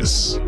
this.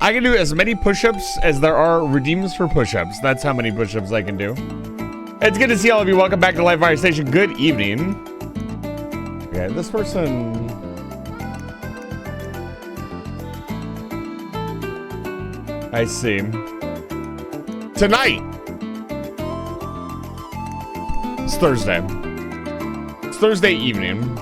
I can do as many push-ups as there are redeems for push-ups. That's how many push-ups I can do. It's good to see all of you. Welcome back to Live Fire Station. Good evening. Okay, this person... I see. Tonight! It's Thursday. It's Thursday evening.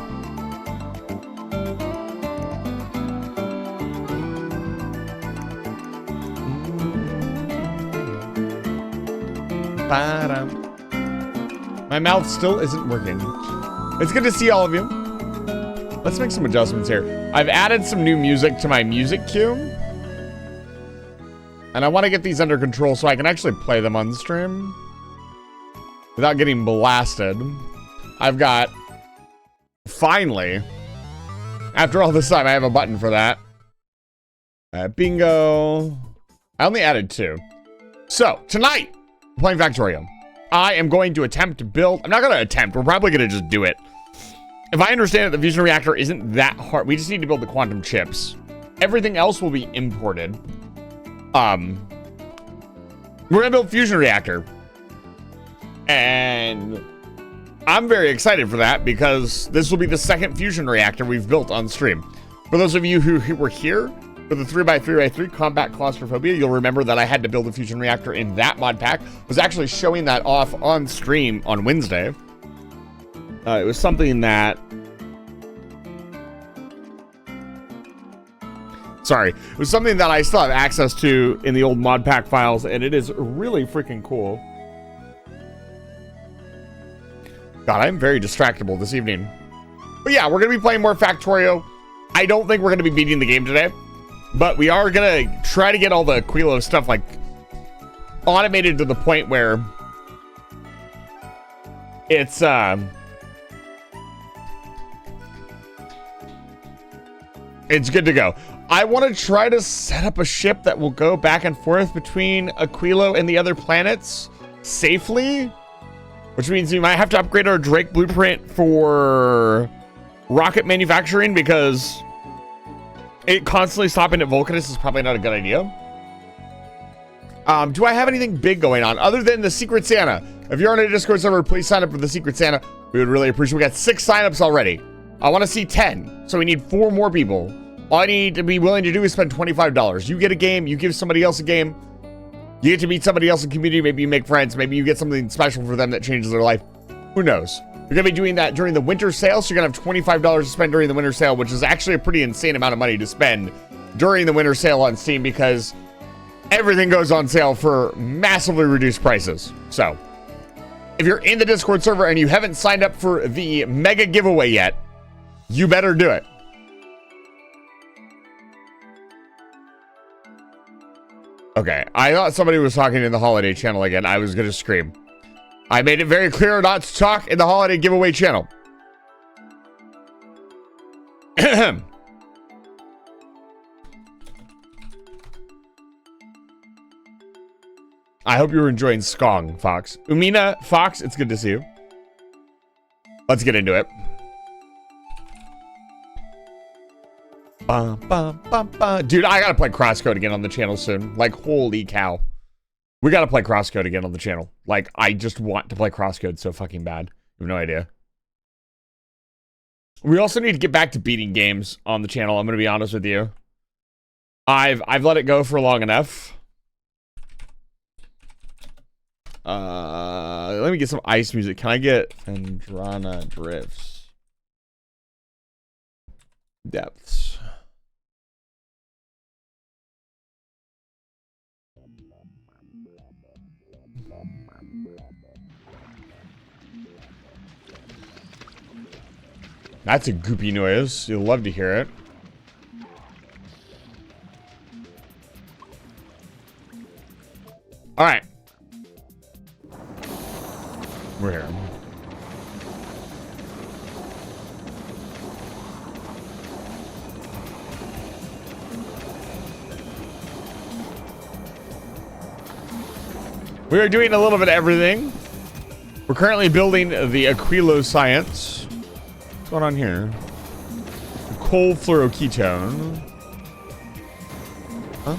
My mouth still isn't working. It's good to see all of you. Let's make some adjustments here. I've added some new music to my music queue. And I want to get these under control so I can actually play them on the stream without getting blasted. I've got, finally, after all this time, I have a button for that. Bingo. I only added 2. So, tonight, playing Factorio. I am going to attempt to build. I'm not going to attempt. We're probably going to just do it. If I understand it, the fusion reactor isn't that hard. We just need to build the quantum chips. Everything else will be imported. We're going to build fusion reactor. And I'm very excited for that because this will be the second fusion reactor we've built on stream. For those of you who were here for the 3x3x3 combat claustrophobia, you'll remember that I had to build a fusion reactor in that mod pack. I was actually showing that off on stream on Wednesday. It was something that... Sorry. It was something that I still have access to in the old mod pack files, and it is really freaking cool. God, I'm very distractible this evening. But yeah, we're going to be playing more Factorio. I don't think we're going to be beating the game today. But we are going to try to get all the Aquilo stuff, like, automated to the point where it's, it's good to go. I want to try to set up a ship that will go back and forth between Aquilo and the other planets safely, which means we might have to upgrade our Drake blueprint for rocket manufacturing because it constantly stopping at Vulcanus is probably not a good idea. Do I have anything big going on other than the Secret Santa? If you're on a Discord server, please sign up for the Secret Santa. We would really appreciate it. We got 6 signups already. I want to see 10, so we need 4 more people. All I need to be willing to do is spend $25. You get a game, you give somebody else a game, you get to meet somebody else in community, maybe you make friends, maybe you get something special for them that changes their life. Who knows? You're going to be doing that during the winter sale, so you're going to have $25 to spend during the winter sale, which is actually a pretty insane amount of money to spend during the winter sale on Steam because everything goes on sale for massively reduced prices. So, if you're in the Discord server and you haven't signed up for the mega giveaway yet, you better do it. Okay, I thought somebody was talking in the holiday channel again. I was going to scream. I made it very clear not to talk in the holiday giveaway channel. I hope you're enjoying Skong, Fox. Umina, Fox, it's good to see you. Let's get into it. Dude, I gotta play Crosscode again on the channel soon. Like, holy cow. We gotta play Crosscode again on the channel. Like, I just want to play Crosscode so fucking bad. You have no idea. We also need to get back to beating games on the channel. I'm gonna be honest with you. I've let it go for long enough. Let me get some ice music. Can I get Andrana Drifts? Depths. That's a goopy noise. You'll love to hear it. All right. We're here. We are doing a little bit of everything. We're currently building the Aquilo science. What's going on here? The coal fluoroketone. Huh?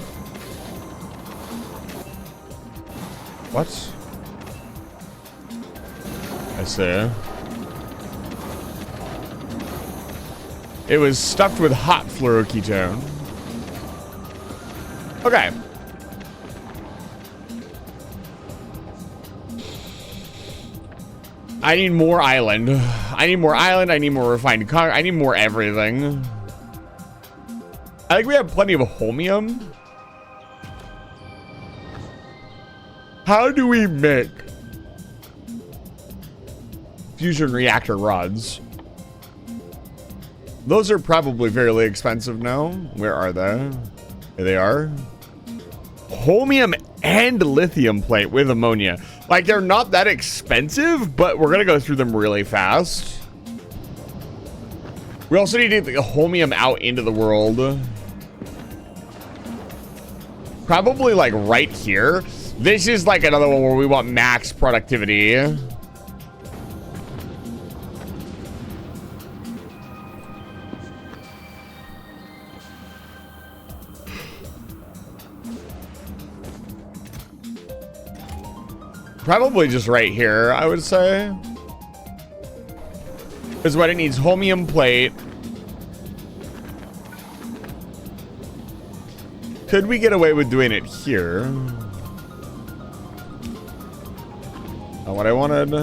What? I see. It was stuffed with hot fluoroketone. Okay. I need more island. I need more island. I need more refined concrete. I need more everything. I think we have plenty of holmium. How do we make fusion reactor rods? Those are probably fairly expensive now. Where are they? Here they are. Holmium and lithium plate with ammonia. Like, they're not that expensive, but we're gonna go through them really fast. We also need to get the holmium out into the world. Probably like right here. This is like another one where we want max productivity. Probably just right here, I would say. Is what it needs. Holmium plate. Could we get away with doing it here? Not what I wanted.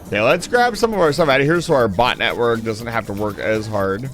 Okay, let's grab some of our stuff out of here so our bot network doesn't have to work as hard.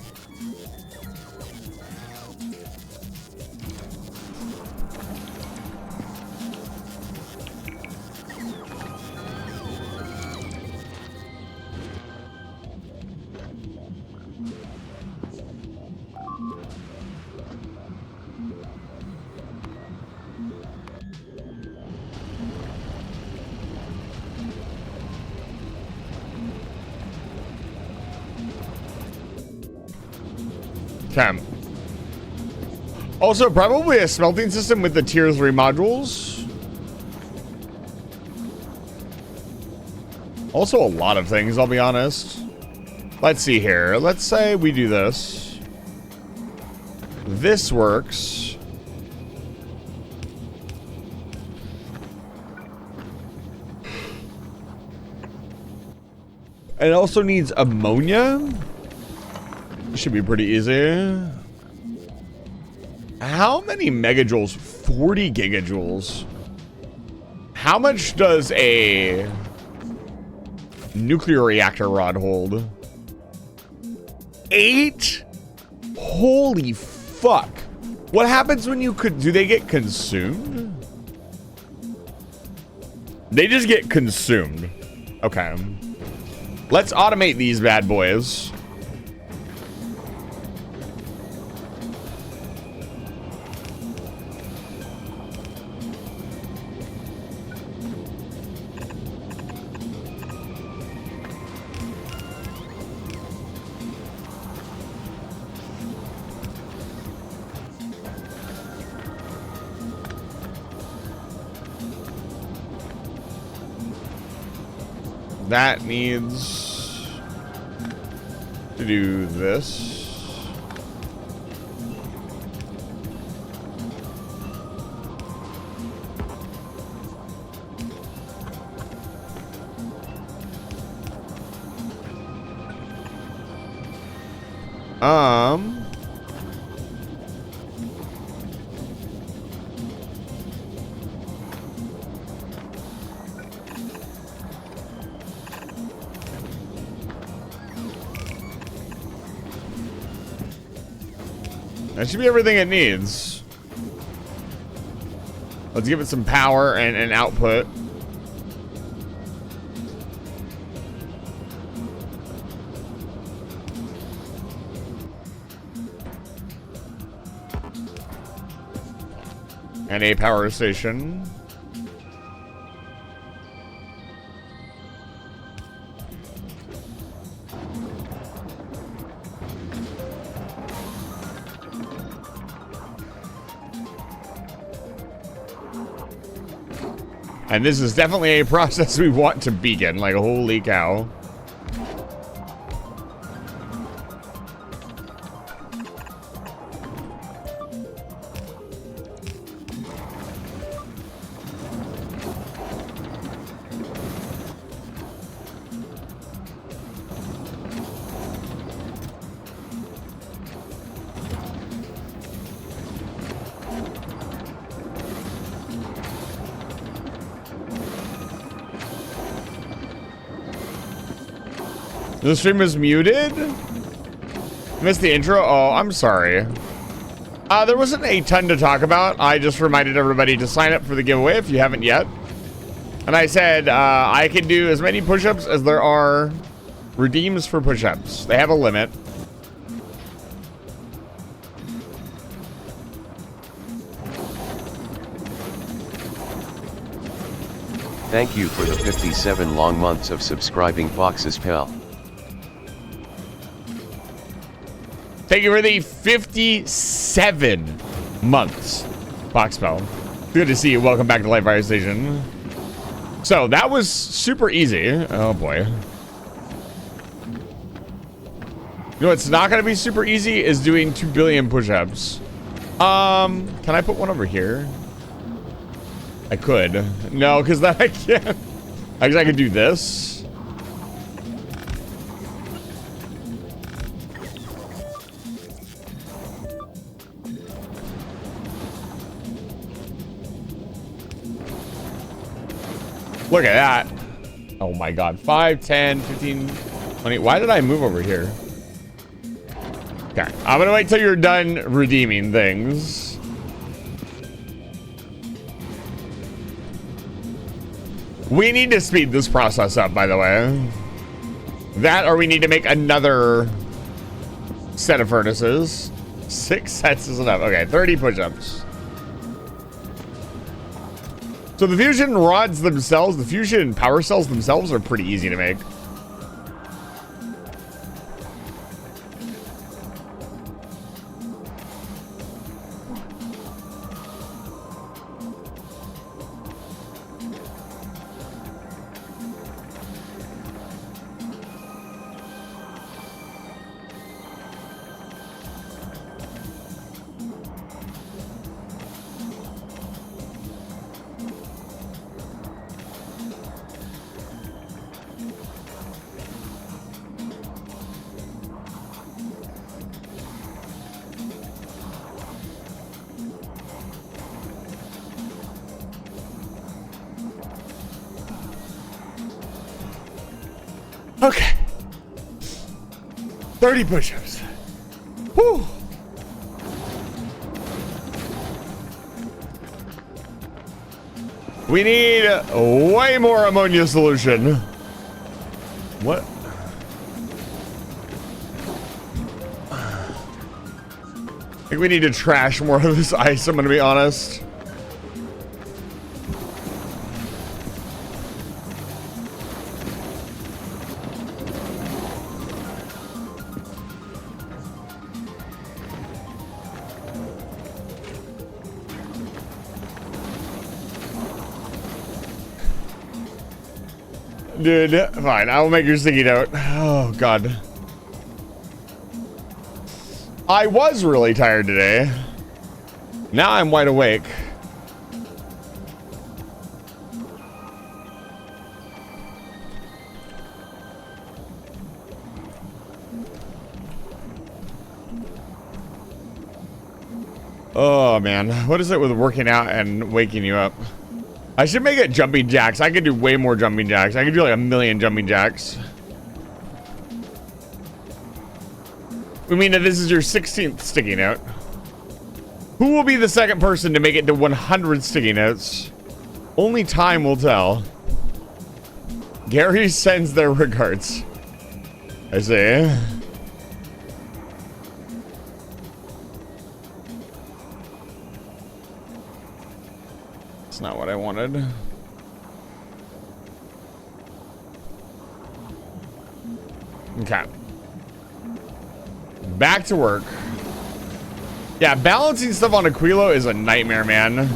Okay. Also, probably a smelting system with the tier 3 modules. Also, a lot of things, I'll be honest. Let's see here. Let's say we do this. This works. It also needs ammonia. Should be pretty easy. How many megajoules? 40 gigajoules. How much does a nuclear reactor rod hold? 8? Holy fuck. What happens when you could... Do they get consumed? They just get consumed. Okay. Let's automate these bad boys. That needs to do this. That should be everything it needs. Let's give it some power and output. And a power station. And this is definitely a process we want to begin. Like, holy cow. The stream is muted? Missed the intro? Oh, I'm sorry. There wasn't a ton to talk about. I just reminded everybody to sign up for the giveaway if you haven't yet. And I said I can do as many push-ups as there are redeems for push-ups. They have a limit. Thank you for the 57 long months of subscribing, Fox's pal. Thank you for the 57 months, Foxbell. Good to see you. Welcome back to Live Fire Station. So that was super easy. Oh boy. You know what's not going to be super easy is doing 2 billion push-ups. Can I put one over here? I could. No, because that I can't. Actually, I could do this. Look at that. Oh my god. 5, 10, 15, 20. Why did I move over here? Okay. I'm gonna wait till you're done redeeming things. We need to speed this process up, by the way. That or we need to make another set of furnaces. 6 sets is enough. Okay, 30 push-ups. So the fusion rods themselves, the fusion power cells themselves are pretty easy to make. Okay. 30 push-ups. Whew. We need way more ammonia solution. What? I think we need to trash more of this ice, I'm gonna be honest. Dude, fine. I will make your sticky note. Oh, God. I was really tired today. Now I'm wide awake. Oh, man. What is it with working out and waking you up? I should make it jumping jacks. I could do way more jumping jacks. I could do like 1,000,000 jumping jacks. We mean that this is your 16th sticky note. Who will be the second person to make it to 100 sticky notes? Only time will tell. Gary sends their regards. I see. That's not what I wanted. Okay. Back to work. Yeah, balancing stuff on Aquilo is a nightmare, man.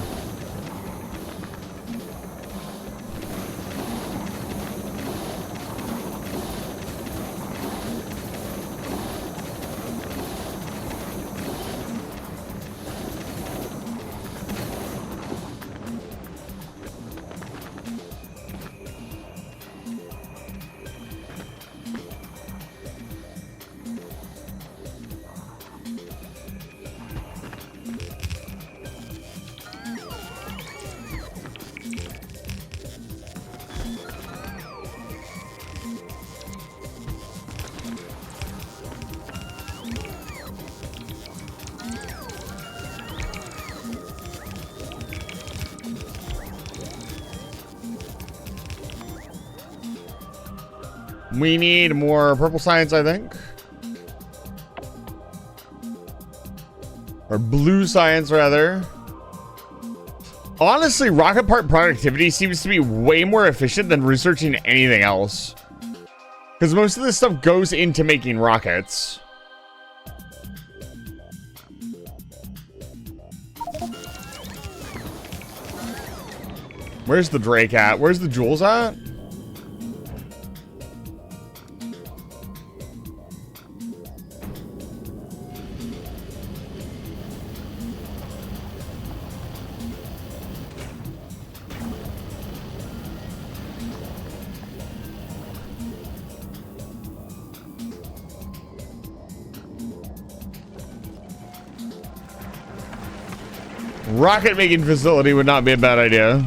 We need more purple science, I think. Or blue science, rather. Honestly, rocket part productivity seems to be way more efficient than researching anything else. Because most of this stuff goes into making rockets. Where's the Drake at? Where's the Jules at? Rocket making facility would not be a bad idea.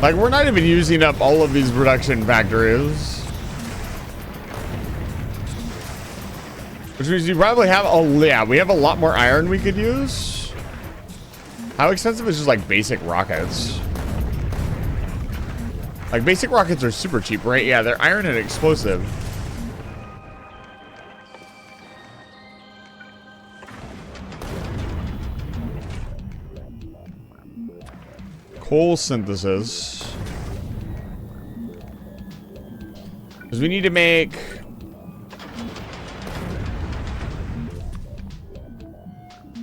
Like, we're not even using up all of these production factories. Which means you probably have we have a lot more iron we could use. How expensive is just like basic rockets? Like basic rockets are super cheap, right? Yeah, they're iron and explosive. Coal synthesis. Because we need to make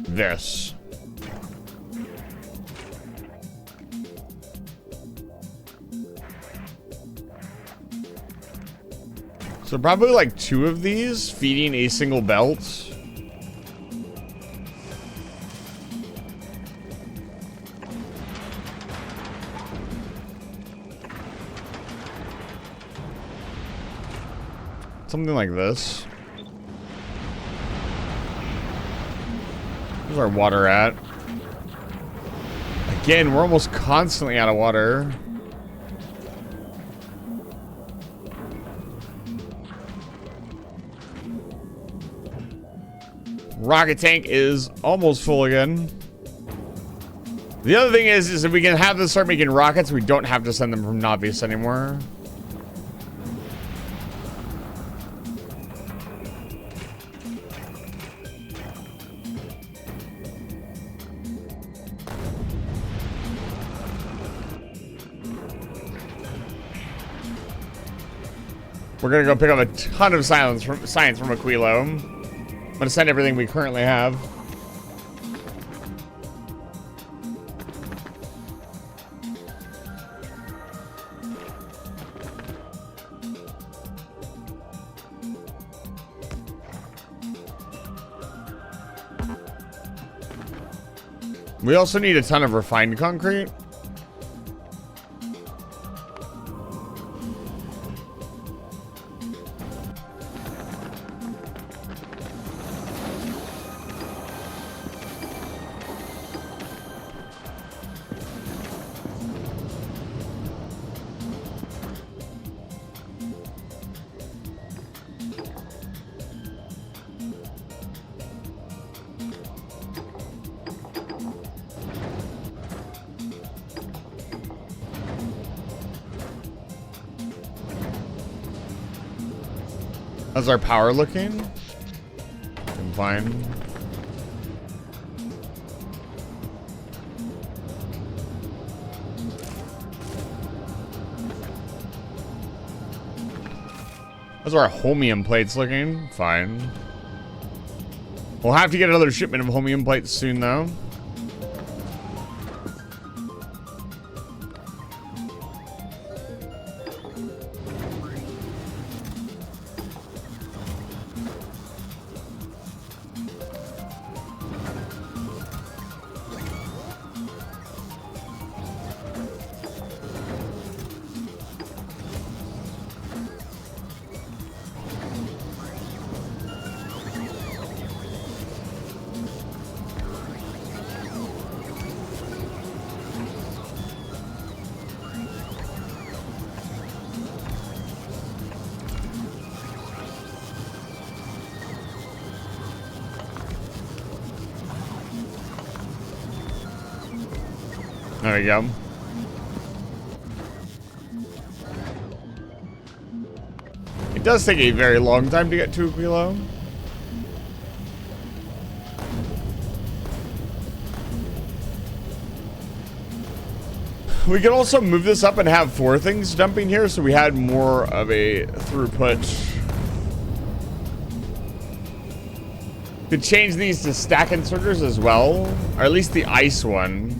this. So probably like 2 of these feeding a single belt. Something like this. Where's our water at? Again, we're almost constantly out of water. Rocket tank is almost full again. The other thing is if we can have this start making rockets, we don't have to send them from Navius anymore. We're gonna go pick up a ton of science from Aquilo. I'm gonna send everything we currently have. We also need a ton of refined concrete. How's our power looking? I'm fine. How's our holmium plates looking? Fine. We'll have to get another shipment of holmium plates soon, though. There we go. It does take a very long time to get to Aquilo. We could also move this up and have 4 things dumping here so we had more of a throughput. Could change these to stack inserters as well, or at least the ice one.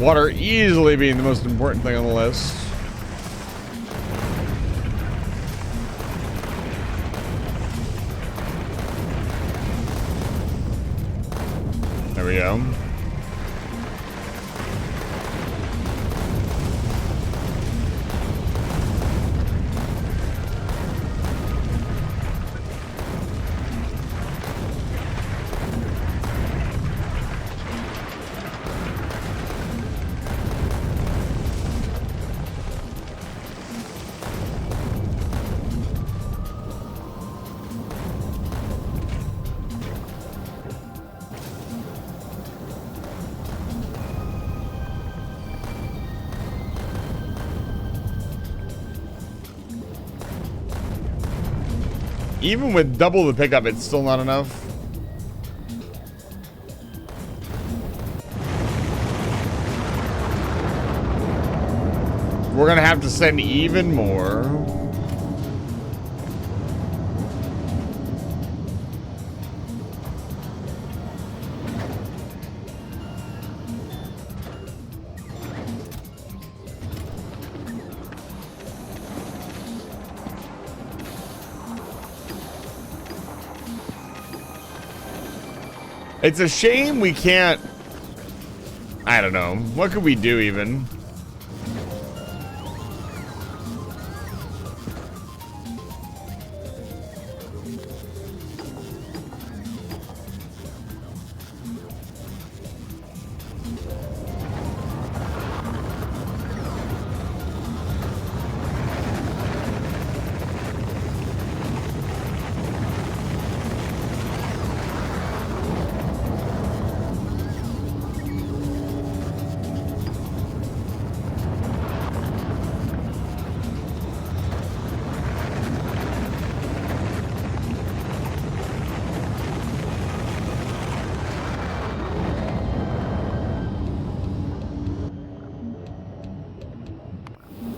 Water easily being the most important thing on the list. There we go. Even with double the pickup, it's still not enough. We're gonna have to send even more. It's a shame we can't... I don't know. What could we do even?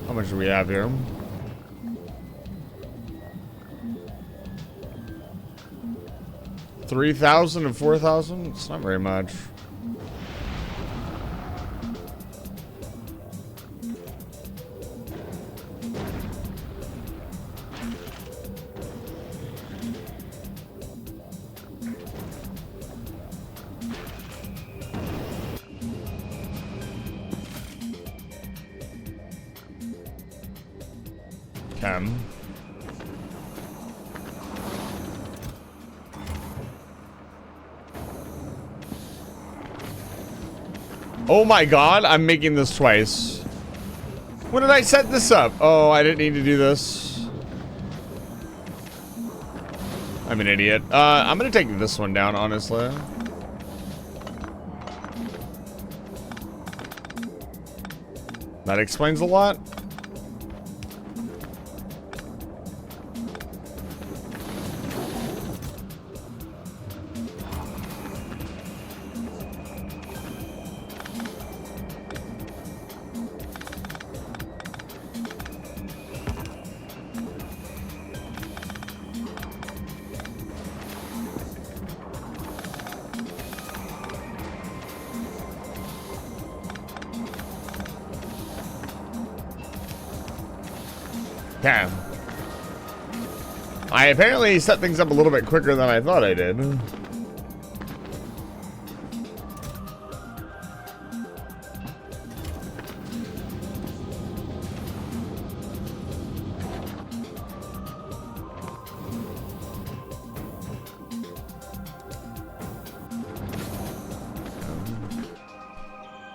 How much do we have here? $3,000 and $4,000? It's not very much. Oh my god, I'm making this twice. When did I set this up? Oh, I didn't need to do this. I'm an idiot. I'm gonna take this one down, honestly. That explains a lot. Okay. I apparently set things up a little bit quicker than I thought I did.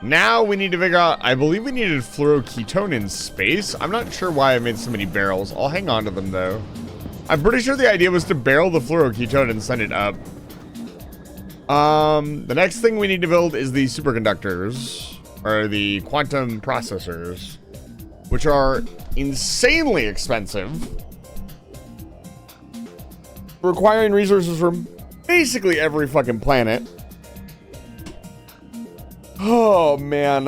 Now we need to figure out, I believe we needed fluoroketone in space. I'm not sure why I made so many barrels. I'll hang on to them though. I'm pretty sure the idea was to barrel the fluoroketone and send it up. The next thing we need to build is the superconductors, or the quantum processors, which are insanely expensive, requiring resources from basically every fucking planet. Oh, man.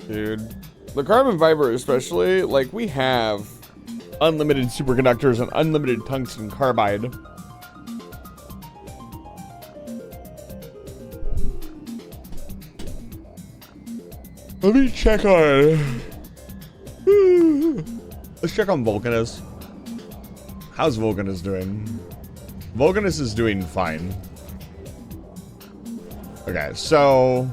Dude, the carbon fiber especially, like, we have unlimited superconductors and unlimited tungsten carbide. Let me check on... Let's check on Vulcanus. How's Vulcanus doing? Vulcanus is doing fine. Okay, so...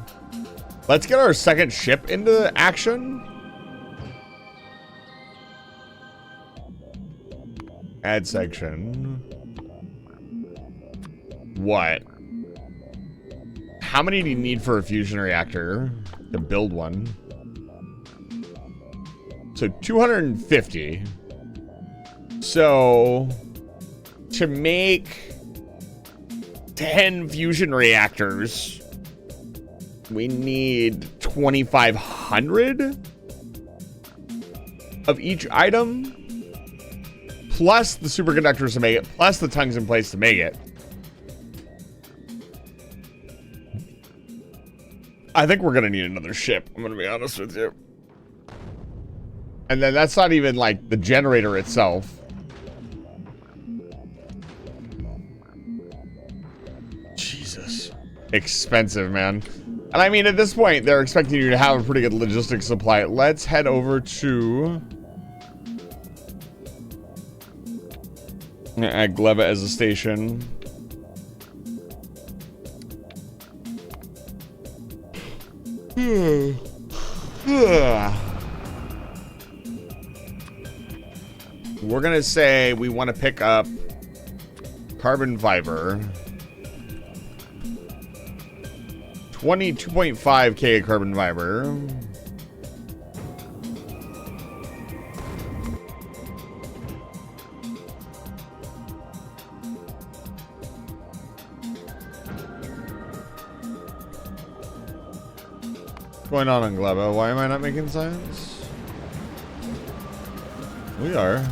let's get our second ship into action. Add section. What? How many do you need for a fusion reactor to build one? So 250. So to make 10 fusion reactors, we need 2,500 of each item, plus the superconductors to make it, plus the tungsten plates to make it. I think we're gonna need another ship, I'm gonna be honest with you. And then that's not even like the generator itself. Jesus. Expensive, man. And I mean, at this point, they're expecting you to have a pretty good logistics supply. Let's head over to... I'm gonna add Gleba as a station. We're gonna say we want to pick up carbon fiber. 22.5k carbon fiber. What's going on Gleba? Why am I not making sense? We are.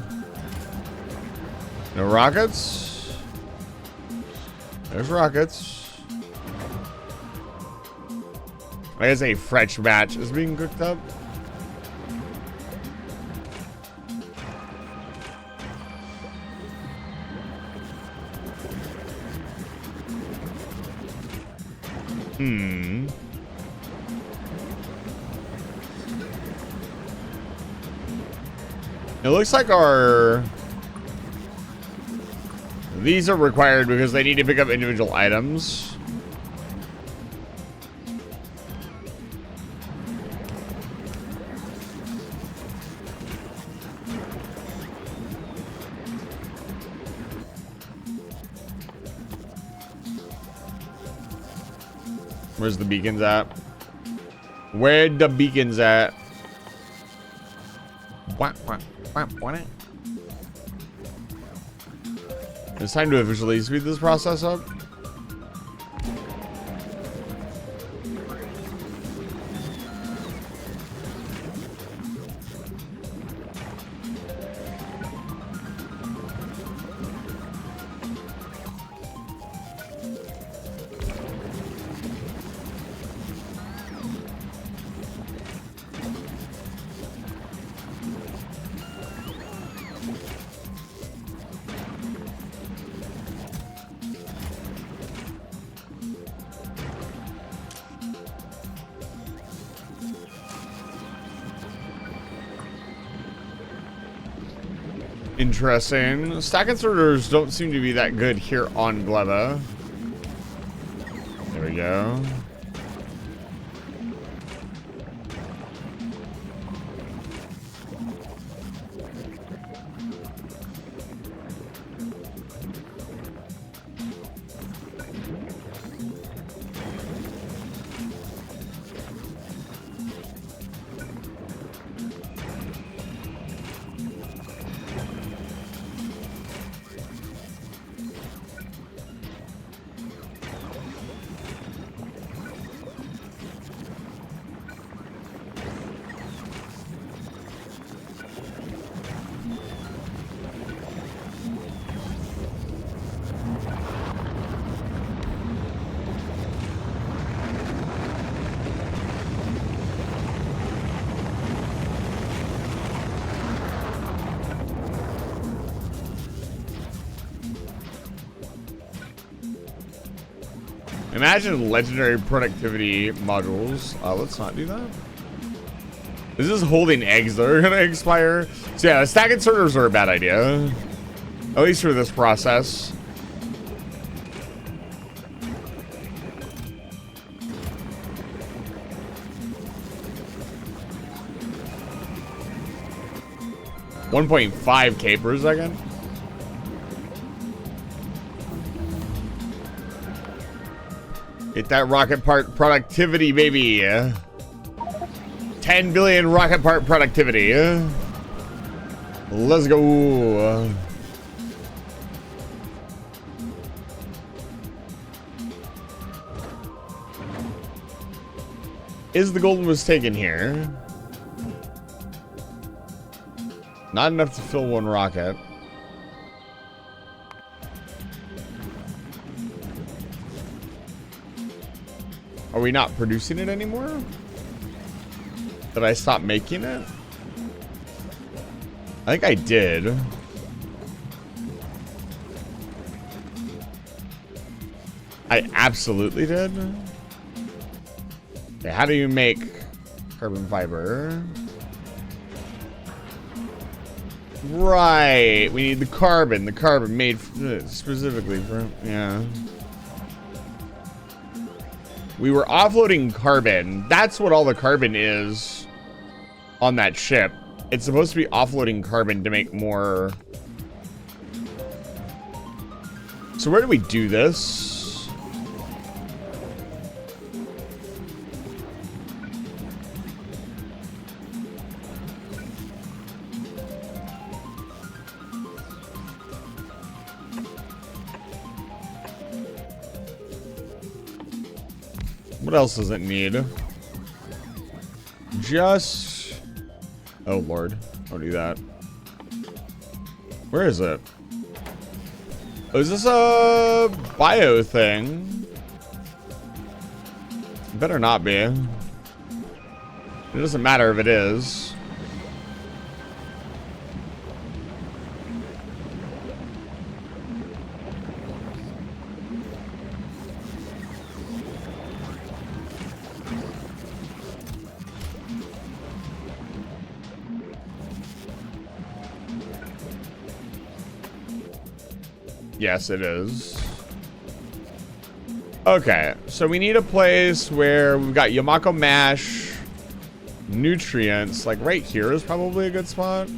No rockets. There's rockets. I guess a fresh batch is being cooked up. It looks like these are required because they need to pick up individual items. Where's the beacons at? Where the beacons at? What? It's time to officially speed this process up. Interesting. Stack inserters don't seem to be that good here on Gleba. There we go. Imagine legendary productivity modules. Let's not do that. This is holding eggs that are gonna expire. So yeah, stack inserters are a bad idea. At least for this process. $1.5K per second. Get that rocket part productivity, baby. 10 billion rocket part productivity. Let's go. Is the golden was taken here? Not enough to fill one rocket. Are we not producing it anymore? Did I stop making it? I think I did. I absolutely did. Okay, how do you make carbon fiber? Right, we need the carbon made specifically for, yeah. We were offloading carbon. That's what all the carbon is on that ship. It's supposed to be offloading carbon to make more. So where do we do this? What else does it need? Just... Oh, Lord. Don't do that. Where is it? Oh, is this a bio thing? It better not be. It doesn't matter if it is. Yes, it is. Okay, so we need a place where we've got Yamako mash, nutrients. Like right here is probably a good spot.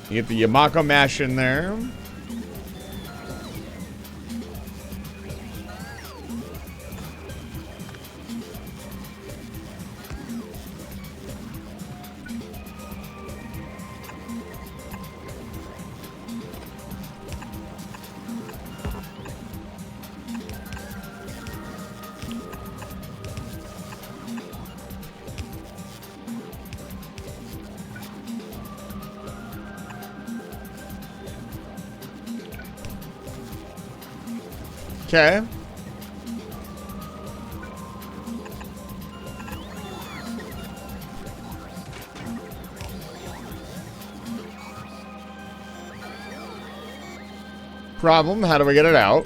You get the Yamako mash in there. Okay. Problem, how do I get it out?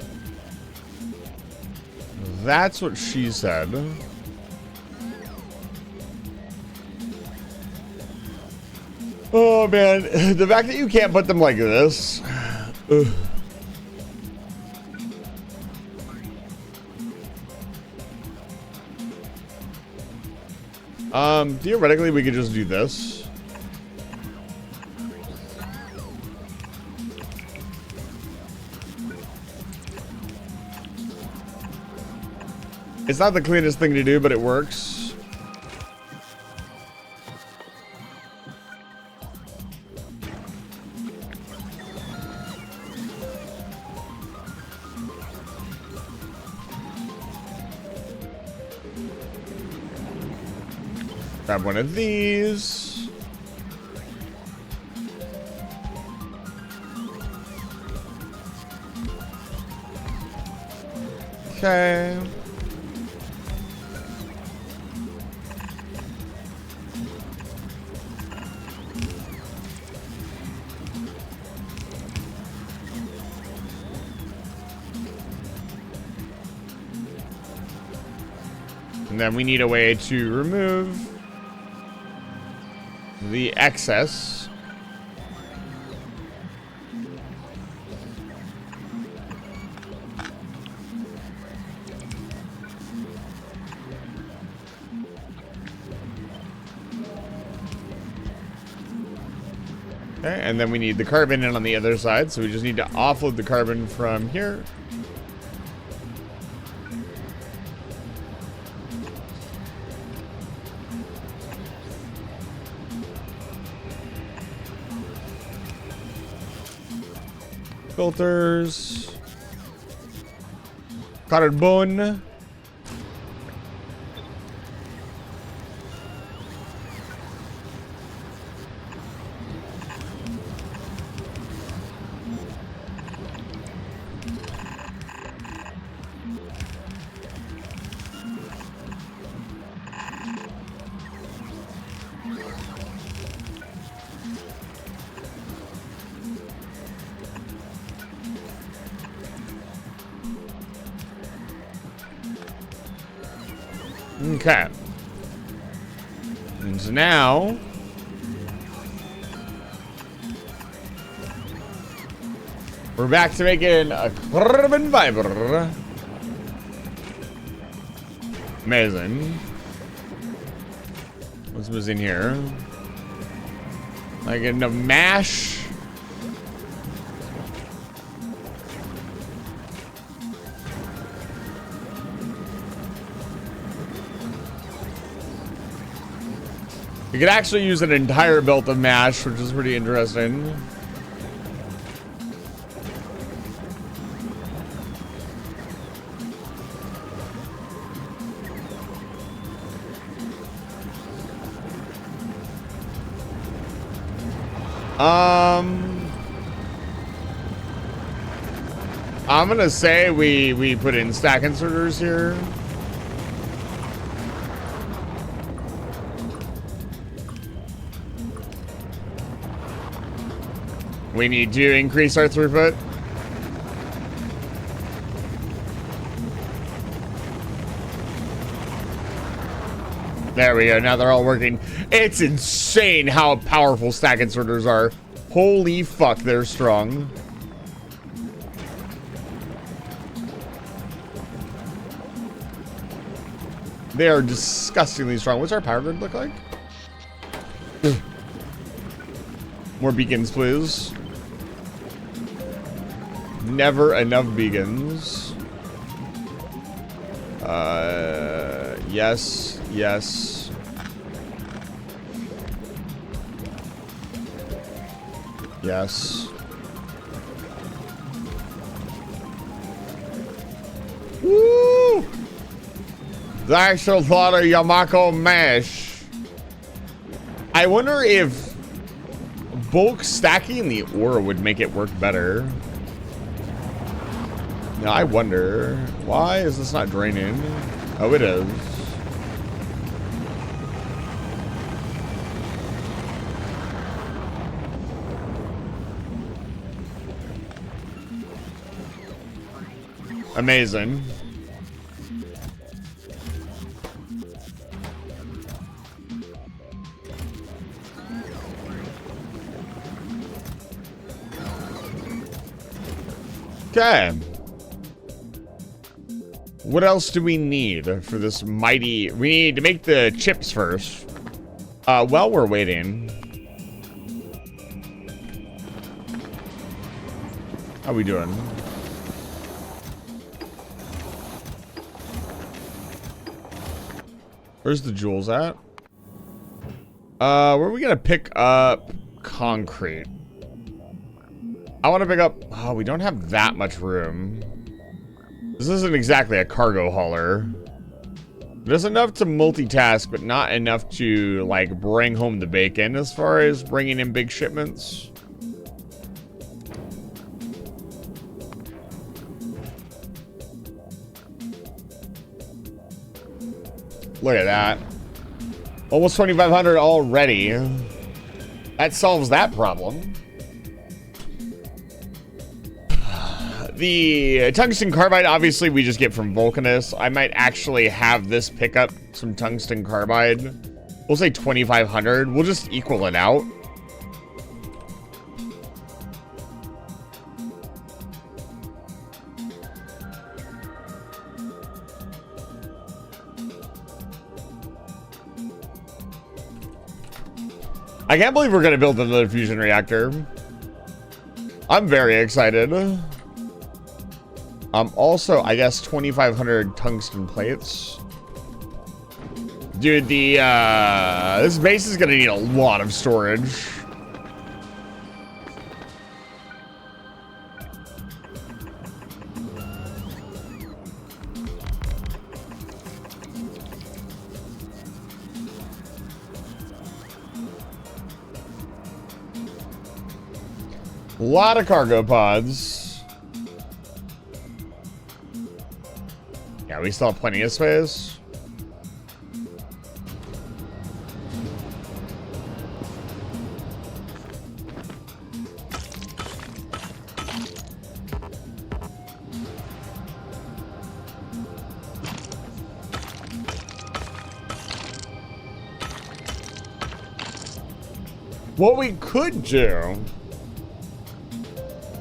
That's what she said. Oh man, the fact that you can't put them like this. Ugh. Theoretically we could just do this. It's not the cleanest thing to do, but it works. Grab one of these. Okay. And then we need a way to remove the excess. Okay, and then we need the carbon in on the other side, so we just need to offload the carbon from here. Filters. Carbon. Okay. And so now we're back to making a carbon fiber. Amazing. What's in here? I get enough mash. You could actually use an entire belt of mash, which is pretty interesting. I'm gonna say we put in stack inserters here. We need to increase our throughput. There we go. Now they're all working. It's insane how powerful stack inserters are. Holy fuck, they're strong. They are disgustingly strong. What's our power grid look like? More beacons, please. Never enough beacons. Yes, yes. Yes. Woo! That's a lot of Yamako mash. I wonder if bulk stacking the ore would make it work better. Now I wonder, why is this not draining? Oh, it is. Amazing. Okay. What else do we need for this mighty... We need to make the chips first. While we're waiting... How we doing? Where's the jewels at? Where are we gonna pick up concrete? I want to pick up... Oh, we don't have that much room. This isn't exactly a cargo hauler. There's enough to multitask, but not enough to, like, bring home the bacon as far as bringing in big shipments. Look at that. Almost 2,500 already. That solves that problem. The tungsten carbide, obviously, we just get from Vulcanus. I might actually have this pick up some tungsten carbide. We'll say 2,500. We'll just equal it out. I can't believe we're going to build another fusion reactor. I'm very excited. Also, I guess 2,500 tungsten plates. Dude, this base is gonna need a lot of storage. A lot of cargo pods. Yeah, we still have plenty of space. What we could do...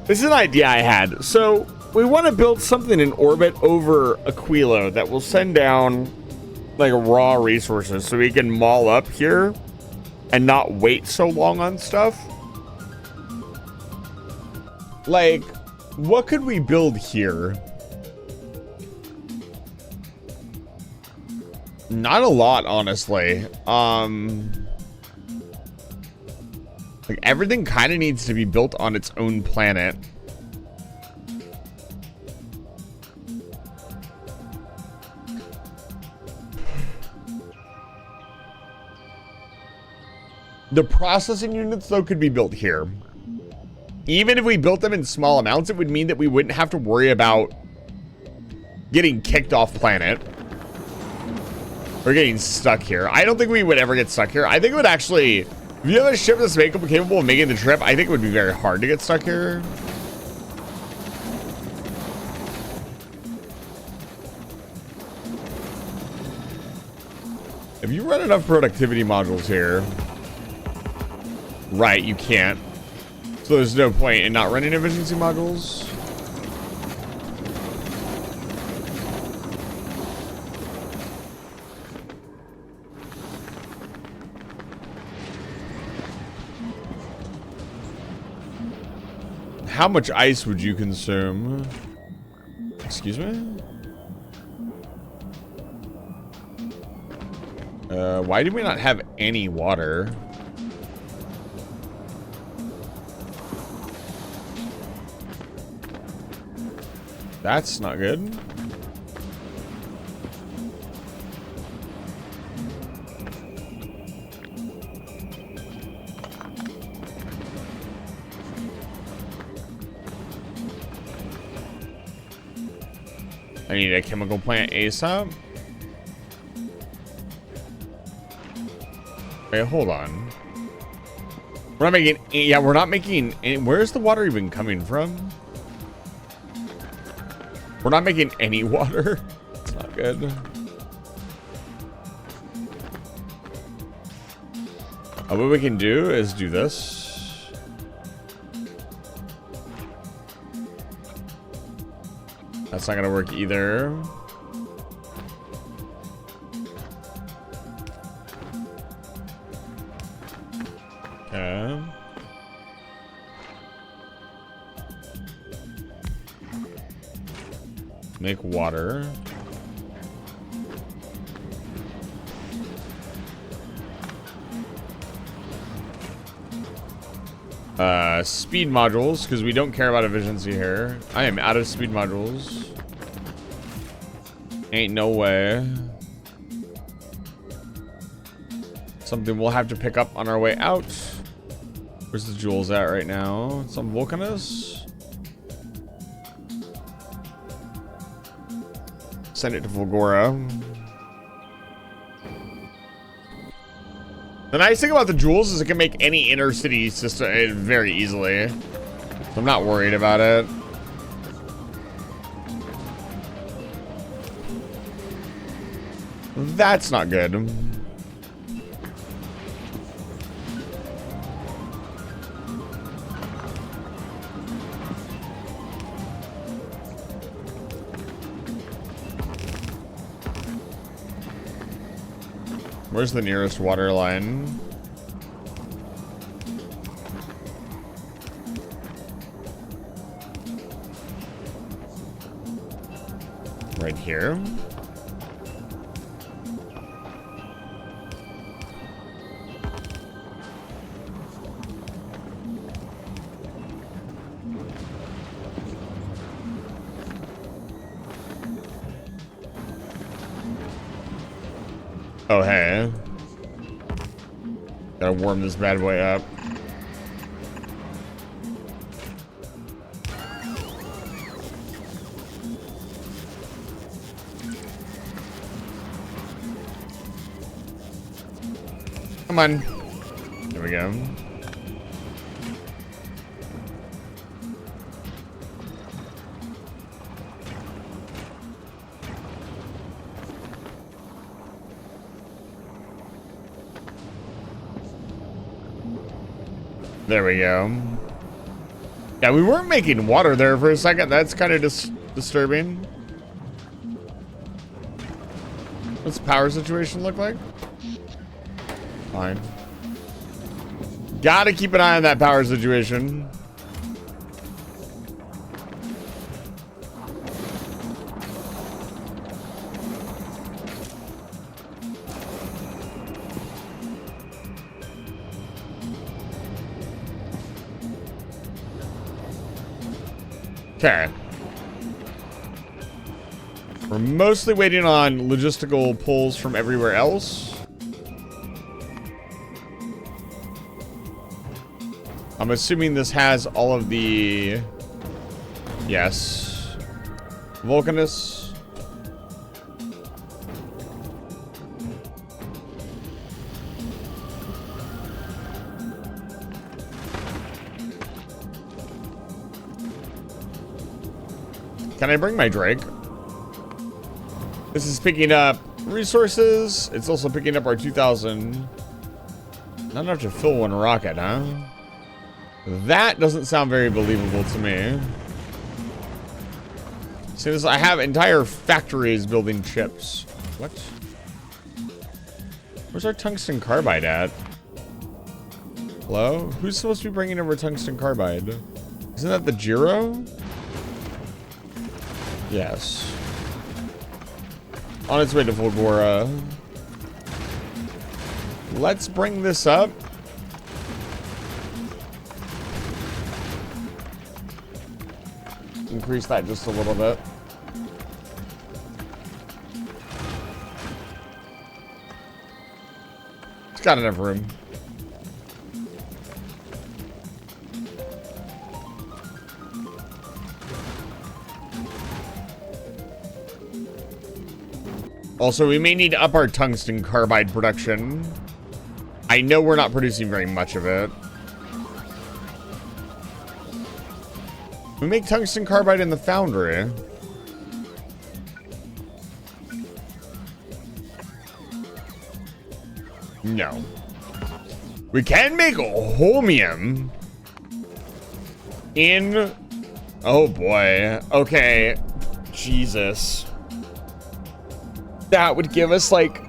This is an idea I had. So... we want to build something in orbit over Aquilo that will send down like raw resources so we can maul up here and not wait so long on stuff. Like, what could we build here? Not a lot, honestly. Like everything kind of needs to be built on its own planet. The processing units, though, could be built here. Even if we built them in small amounts, it would mean that we wouldn't have to worry about getting kicked off planet. Or getting stuck here. I don't think we would ever get stuck here. I think it would actually... If you have a ship that's capable of making the trip, I think it would be very hard to get stuck here. If you run enough productivity modules here... Right, you can't. So there's no point in not running efficiency modules. How much ice would you consume? Excuse me? Why do we not have any water? That's not good. I need a chemical plant ASAP. Wait, hold on. We're not making, yeah, we're not making any, where's the water even coming from? We're not making any water. It's not good. What we can do is do this. That's not gonna work either. Okay. Make water. Speed modules, because we don't care about efficiency here. I am out of speed modules. Ain't no way. Something we'll have to pick up on our way out. Where's the jewels at right now? Some Vulcanus. Send it to Volgora. The nice thing about the jewels is it can make any inner city system very easily. So I'm not worried about it. That's not good. Where's the nearest water line? Right here. Oh, hey. Gotta warm this bad boy up. Come on. There we go. There we go. Yeah, we weren't making water there for a second. That's kind of disturbing. What's the power situation look like? Fine. Gotta keep an eye on that power situation. Okay. We're mostly waiting on logistical pulls from everywhere else. I'm assuming this has all of the... Yes. Vulcanus. Can I bring my Drake? This is picking up resources. It's also picking up our 2,000. Not enough to fill one rocket, huh? That doesn't sound very believable to me. Since I have entire factories building chips. What? Where's our tungsten carbide at? Hello? Who's supposed to be bringing over tungsten carbide? Isn't that the Giro? Yes. On its way to Volgora. Let's bring this up. Increase that just a little bit. It's got enough room. Also, we may need to up our tungsten carbide production. I know we're not producing very much of it. We make tungsten carbide in the foundry. No. We can make holmium in... Oh boy. Okay. Jesus. That would give us like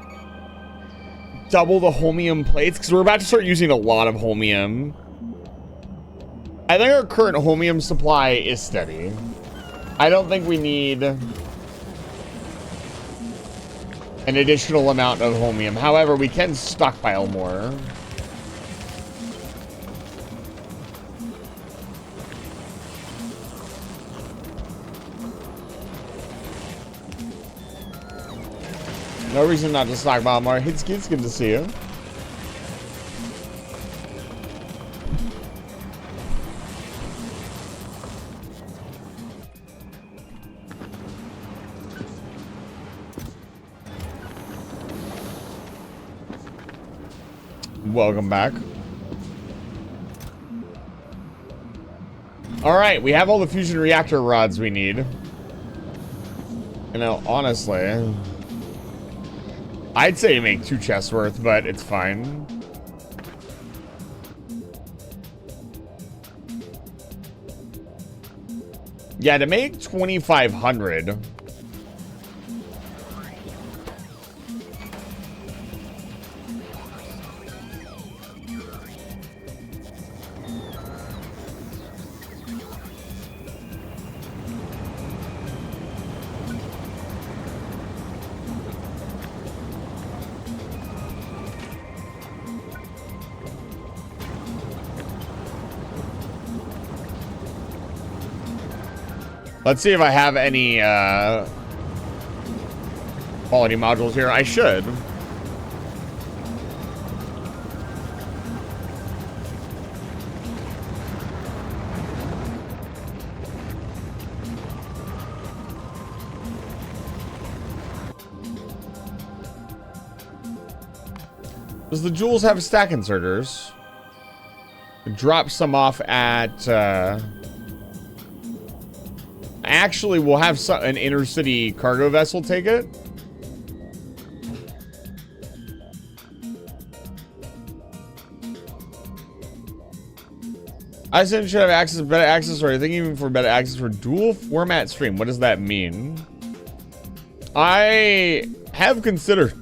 double the holmium plates because we're about to start using a lot of holmium. I think our current holmium supply is steady. I don't think we need an additional amount of holmium. However, we can stockpile more. No reason not to stockpile more. It's good to see you. Welcome back. All right, we have all the fusion reactor rods we need. You know, honestly, I'd say make 2 chests worth, but it's fine. Yeah, to make 2,500. Let's see if I have any quality modules here. I should. Does the Jewels have stack inserters? Drop some off at actually, we'll have an intercity cargo vessel take it. I said should have access, better access, or I think even for better access for dual format stream. What does that mean? I have considered,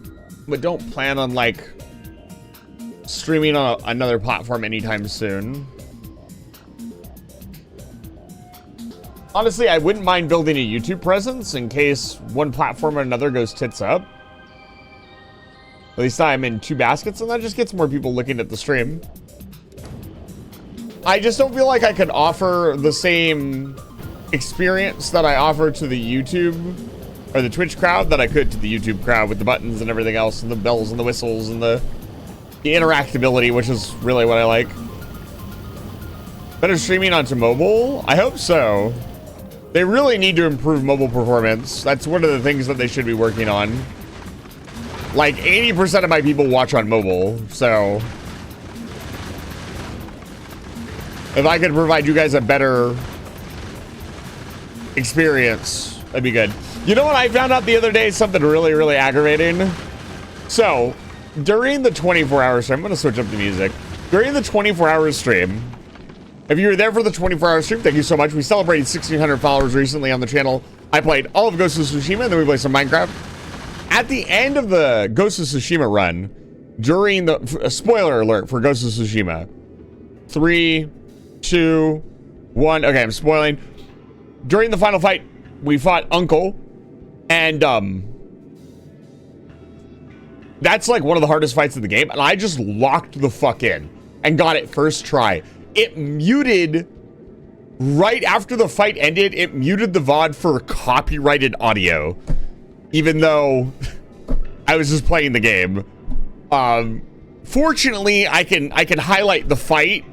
but don't plan on like streaming on another platform anytime soon. Honestly, I wouldn't mind building a YouTube presence in case one platform or another goes tits up. At least I'm in 2 baskets, and that just gets more people looking at the stream. I just don't feel like I could offer the same experience that I offer to the YouTube or the Twitch crowd that I could to the YouTube crowd with the buttons and everything else and the bells and the whistles and the interactability, which is really what I like. Better streaming onto mobile? I hope so. They really need to improve mobile performance. That's one of the things that they should be working on. Like 80% of my people watch on mobile, so if I could provide you guys a better experience, that'd be good. You know what I found out the other day? Something really, really aggravating. So, during the 24-hour stream, I'm going to switch up the music. During the 24-hour stream, if you were there for the 24-hour stream, thank you so much. We celebrated 1,600 followers recently on the channel. I played all of Ghost of Tsushima, and then we played some Minecraft. At the end of the Ghost of Tsushima run, during the... spoiler alert for Ghost of Tsushima. 3, 2, 1. Okay, I'm spoiling. During the final fight, we fought Uncle. And, that's like one of the hardest fights in the game. And I just locked the fuck in and got it first try. It muted right after the fight ended. It muted the VOD for copyrighted audio, even though I was just playing the game. Fortunately, I can highlight the fight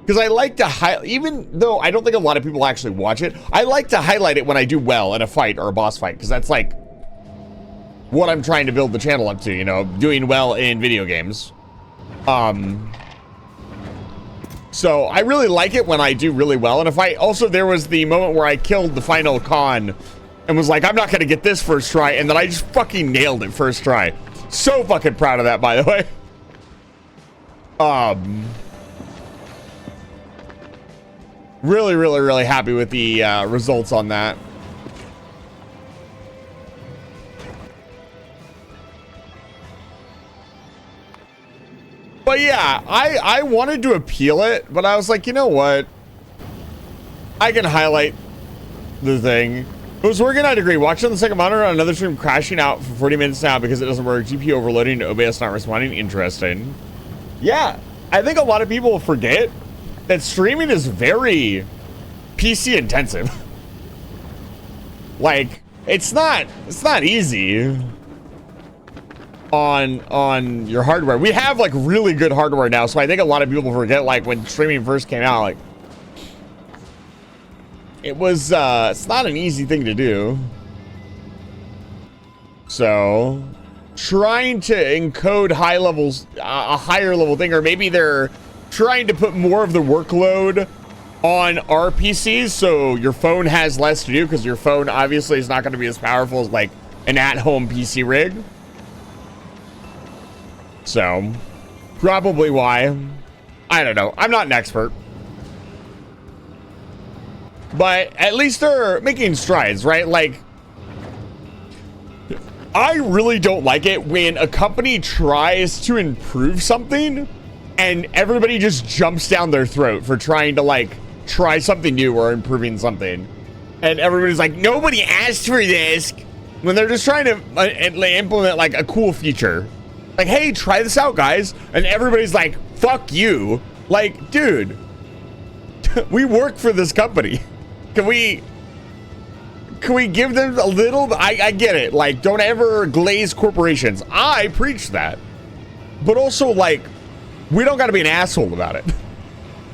because I like to highlight, even though I don't think a lot of people actually watch it. I like to highlight it when I do well in a fight or a boss fight because that's like what I'm trying to build the channel up to, you know, doing well in video games. So I really like it when I do really well. And if I also, there was the moment where I killed the final con and was like, I'm not gonna get this first try, and then I just fucking nailed it first try. So fucking proud of that, by the way. Really, really, really happy with the results on that. But yeah, I wanted to appeal it, but I was like, you know what? I can highlight the thing. It was working, I'd agree. Watching on the second monitor on another stream crashing out for 40 minutes now because it doesn't work. GPU overloading, OBS not responding. Interesting. Yeah, I think a lot of people forget that streaming is very PC intensive. Like, it's not easy on your hardware. We have like really good hardware now, so I think a lot of people forget, like, when streaming first came out, like, it was it's not an easy thing to do. So trying to encode high levels, a higher level thing, or maybe they're trying to put more of the workload on our PCs so your phone has less to do, because your phone obviously is not going to be as powerful as like an at-home PC rig. So probably why. I don't know. I'm not an expert. But at least they're making strides, right? Like, I really don't like it when a company tries to improve something and everybody just jumps down their throat for trying to, like, try something new or improving something. And everybody's like, nobody asked for this, when they're just trying to implement, like, a cool feature. Like, hey, try this out, guys. And everybody's like, fuck you. Like, dude, we work for this company. Can we give them a little? I get it. Like, don't ever glaze corporations. I preach that. But also, like, we don't got to be an asshole about it.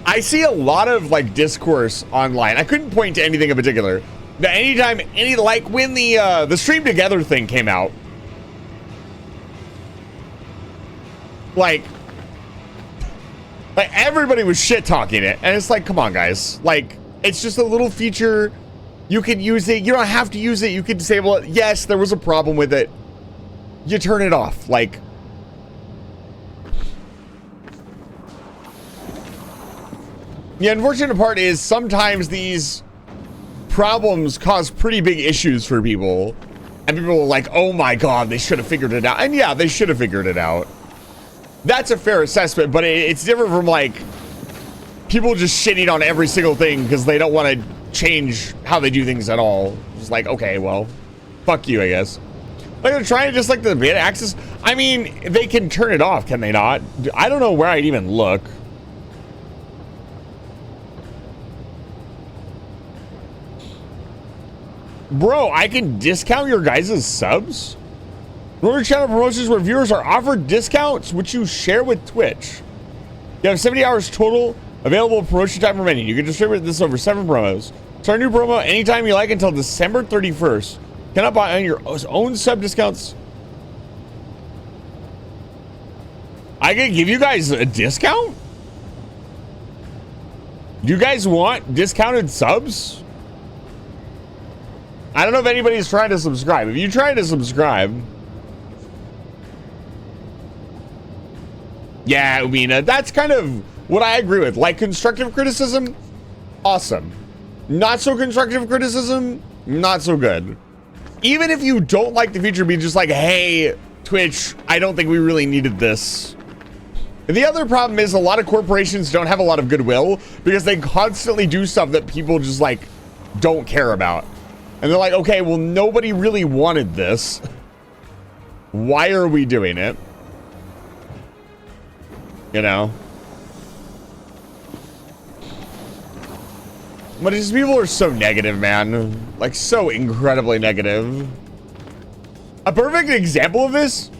I see a lot of, like, discourse online. I couldn't point to anything in particular. But anytime, like, when the Stream Together thing came out, like everybody was shit talking it, and it's like, come on, guys. Like, it's just a little feature. You can use it. You don't have to use it. You can disable it. Yes, there was a problem with it. You turn it off. Like, the unfortunate part is sometimes these problems cause pretty big issues for people. And people are like, oh my God, they should have figured it out. And yeah, they should have figured it out. That's a fair assessment, but it's different from, like, people just shitting on every single thing because they don't want to change how they do things at all. Just like, okay, well, fuck you, I guess. Like, they're trying to just, like, the beta access. I mean, they can turn it off, can they not? I don't know where I'd even look. Bro, I can discount your guys' subs? Rotor channel promotions where viewers are offered discounts, which you share with Twitch. You have 70 hours total available promotion time remaining. You can distribute this over 7 promos. Start a new promo anytime you like until December 31st. Cannot buy on your own sub discounts. I can give you guys a discount? Do you guys want discounted subs? I don't know if anybody's trying to subscribe. If you try to subscribe... Yeah, Umina, that's kind of what I agree with. Like, constructive criticism, awesome. Not so constructive criticism, not so good. Even if you don't like the feature, be just like, hey, Twitch, I don't think we really needed this. And the other problem is a lot of corporations don't have a lot of goodwill because they constantly do stuff that people just, like, don't care about. And they're like, okay, well, nobody really wanted this. Why are we doing it? You know? But just people are so negative, man. Like, so incredibly negative. A perfect example of this?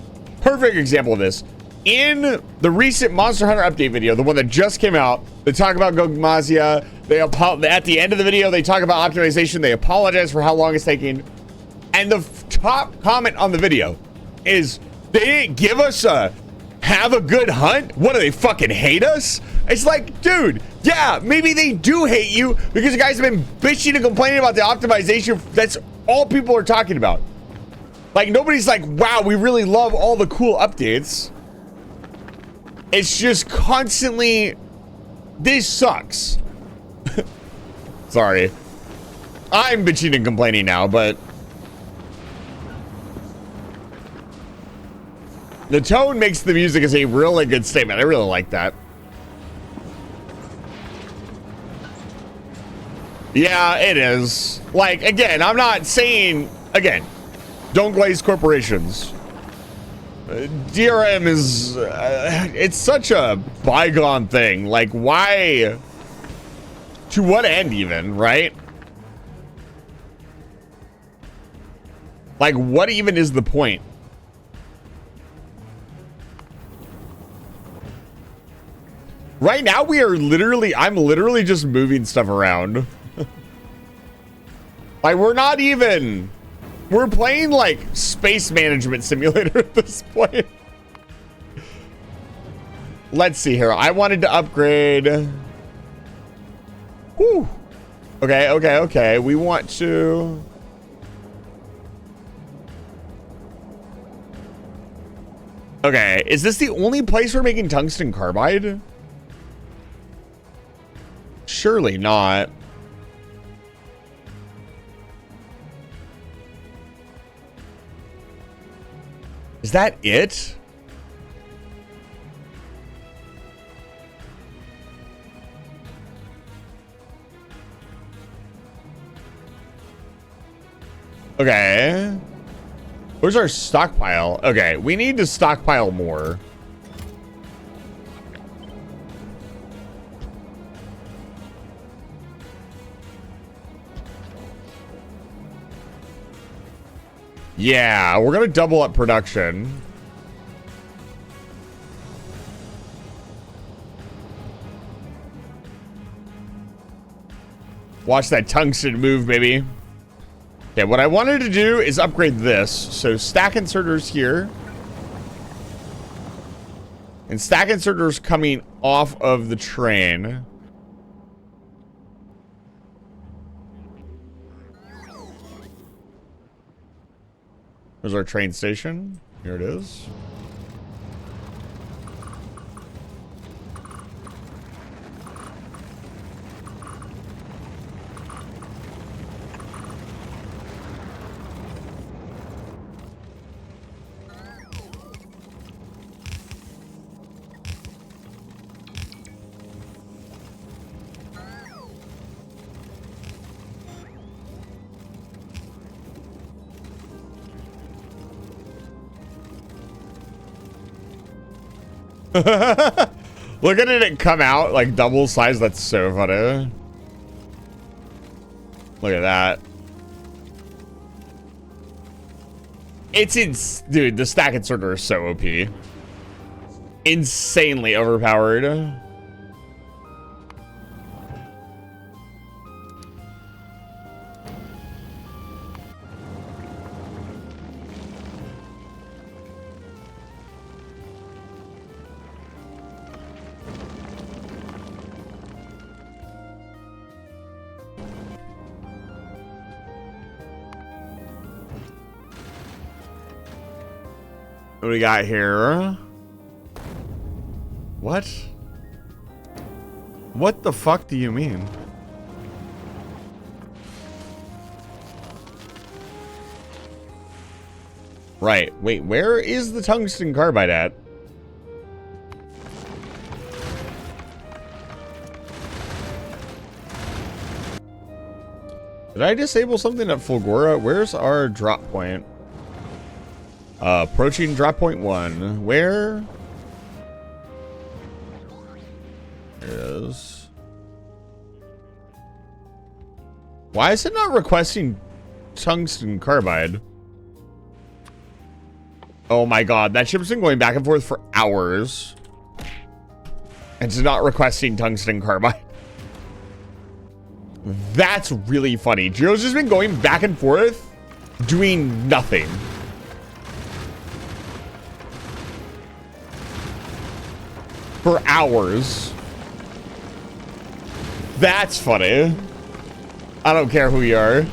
In the recent Monster Hunter update video, the one that just came out, they talk about Gogmazia. At the end of the video, they talk about optimization. They apologize for how long it's taking. And the top comment on the video, is they didn't give us a have a good hunt. What do they fucking hate us? It's like, dude, yeah, maybe they do hate you because you guys have been bitching and complaining about the optimization. That's all people are talking about. Like, nobody's like, wow, we really love all the cool updates. It's just constantly, this sucks. Sorry. I'm bitching and complaining now, but the tone makes the music is a really good statement. I really like that. Yeah, it is. Like, again, I'm not saying, again, don't glaze corporations. DRM is, it's such a bygone thing. Like, why? To what end even, right? Like, what even is the point? Right now, we are literally, I'm literally just moving stuff around. Like, we're not even, we're playing like space management simulator at this point. Let's see here. I wanted to upgrade. Whew. Okay. We want to. Okay, is this the only place we're making tungsten carbide? Surely not. Is that it? Okay. Where's our stockpile? Okay, we need to stockpile more. Yeah, we're gonna double up production. Watch that tungsten move, baby. Okay, what I wanted to do is upgrade this. So stack inserters here. And stack inserters coming off of the train. There's our train station. Here it is. Look at it come out like double size. That's so funny. Look at that. Dude, the stack inserter is so OP. Insanely overpowered. What do we got here? What? What the fuck do you mean? Right. Wait, where is the tungsten carbide at? Did I disable something at Fulgora? Where's our drop point? Approaching drop point 1. Where? There it is. Why is it not requesting tungsten carbide? Oh my god, that ship's been going back and forth for hours. And it's not requesting tungsten carbide. That's really funny. Jiro's just been going back and forth, doing nothing. for hours. That's funny. I don't care who you are.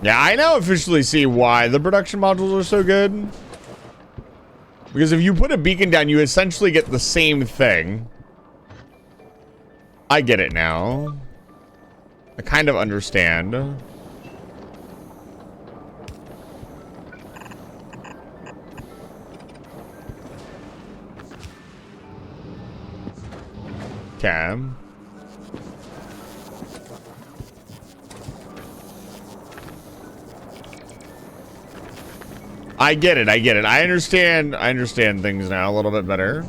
Yeah, I now officially see why the production modules are so good. Because if you put a beacon down, you essentially get the same thing. I get it now. I kind of understand. Okay. I get it. I get it. I understand things now a little bit better.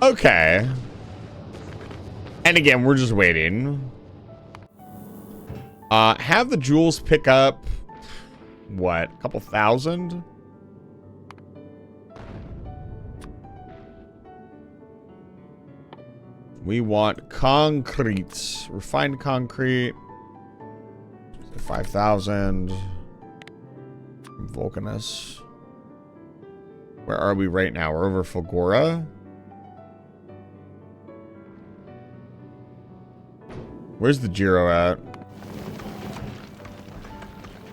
Okay. And again, we're just waiting. Have the jewels pick up what? A couple thousand? We want concrete. Refined concrete. 5,000. Vulcanus. Where are we right now? We're over Fulgora. Where's the Giro at?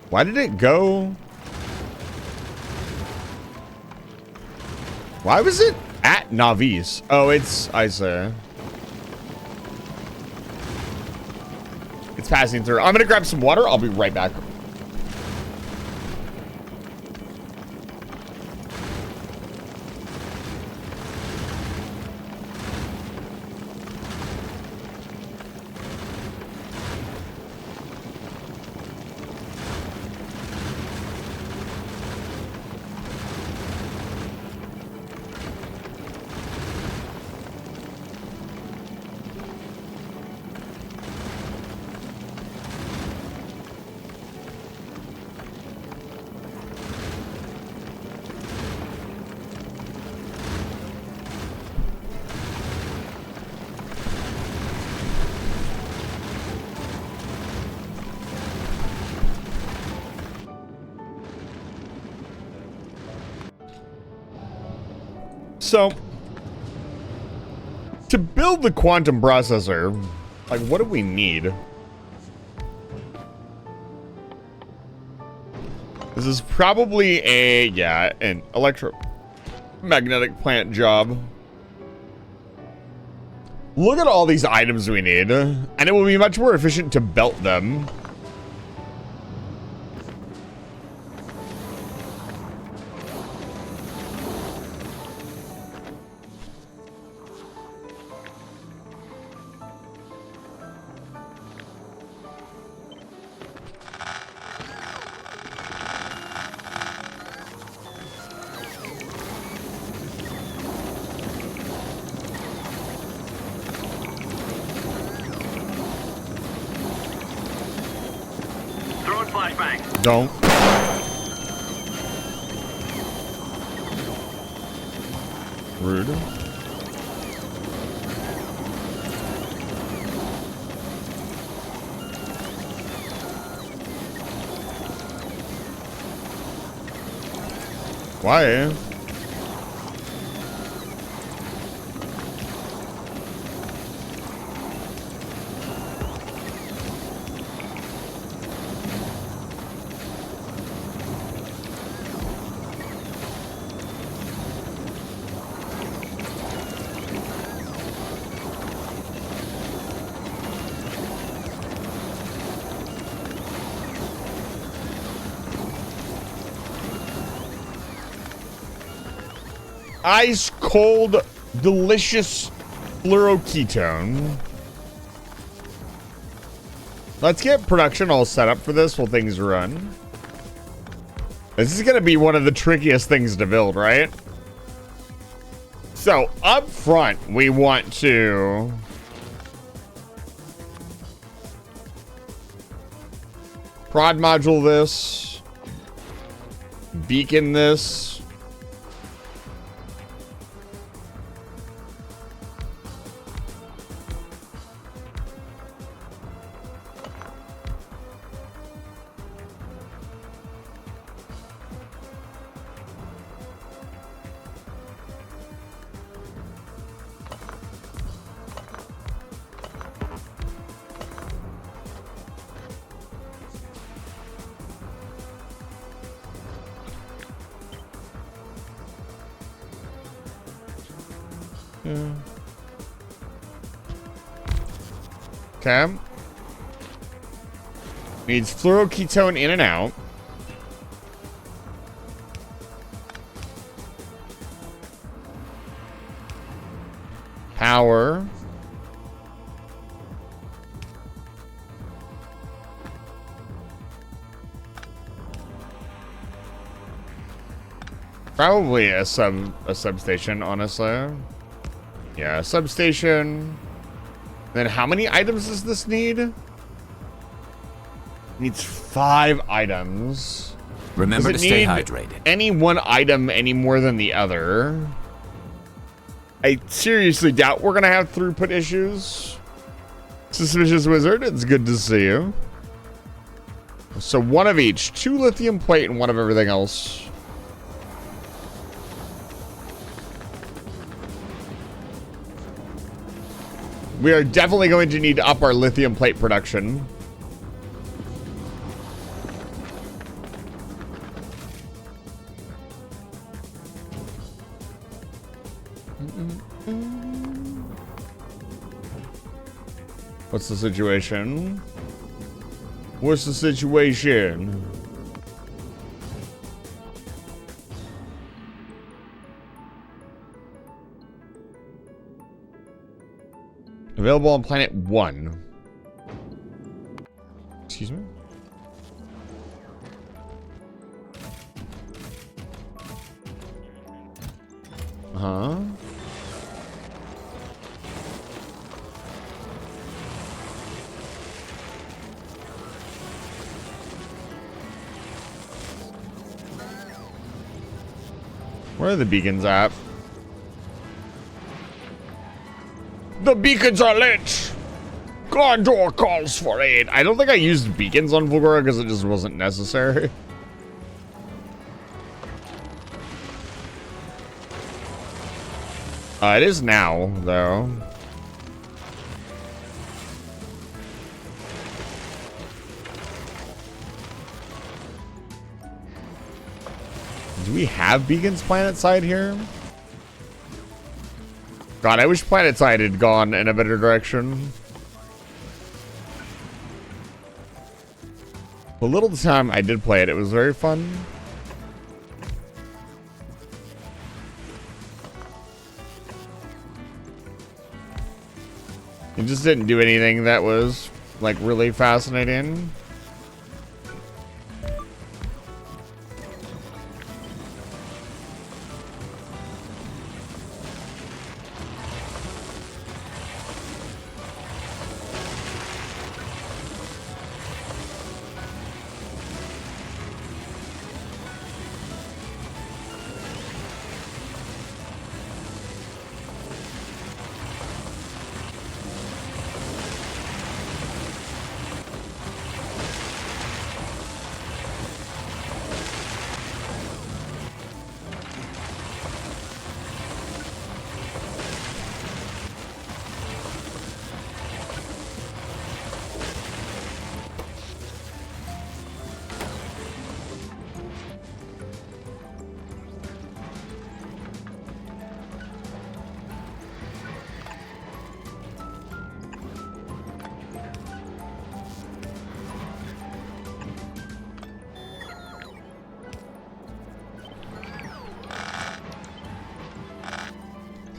Why did it go? Why was it at Navis? Oh, it's Isa. It's passing through. I'm gonna grab some water. I'll be right back. So, to build the quantum processor, like, what do we need? This is probably an electromagnetic plant job. Look at all these items we need, and it will be much more efficient to belt them. Don't. Rude. Why? Ice cold, delicious fluoroketone. Let's get production all set up for this while things run. This is going to be one of the trickiest things to build, right? So, up front, we want to... prod module this. Beacon this. Okay. Needs fluoroketone in and out. Power. Probably a substation, honestly. Yeah, a substation. Then how many items does this need? Needs 5 items. Remember to Does it stay need hydrated. any one item any more than the other? I seriously doubt we're gonna have throughput issues. Suspicious Wizard, it's good to see you. So 1 of each. 2 lithium plate and 1 of everything else. We are definitely going to need to up our lithium plate production. What's the situation? What's the situation? Available on planet 1. Excuse me? Uh-huh. Where are the beacons at? The beacons are lit! Gondor calls for aid. I don't think I used beacons on Vulgora because it just wasn't necessary. It is now, though. Do we have beacons planet side here? God, I wish planet side had gone in a better direction. The little time I did play it, it was very fun. It just didn't do anything that was, like, really fascinating.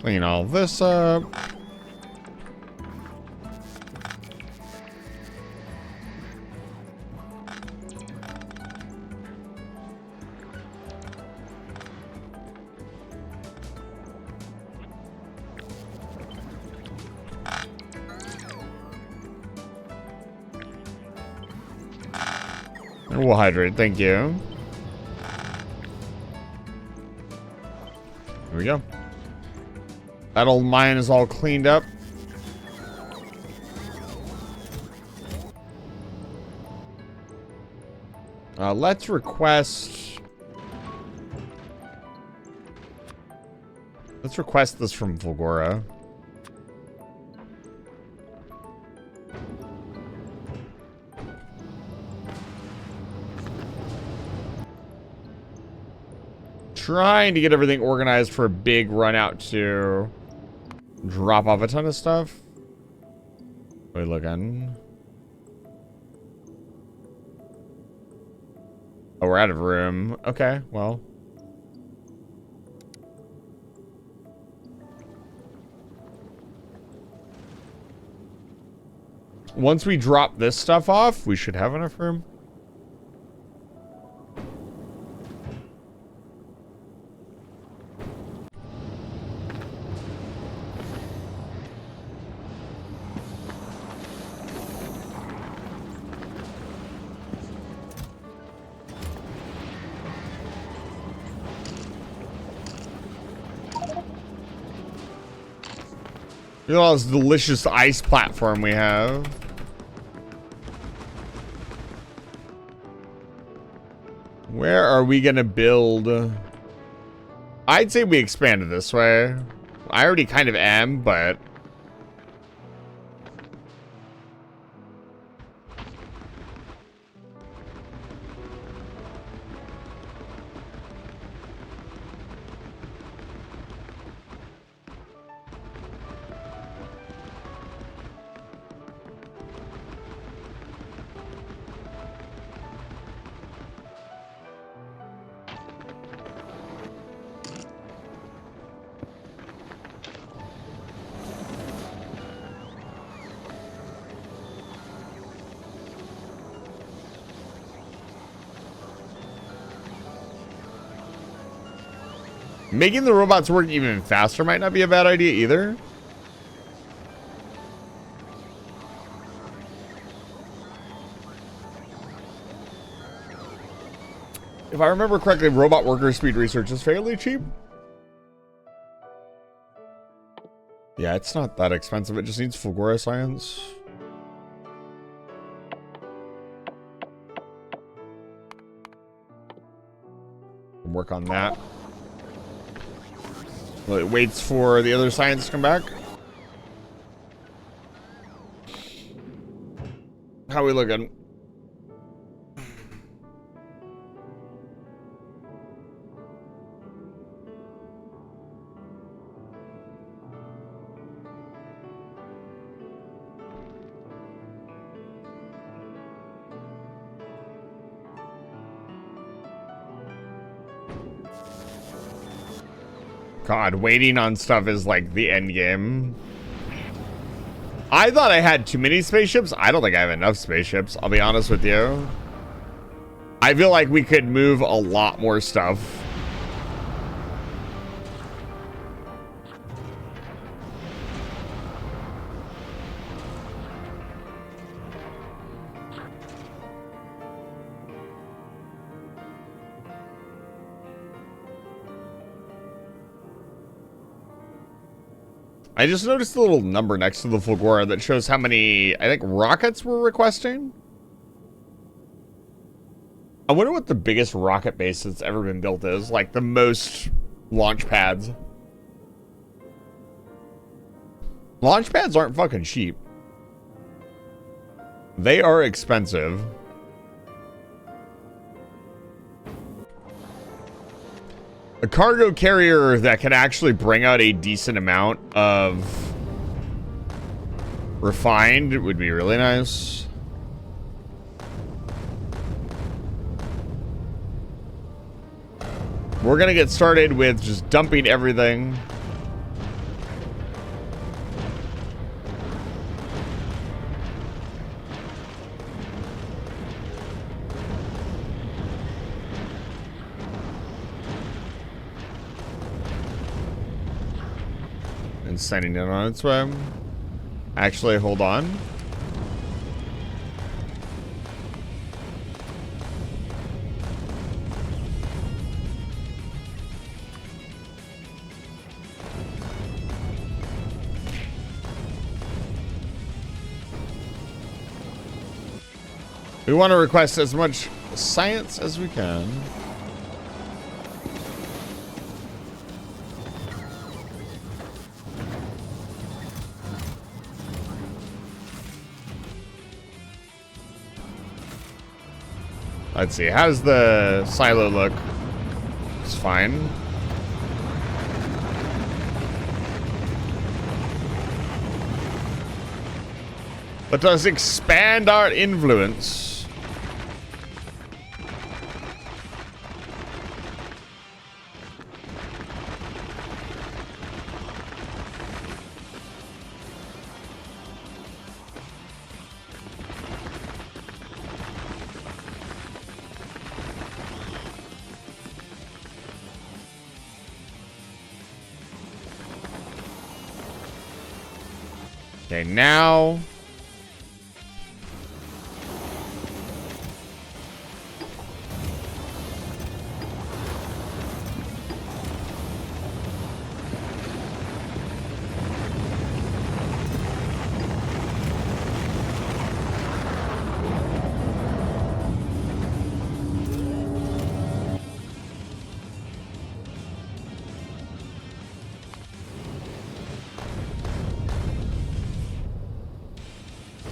Clean all this up. We'll hydrate, thank you. Here we go. That old mine is all cleaned up. Let's request... Let's request this from Fulgora. Trying to get everything organized for a big run out to drop off a ton of stuff. Wait, looking. Oh, we're out of room. Okay, well. Once we drop this stuff off, we should have enough room. Look at all this delicious ice platform we have. Where are we gonna build? I'd say we expand it this way. I already kind of am, but... Making the robots work even faster might not be a bad idea either. If I remember correctly, robot worker speed research is fairly cheap. Yeah, it's not that expensive. It just needs Fulgora science. Work on that. Well, it waits for the other science to come back. How we looking? God, waiting on stuff is like the end game. I thought I had too many spaceships. I don't think I have enough spaceships, I'll be honest with you. I feel like we could move a lot more stuff. I just noticed a little number next to the Fulgora that shows how many, I think, rockets we're requesting. I wonder what the biggest rocket base that's ever been built is. Like, the most launch pads. Launch pads aren't fucking cheap. They are expensive. A cargo carrier that can actually bring out a decent amount of refined would be really nice. We're gonna get started with just dumping everything. And sending it on its way. Actually, hold on. We want to request as much science as we can. Let's see, how's the silo look? It's fine. Let us expand our influence. Okay, now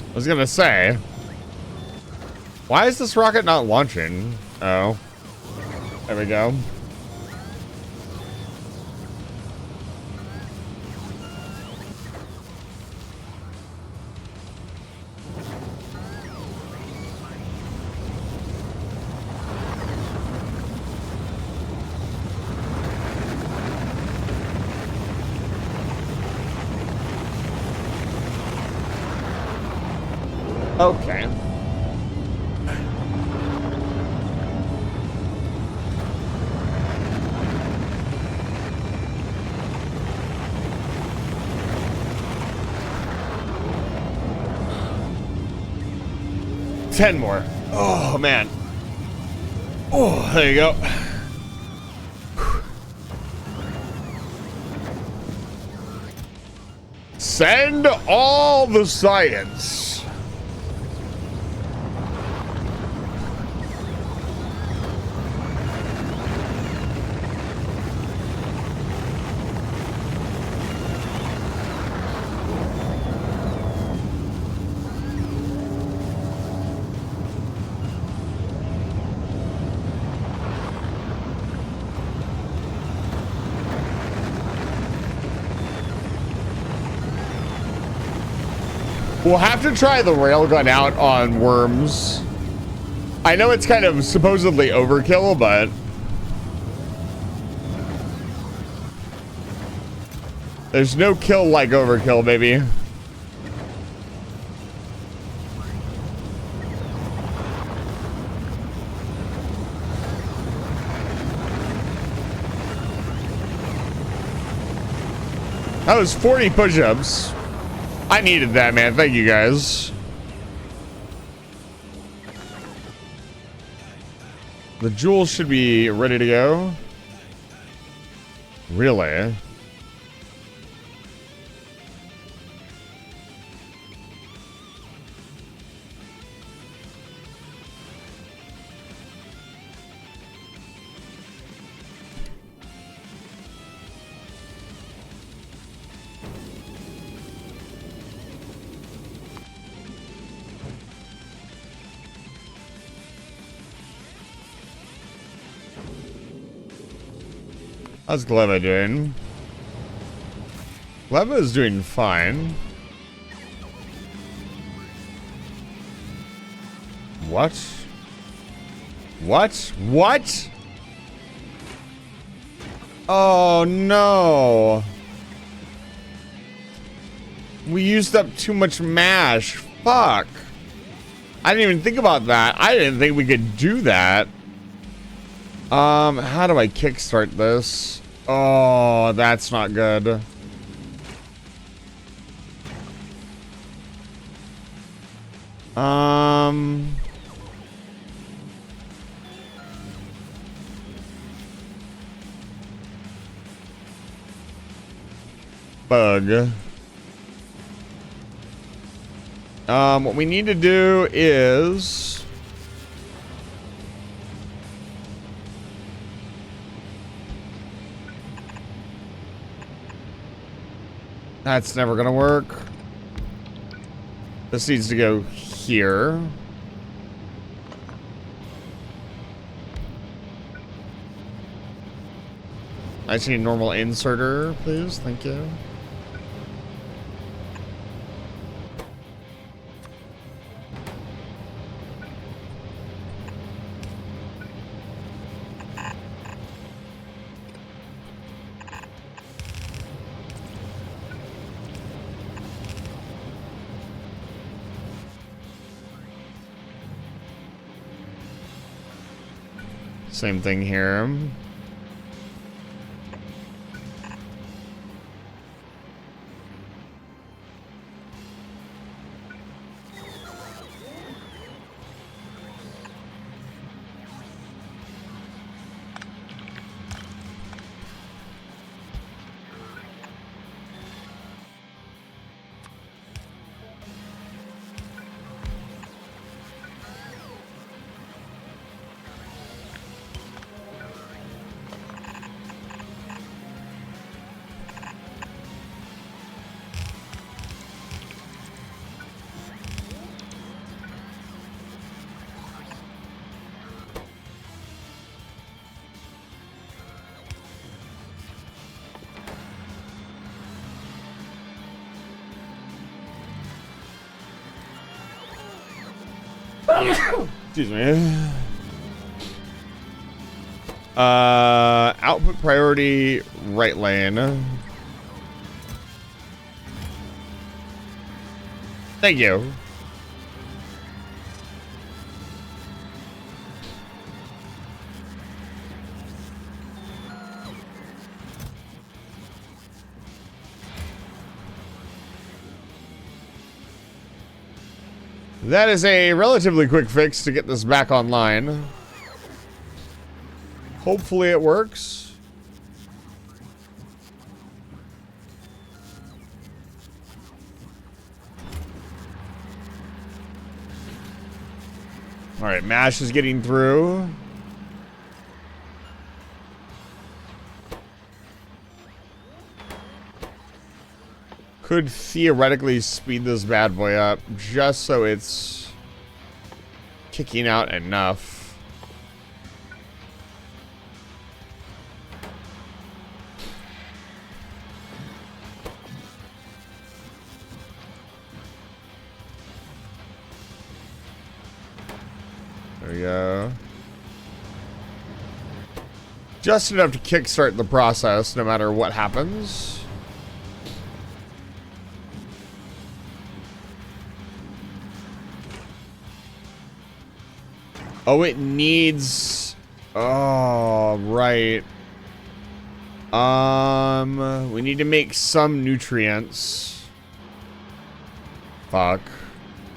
I was gonna say, why is this rocket not launching? Oh, there we go. Okay. Ten more. Oh, man. Oh, there you go. Send all the science. We'll have to try the railgun out on worms. I know it's kind of supposedly overkill, but there's no kill like overkill, baby. That was 40 push-ups. I needed that, man. Thank you, guys. The jewels should be ready to go. Really? How's Gleva doing? Gleva is doing fine. What? What? What? Oh no. We used up too much mash. Fuck. I didn't even think about that. I didn't think we could do that. How do I kickstart this? Oh, that's not good. Bug. What we need to do is That's never gonna work. This needs to go here. I just need a normal inserter, please. Thank you. Same thing here. Excuse me. Output priority right lane. Thank you. That is a relatively quick fix to get this back online. Hopefully it works. All right, MASH is getting through. Could theoretically speed this bad boy up just so it's kicking out enough. There we go. Just enough to kickstart the process no matter what happens. Oh, it needs... Oh, right. We need to make some nutrients. Fuck.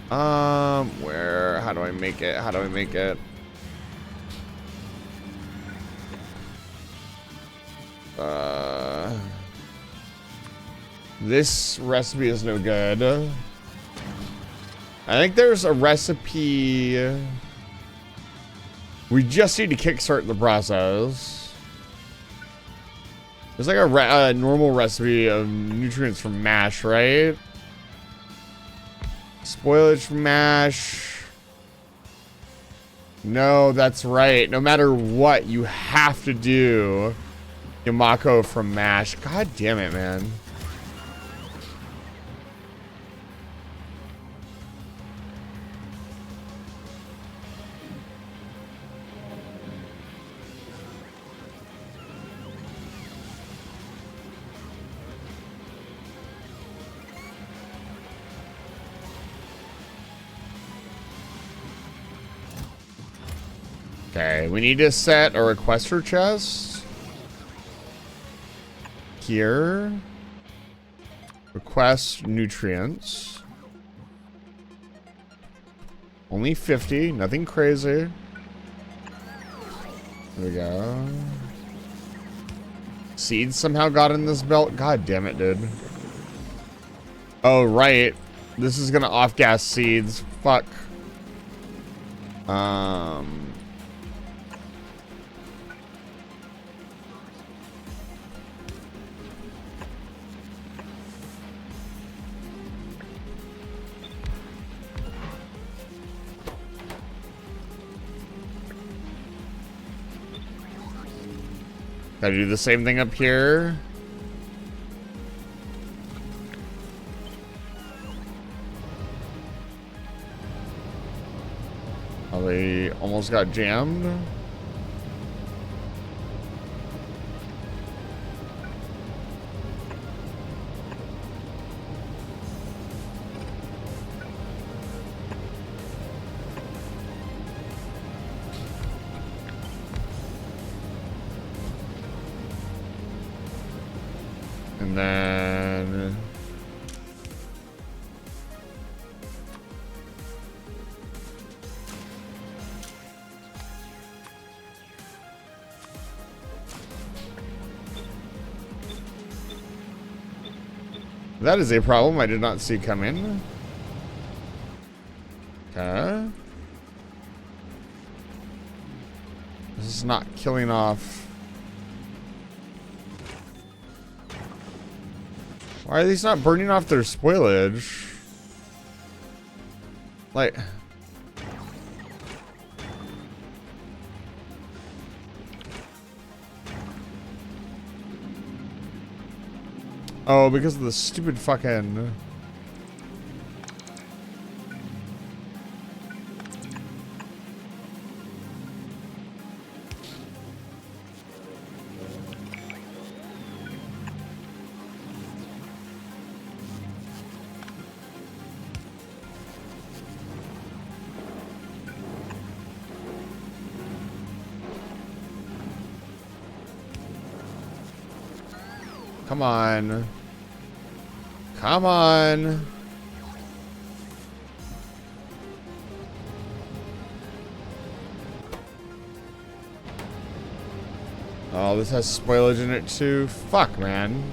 Where? How do I make it? How do I make it? This recipe is no good. I think there's a recipe... We just need to kickstart the process. There's like a normal recipe of nutrients from MASH, right? Spoilage from MASH. No, that's right. No matter what, you have to do Yamako from MASH. God damn it, man. Okay, we need to set a requester chest. Here. Request nutrients. Only 50, nothing crazy. There we go. Seeds somehow got in this belt. God damn it, dude. Oh, right. This is gonna off-gas seeds. Fuck. Gotta do the same thing up here. Oh, they almost got jammed. And then that is a problem I did not see come in. Okay. This is not killing off. Why are these not burning off their spoilage? Like... Oh, because of the stupid fucking... Come on. Come on. Oh, this has spoilage in it too. Fuck, man.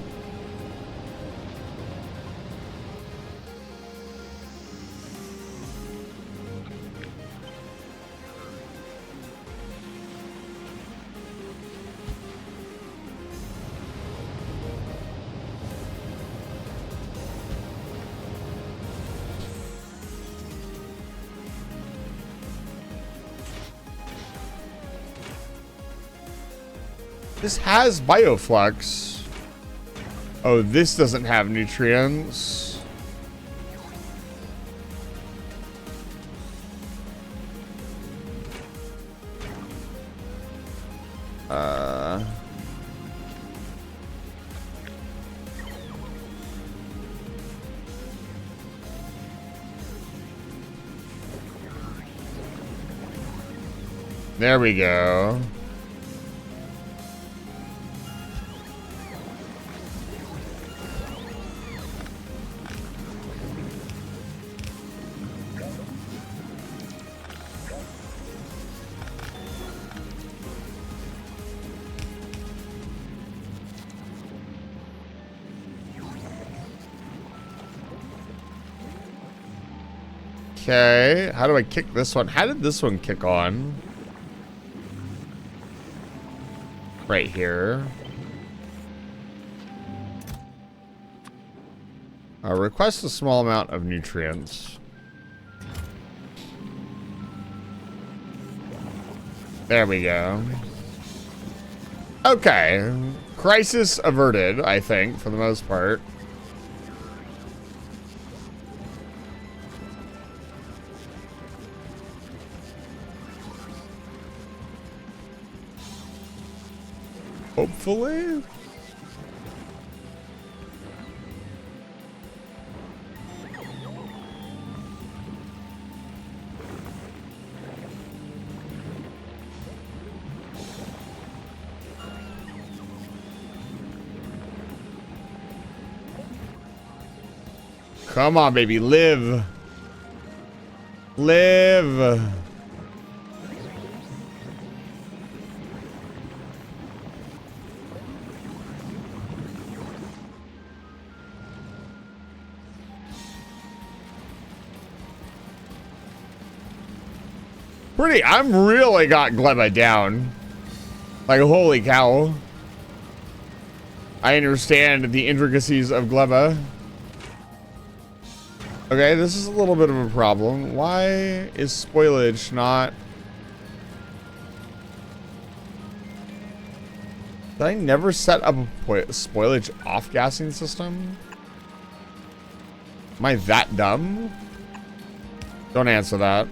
This has bioflux. Oh, this doesn't have nutrients. There we go. Okay, how do I kick this one? How did this one kick on? Right here. Request a small amount of nutrients. There we go. Okay. Crisis averted, I think, for the most part. Hopefully. Come on, baby, live. Live. I'm really got Gleba down. Like, holy cow. I understand the intricacies of Gleba. Okay, this is a little bit of a problem. Why is spoilage not... Did I never set up a spoilage off-gassing system? Am I that dumb? Don't answer that.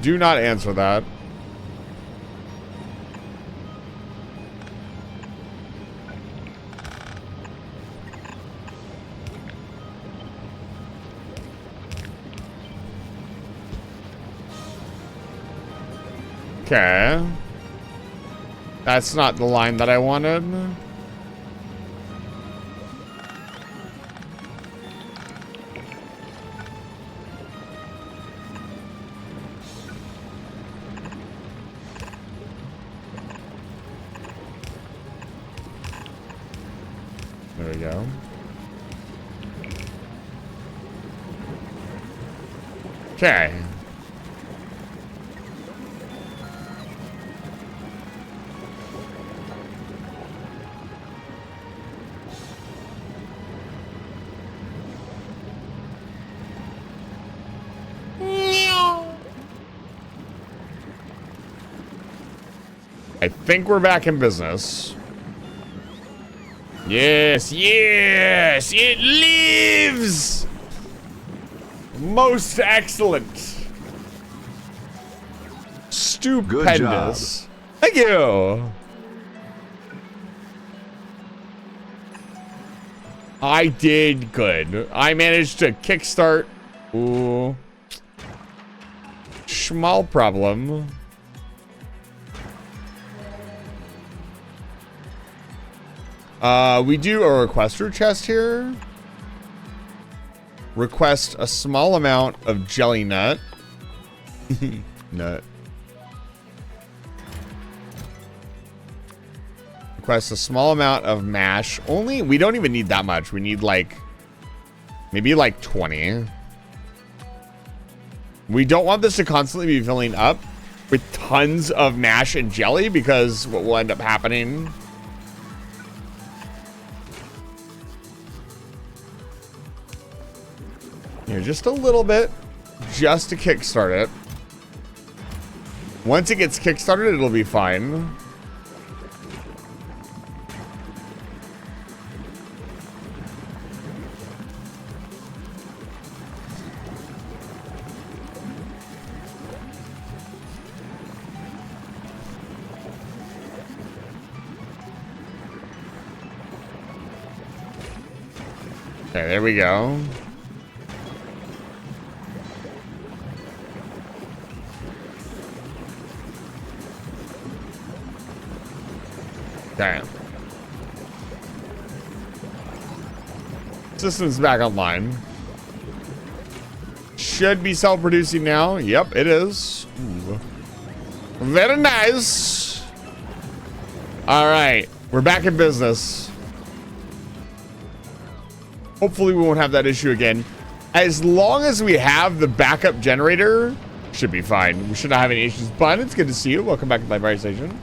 Do not answer that. Okay. That's not the line that I wanted. There we go. Okay. I think we're back in business. Yes, yes, it lives! Most excellent. Stupendous. Thank you. I did good. I managed to kickstart. Ooh. Small problem. We do a requester chest here. Request a small amount of jelly nut. Nut. Request a small amount of mash. Only, we don't even need that much. We need like, maybe like 20. We don't want this to constantly be filling up with tons of mash and jelly, because what will end up happening... Here, just a little bit, just to kickstart it. Once it gets kickstarted, it'll be fine. Okay, there we go. Damn. System's back online. Should be self-producing now. Yep, it is. Ooh. Very nice. All right, we're back in business. Hopefully we won't have that issue again. As long as we have the backup generator, should be fine. We should not have any issues. But it's good to see you. Welcome back to my fire station.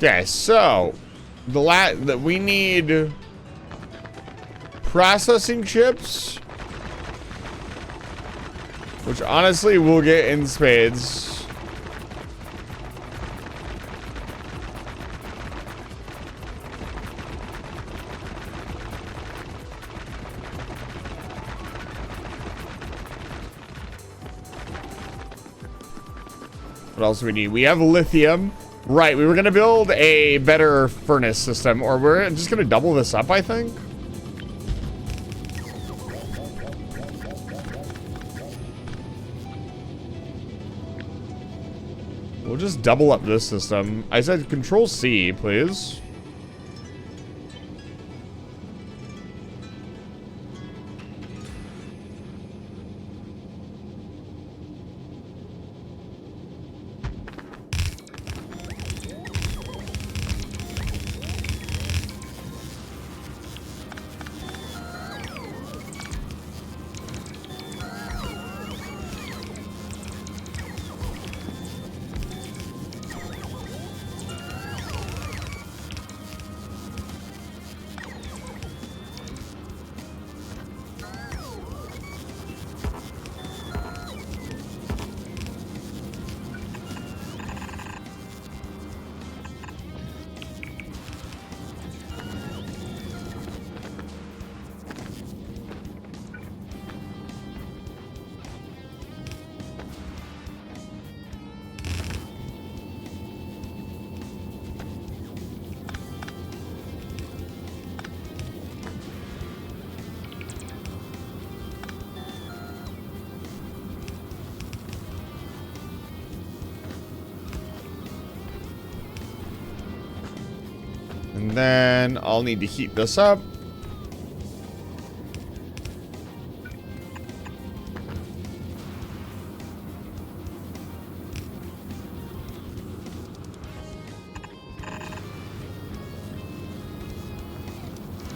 Okay, so that we need processing chips, which honestly we'll get in spades. What else do we need? We have lithium. Right, we were gonna build a better furnace system, or we're just gonna double this up, I think. We'll just double up this system. I said Control C, please. And then I'll need to heat this up.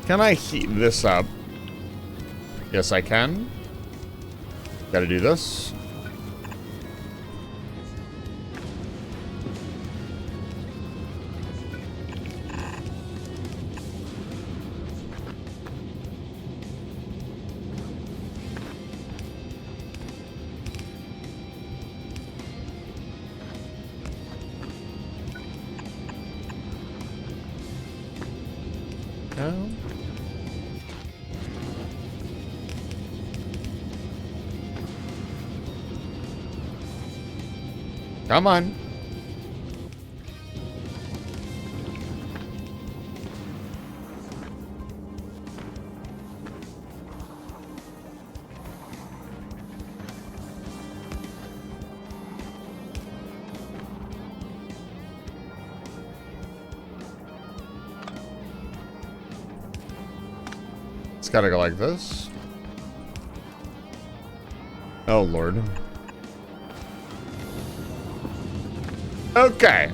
Can I heat this up? Yes, I can. Gotta do this. No. Come on. It's gotta go like this. Oh, Lord. Okay.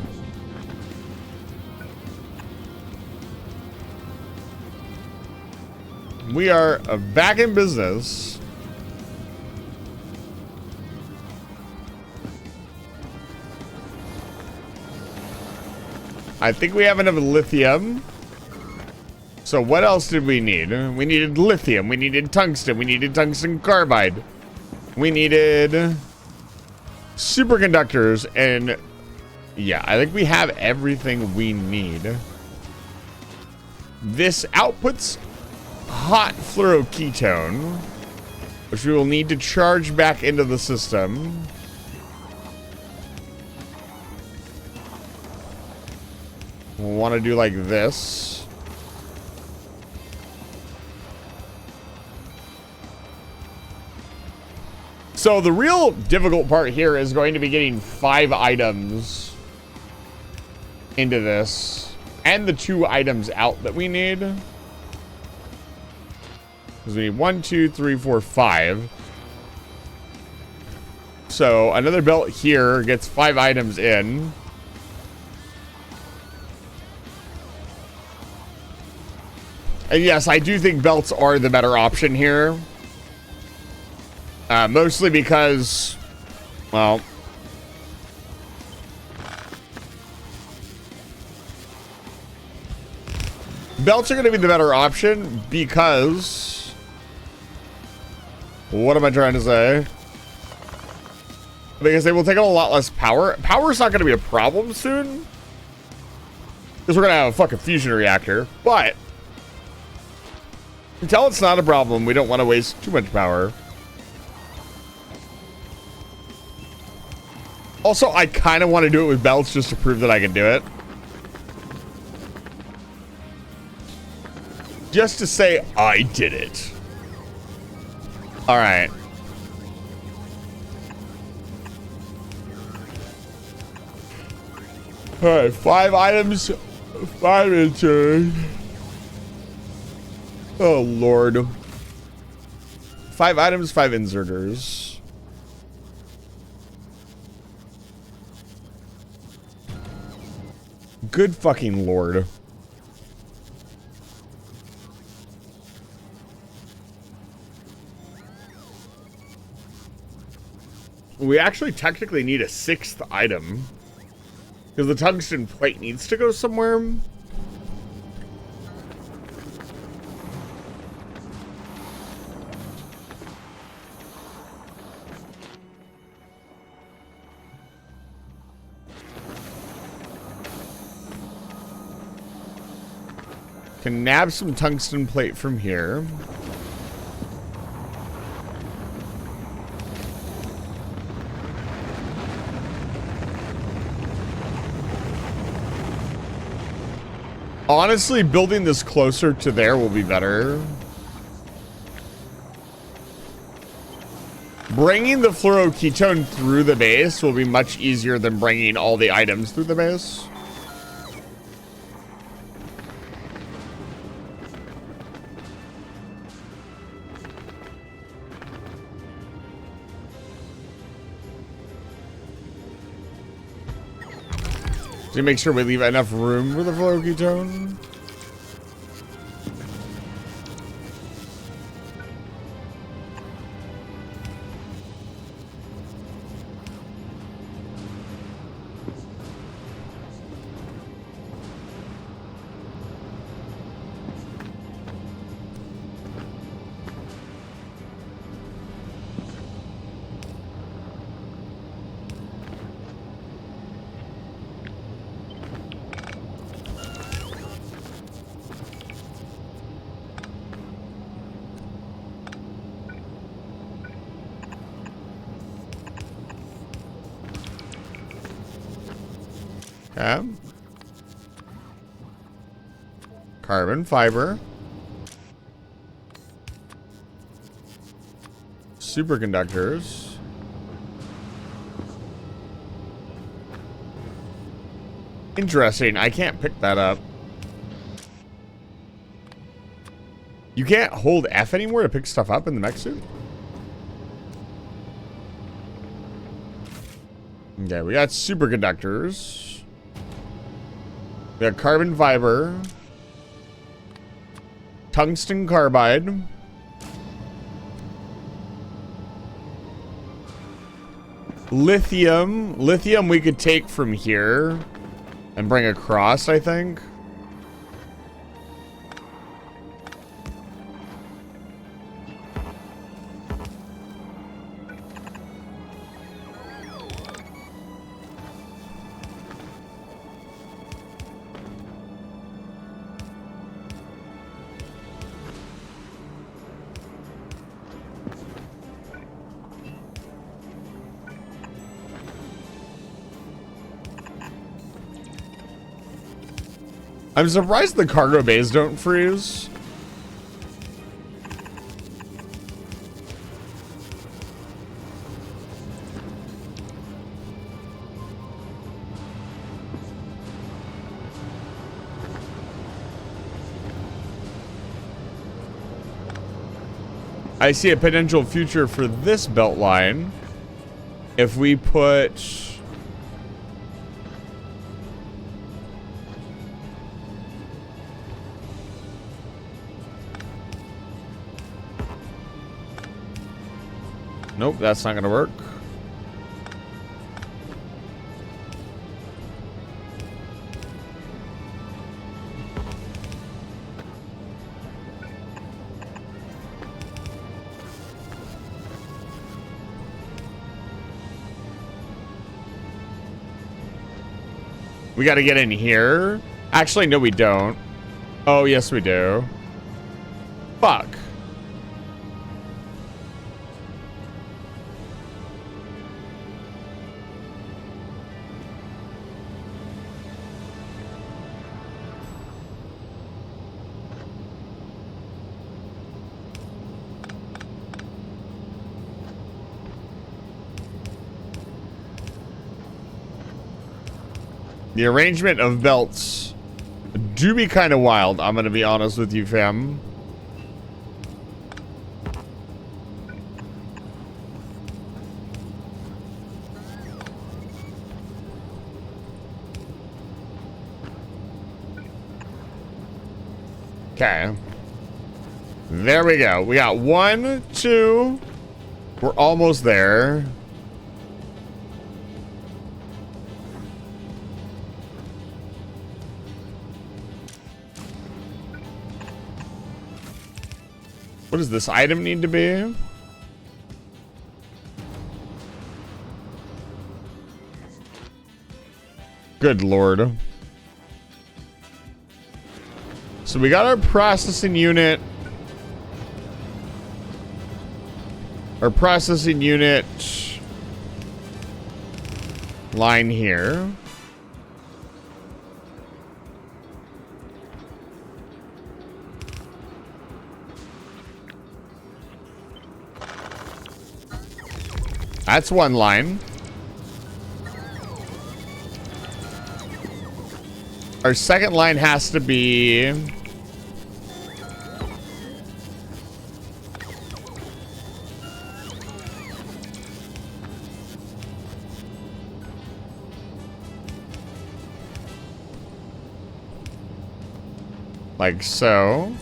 We are back in business. I think we have enough lithium. So what else did we need? We needed lithium. We needed tungsten. We needed tungsten carbide. We needed superconductors. And yeah, I think we have everything we need. This outputs hot fluoroketone, which we will need to charge back into the system. We'll want to do like this. So the real difficult part here is going to be getting 5 items into this and the 2 items out that we need. Because we need 1, 2, 3, 4, 5. So another belt here gets 5 items in. And yes, I do think belts are the better option here. Mostly because, well, belts are going to be the better option because, what am I trying to say? Because they will take up a lot less power. Power's not going to be a problem soon, because we're going to have a fucking fusion reactor, but until it's not a problem, we don't want to waste too much power. Also, I kind of want to do it with belts just to prove that I can do it. Just to say I did it. All right. All right, 5 items, 5 inserters. Oh, Lord. 5 items, 5 inserters. Good fucking Lord. We actually technically need a 6th item, because the tungsten plate needs to go somewhere. Can nab some tungsten plate from here. Honestly, building this closer to there will be better. Bringing the fluoroketone through the base will be much easier than bringing all the items through the base. To make sure we leave enough room for the flow ketone. Okay. Carbon fiber. Superconductors. Interesting. I can't pick that up. You can't hold F anymore to pick stuff up in the mech suit? Okay, we got superconductors. We got carbon fiber. Tungsten carbide. Lithium. Lithium we could take from here and bring across, I think. I'm surprised the cargo bays don't freeze. I see a potential future for this belt line if we put... Nope, that's not gonna work. We gotta get in here. Actually, no, we don't. Oh, yes, we do. Fuck. The arrangement of belts do be kind of wild, I'm gonna be honest with you, fam. Okay. There we go. We got 1, 2. We're almost there. What does this item need to be? Good lord. So we got our processing unit. Our processing unit line here. That's one line. Our second line has to be... Like so.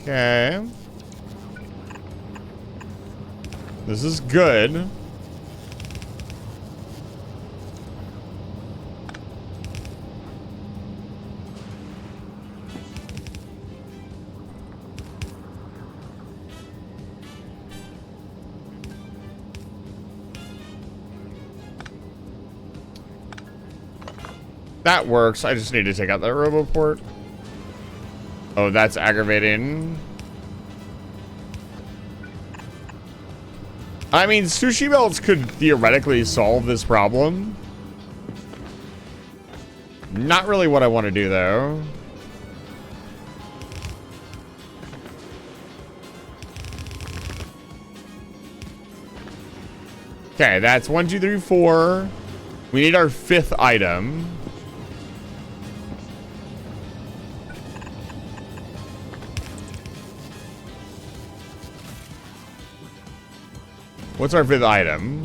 Okay. This is good. That works. I just need to take out that roboport. Oh, that's aggravating. I mean, sushi belts could theoretically solve this problem. Not really what I want to do, though. Okay, that's 1, 2, 3, 4. We need our 5th item. What's our 5th item?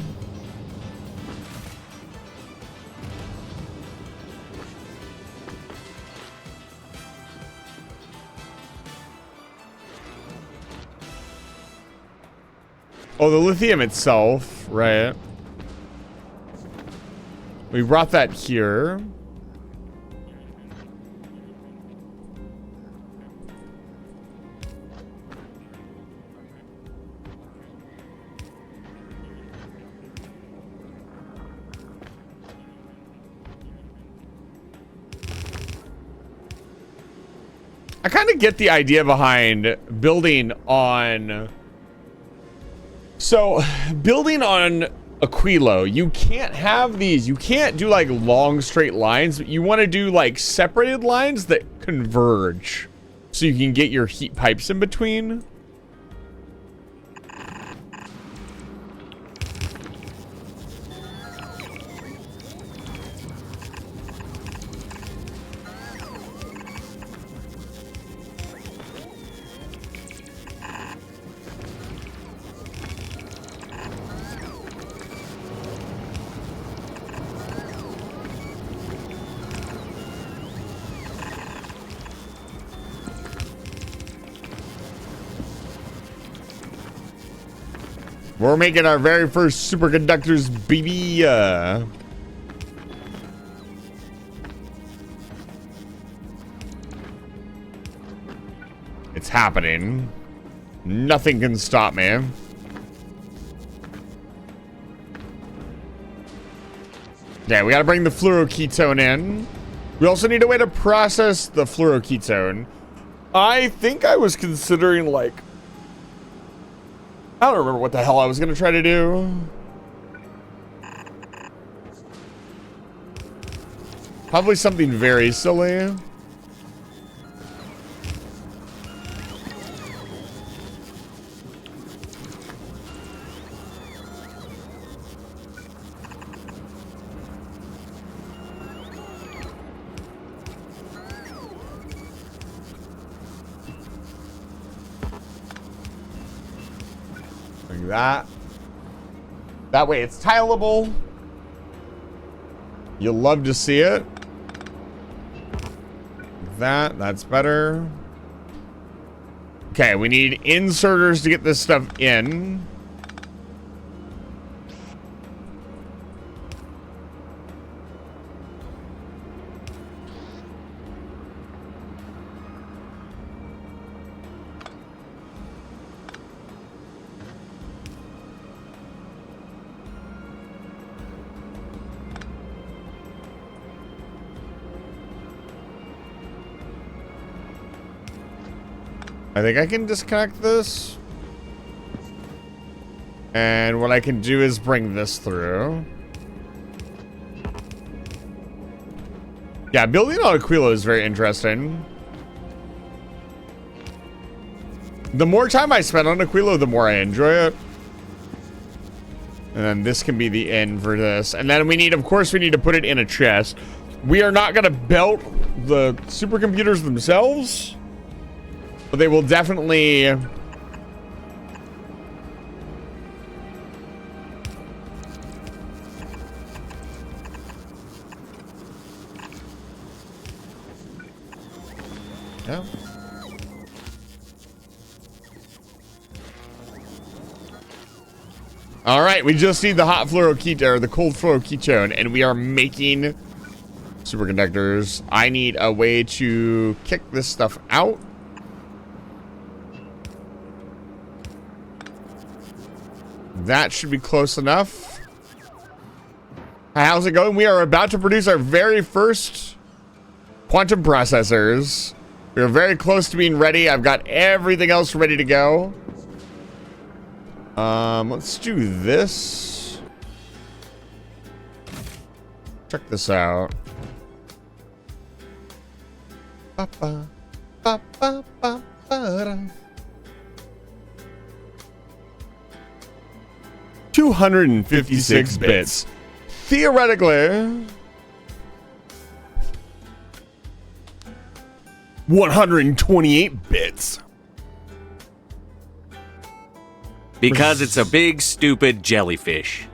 Oh, the lithium itself, right? We brought that here. I kind of get the idea behind building on... So, building on Aquilo, you can't have these. You can't do like long straight lines. You want to do like separated lines that converge. So you can get your heat pipes in between. We're making our very first superconductors, baby. It's happening. Nothing can stop me. Yeah, we gotta bring the fluoroketone in. We also need a way to process the fluoroketone. I think I was considering like... I don't remember what the hell I was gonna try to do. Probably something very silly. Like that way it's tileable. You'll love to see it. That's better. Okay, we need inserters to get this stuff in. I think I can disconnect this. And what I can do is bring this through. Yeah, building on Aquilo is very interesting. The more time I spend on Aquilo, the more I enjoy it. And then this can be the end for this. And then we need, of course, we need to put it in a chest. We are not going to belt the supercomputers themselves. But they will definitely... Yeah. All right, we just need the hot fluoroketone, or the cold fluoroketone, and we are making superconductors. I need a way to kick this stuff out. That should be close enough. How's it going? We are about to produce our very first quantum processors. We're very close to being ready. I've got everything else ready to go. Let's do this. Check this out. Ba-ba, ba-ba, ba-ba-da. 256 bits. Theoretically, 128 bits. Because it's a big, stupid jellyfish.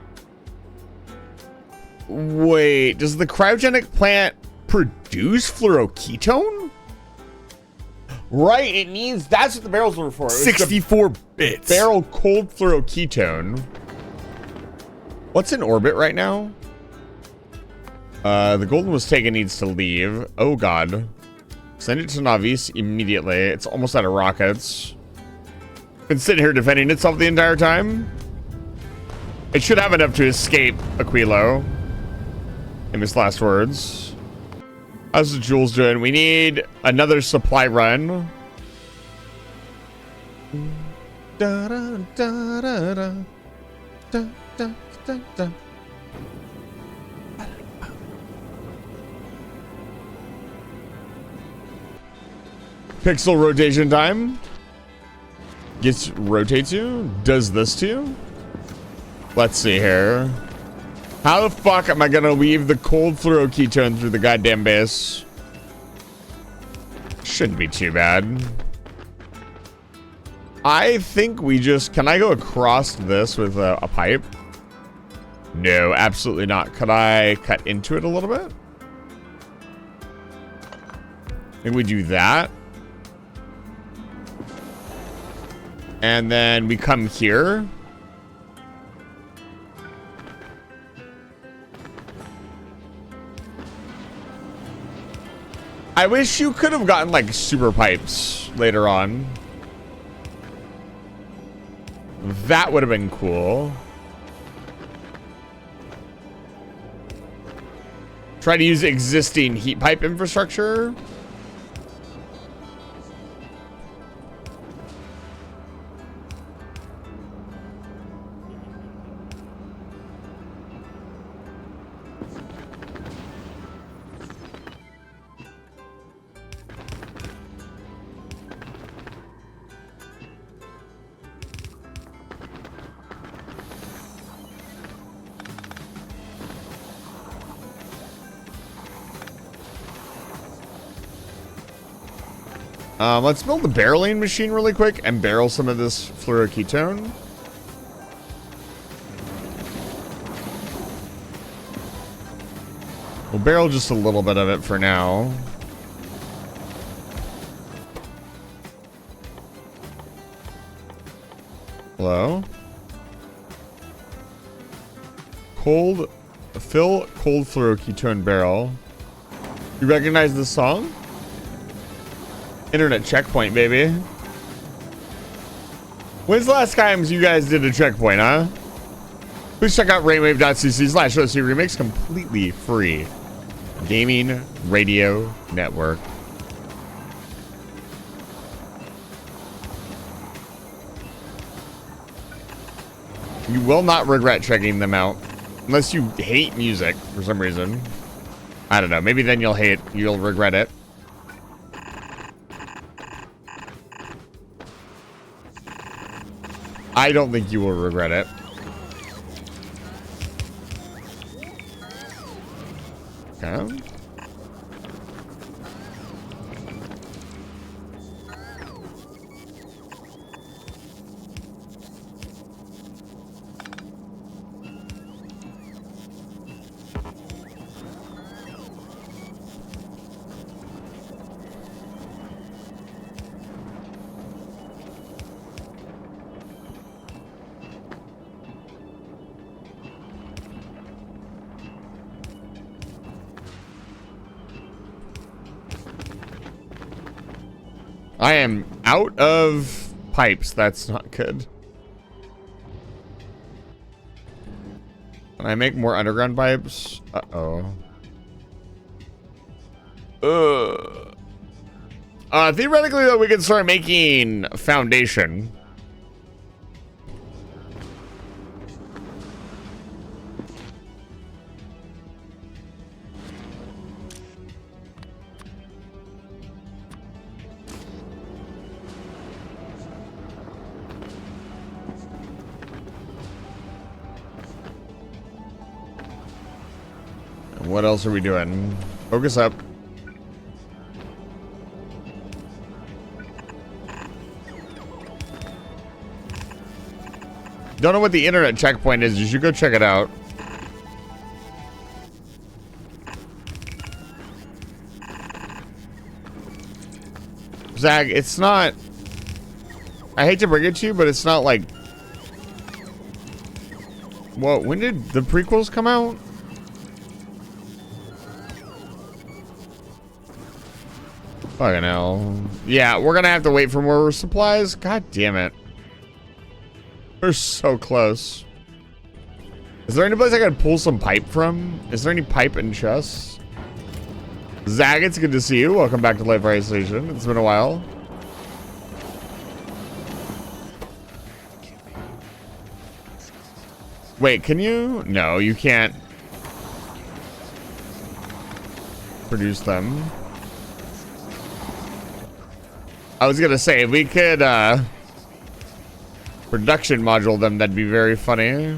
Wait, does the cryogenic plant produce fluoroketone? Right, it needs, that's what the barrels were for. 64 bits. Barrel cold fluoroketone. What's in orbit right now? The golden was taken, needs to leave. Oh god. Send it to Navis immediately. It's almost out of rockets. Been sitting here defending itself the entire time. It should have enough to escape Aquilo. Famous last words. How's the Jules doing? We need another supply run. Da, da, da, da, da. Da, da, da, da. Pixel rotation time. Rotates you? Does this to you? Let's see here. How the fuck am I gonna weave the cold fluoroketone through the goddamn base? Shouldn't be too bad. I think we just... Can I go across this with a pipe? No, absolutely not. Could I cut into it a little bit? Maybe we do that. And then we come here. I wish you could have gotten like super pipes later on. That would have been cool. Try to use existing heat pipe infrastructure. Let's build the barreling machine really quick and barrel some of this fluoroketone. We'll barrel just a little bit of it for now. Hello? Fill cold fluoroketone barrel. You recognize this song? Internet checkpoint, baby. When's the last time you guys did a checkpoint, huh? Please check out rainwave.cc/OC Remix, completely free gaming radio network. You will not regret checking them out. Unless you hate music for some reason. I don't know. Maybe then you'll regret it. I don't think you will regret it. Okay. I am out of pipes. That's not good. Can I make more underground pipes? Uh-oh. Theoretically, though, we can start making foundation. And what else are we doing? Focus up. Don't know what the internet checkpoint is. You should go check it out. Zag, it's not... I hate to bring it to you, but it's not like... Well, when did the prequels come out? Fucking hell. Yeah, we're gonna have to wait for more supplies. God damn it. We're so close. Is there any place I can pull some pipe from? Is there any pipe in chests? Zag, it's good to see you. Welcome back to Life Fire Station. It's been a while. Wait, can you? No, you can't produce them. I was gonna say, if we could, production module them, that'd be very funny.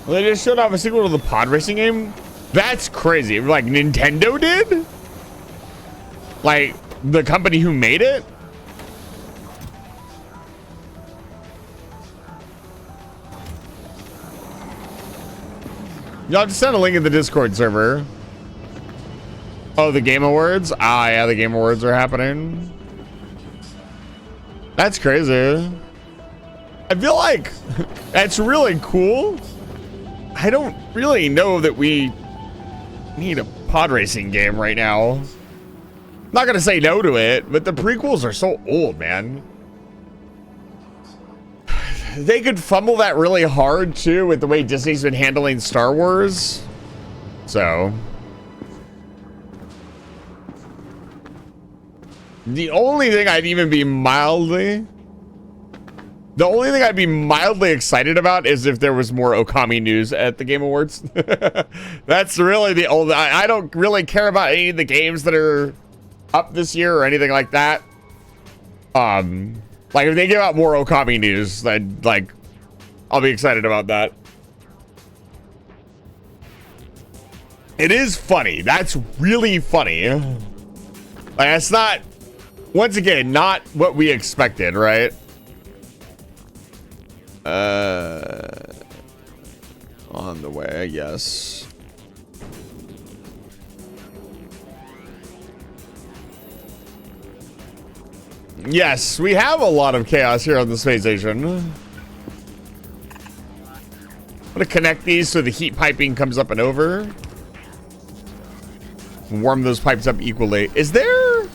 Well, they just showed off a sequel to the pod racing game? That's crazy. Like, Nintendo did? Like, the company who made it? Y'all just send a link in the Discord server. Oh, the Game Awards? Ah, yeah, the Game Awards are happening. That's crazy. I feel like that's really cool. I don't really know that we need a pod racing game right now. Not gonna say no to it, but the prequels are so old, man. They could fumble that really hard too with the way Disney's been handling Star Wars. So the only thing I'd be mildly excited about is if there was more Okami news at the Game Awards. That's really the only... I don't really care about any of the games that are up this year or anything like that. Like, if they give out more Okami news, then, like, I'll be excited about that. It is funny. That's really funny. Like, that's not... Once again, not what we expected, right? On the way, yes. Yes, we have a lot of chaos here on the space station. I'm gonna connect these so the heat piping comes up and over. Warm those pipes up equally. Is there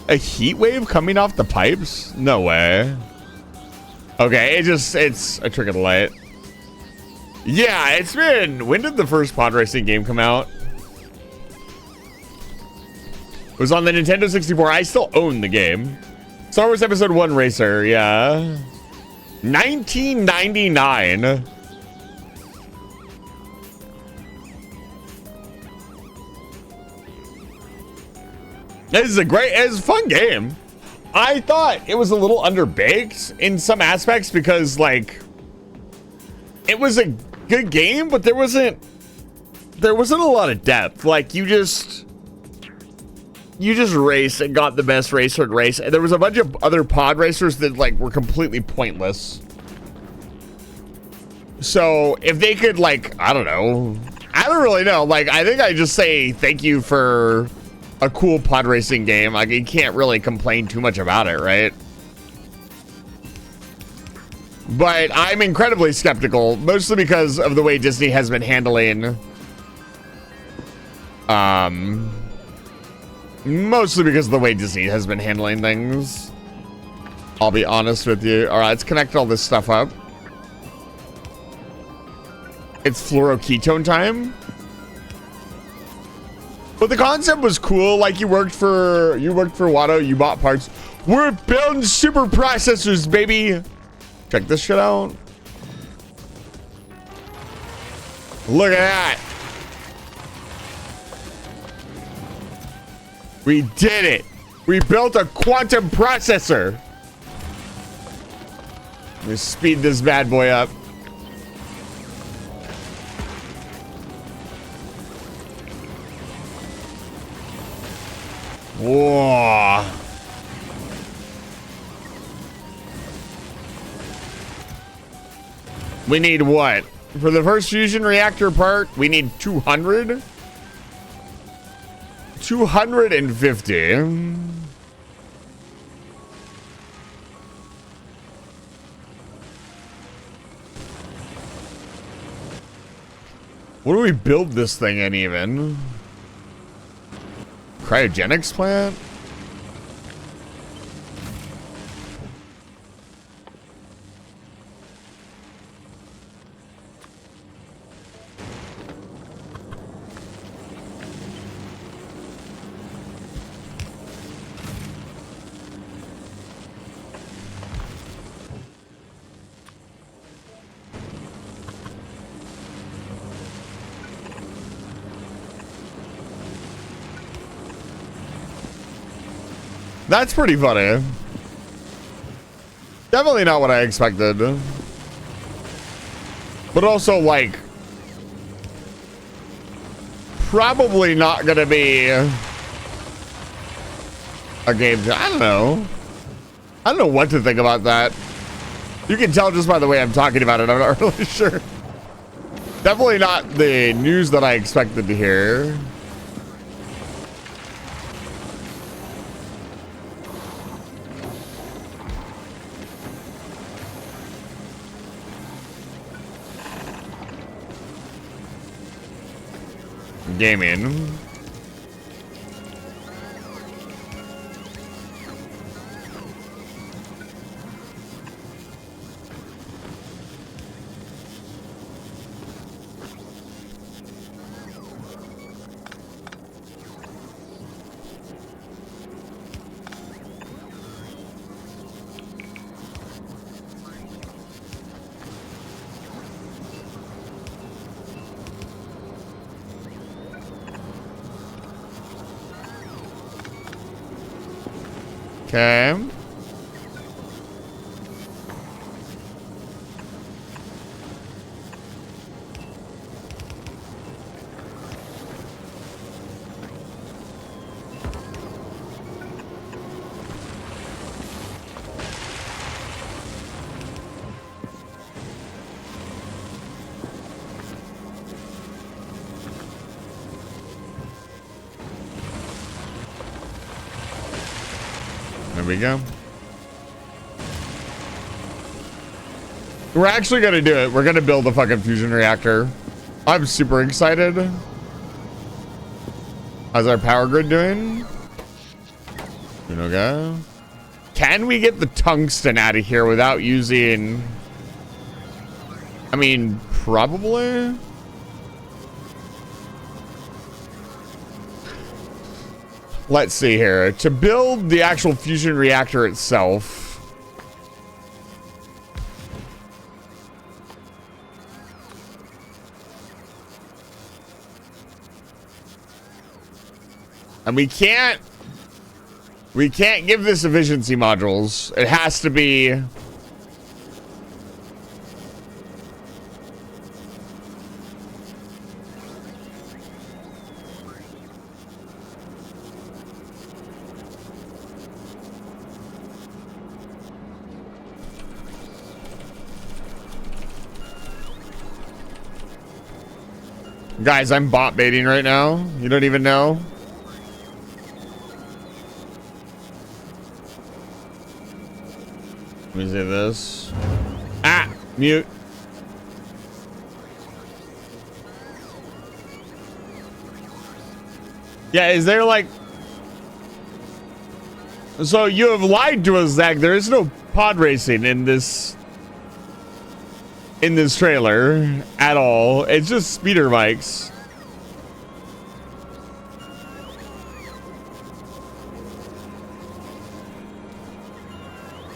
a heat wave coming off the pipes? No way. Okay, it's a trick of the light. Yeah, it's been... When did the first pod racing game come out? It was on the Nintendo 64. I still own the game. Star Wars Episode 1 Racer, yeah. 1999. It's a fun game. I thought it was a little underbaked in some aspects because, like, it was a good game, but there wasn't a lot of depth. Like, you just raced and got the best racer and race, and there was a bunch of other pod racers that, like, were completely pointless. So if they could, like, I don't know. I don't really know. Like, I think I just say thank you for a cool pod racing game. Like, you can't really complain too much about it, right? But I'm incredibly skeptical, mostly because of the way Disney has been handling... Mostly because of the way Disney has been handling things. I'll be honest with you. All right, let's connect all this stuff up. It's fluoroketone time. But the concept was cool. Like you worked for Watto, you bought parts. We're building super processors, baby. Check this shit out. Look at that. We did it. We built a quantum processor. Let me speed this bad boy up. Whoa. We need what? For the first fusion reactor part, we need 200? 250. What do we build this thing in even? Cryogenics plant? That's pretty funny. Definitely not what I expected. But also, like, probably not gonna be a game. I don't know. I don't know what to think about that. You can tell just by the way I'm talking about it. I'm not really sure. Definitely not the news that I expected to hear. Gaming. Okay. There we go. We're actually gonna do it. We're gonna build a fucking fusion reactor. I'm super excited. How's our power grid doing? Okay. Can we get the tungsten out of here without using... I mean, probably. Let's see here. To build the actual fusion reactor itself... And we can't give this efficiency modules. It has to be... Guys, I'm bot baiting right now. You don't even know. Let me say this. Ah, mute. Yeah, is there like... So you have lied to us, Zach. There is no pod racing in this trailer at all. It's just speeder bikes.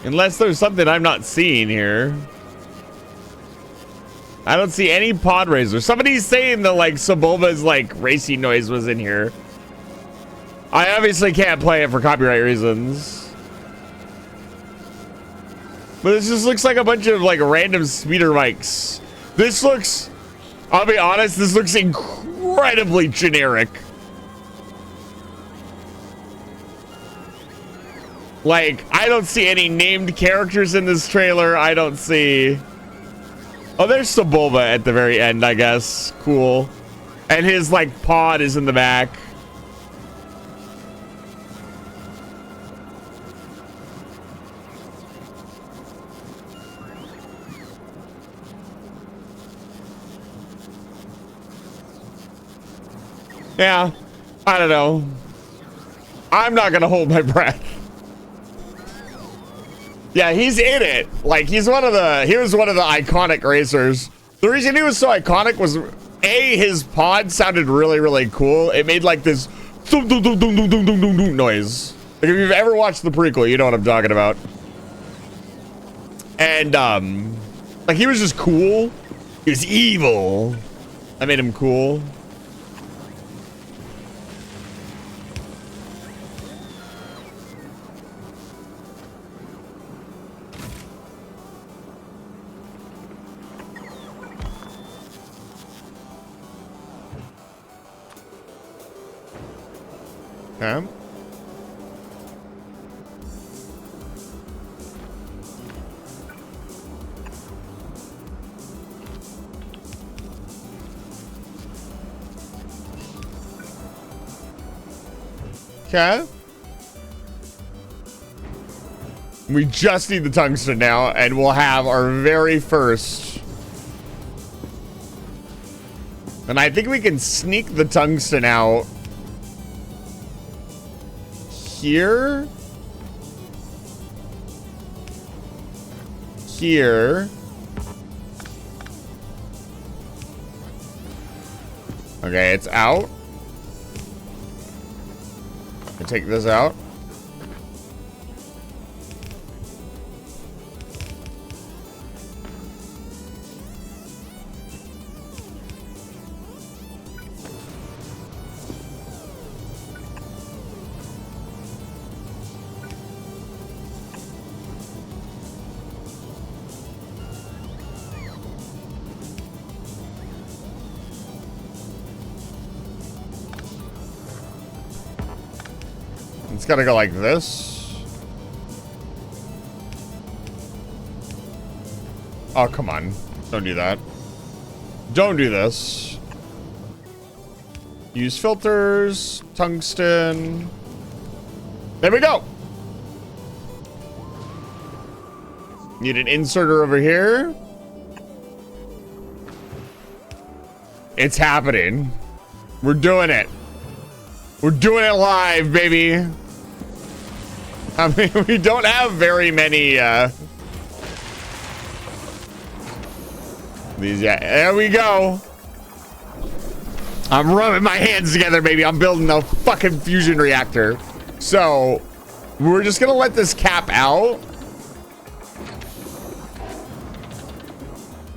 Unless there's something I'm not seeing here. I don't see any pod racers. Somebody's saying that like Sebulba's like racing noise was in here. I obviously can't play it for copyright reasons. But this just looks like a bunch of like random speeder bikes. This looks, I'll be honest, this looks incredibly generic. Like, I don't see any named characters in this trailer. I don't see... Oh, there's Sebulba at the very end, I guess. Cool. And his like pod is in the back. Yeah, I don't know. I'm not gonna hold my breath. Yeah, he's in it. Like, he was one of the iconic racers. The reason he was so iconic was, A, his pod sounded really, really cool. It made like this noise. Like, if you've ever watched the prequel, you know what I'm talking about. And, like, he was just cool. He was evil. I made him cool. Okay. Okay. We just need the tungsten now, and we'll have our very first. And I think we can sneak the tungsten out here. Here. Okay, it's out. I take this out. It's gotta go like this. Oh, come on. Don't do that. Don't do this. Use filters, tungsten. There we go. Need an inserter over here. It's happening. We're doing it. We're doing it live, baby. I mean, we don't have very many, these, yeah, there we go. I'm rubbing my hands together, baby. I'm building a fucking fusion reactor. So, we're just gonna let this cap out.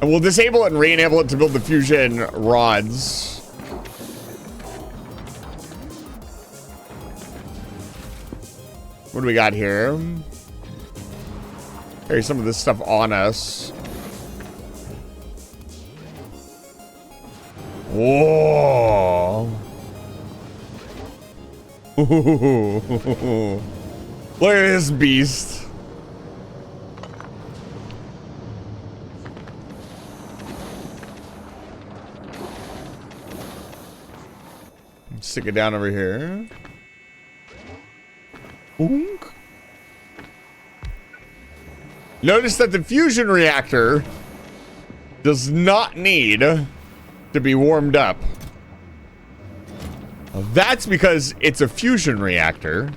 And we'll disable it and re-enable it to build the fusion rods. What do we got here? Carry some of this stuff on us. Whoa. Look at this beast. Stick it down over here. Oonk. Notice that the fusion reactor does not need to be warmed up. Well, that's because it's a fusion reactor.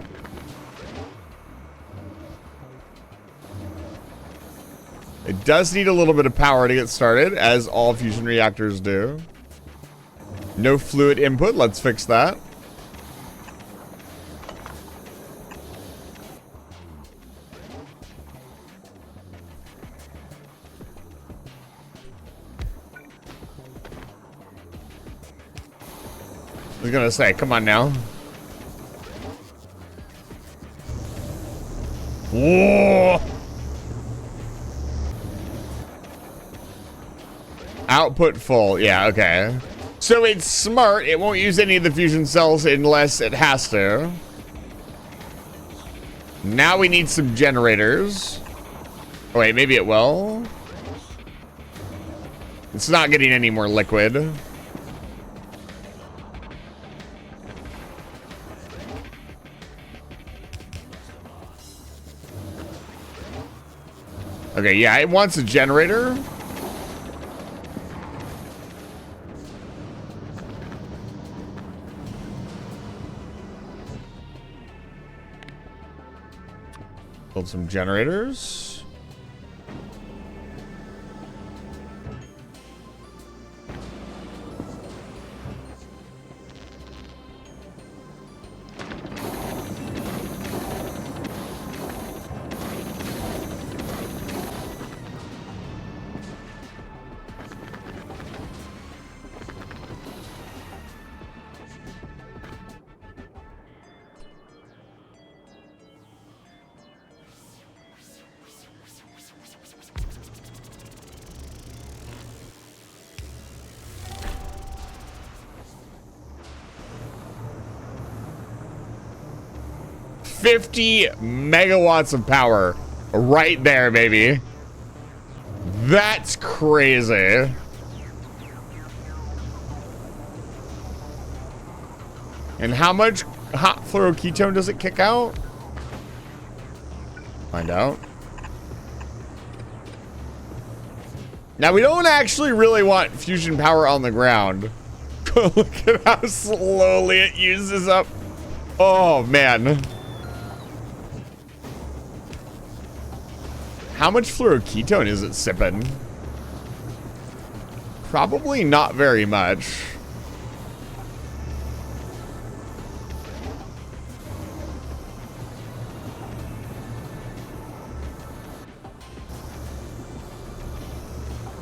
It does need a little bit of power to get started, as all fusion reactors do. No fluid input, let's fix that. I was gonna say, come on now. Whoa! Output full, yeah, okay. So it's smart, it won't use any of the fusion cells unless it has to. Now we need some generators. Oh wait, maybe it will. It's not getting any more liquid. Okay, yeah, it wants a generator. Build some generators. $50 megawatts of power right there, baby. That's crazy. And how much hot fluoroketone does it kick out? Find out. Now, we don't actually really want fusion power on the ground. Look at how slowly it uses up. Oh, man. How much fluoroketone is it sipping? Probably not very much.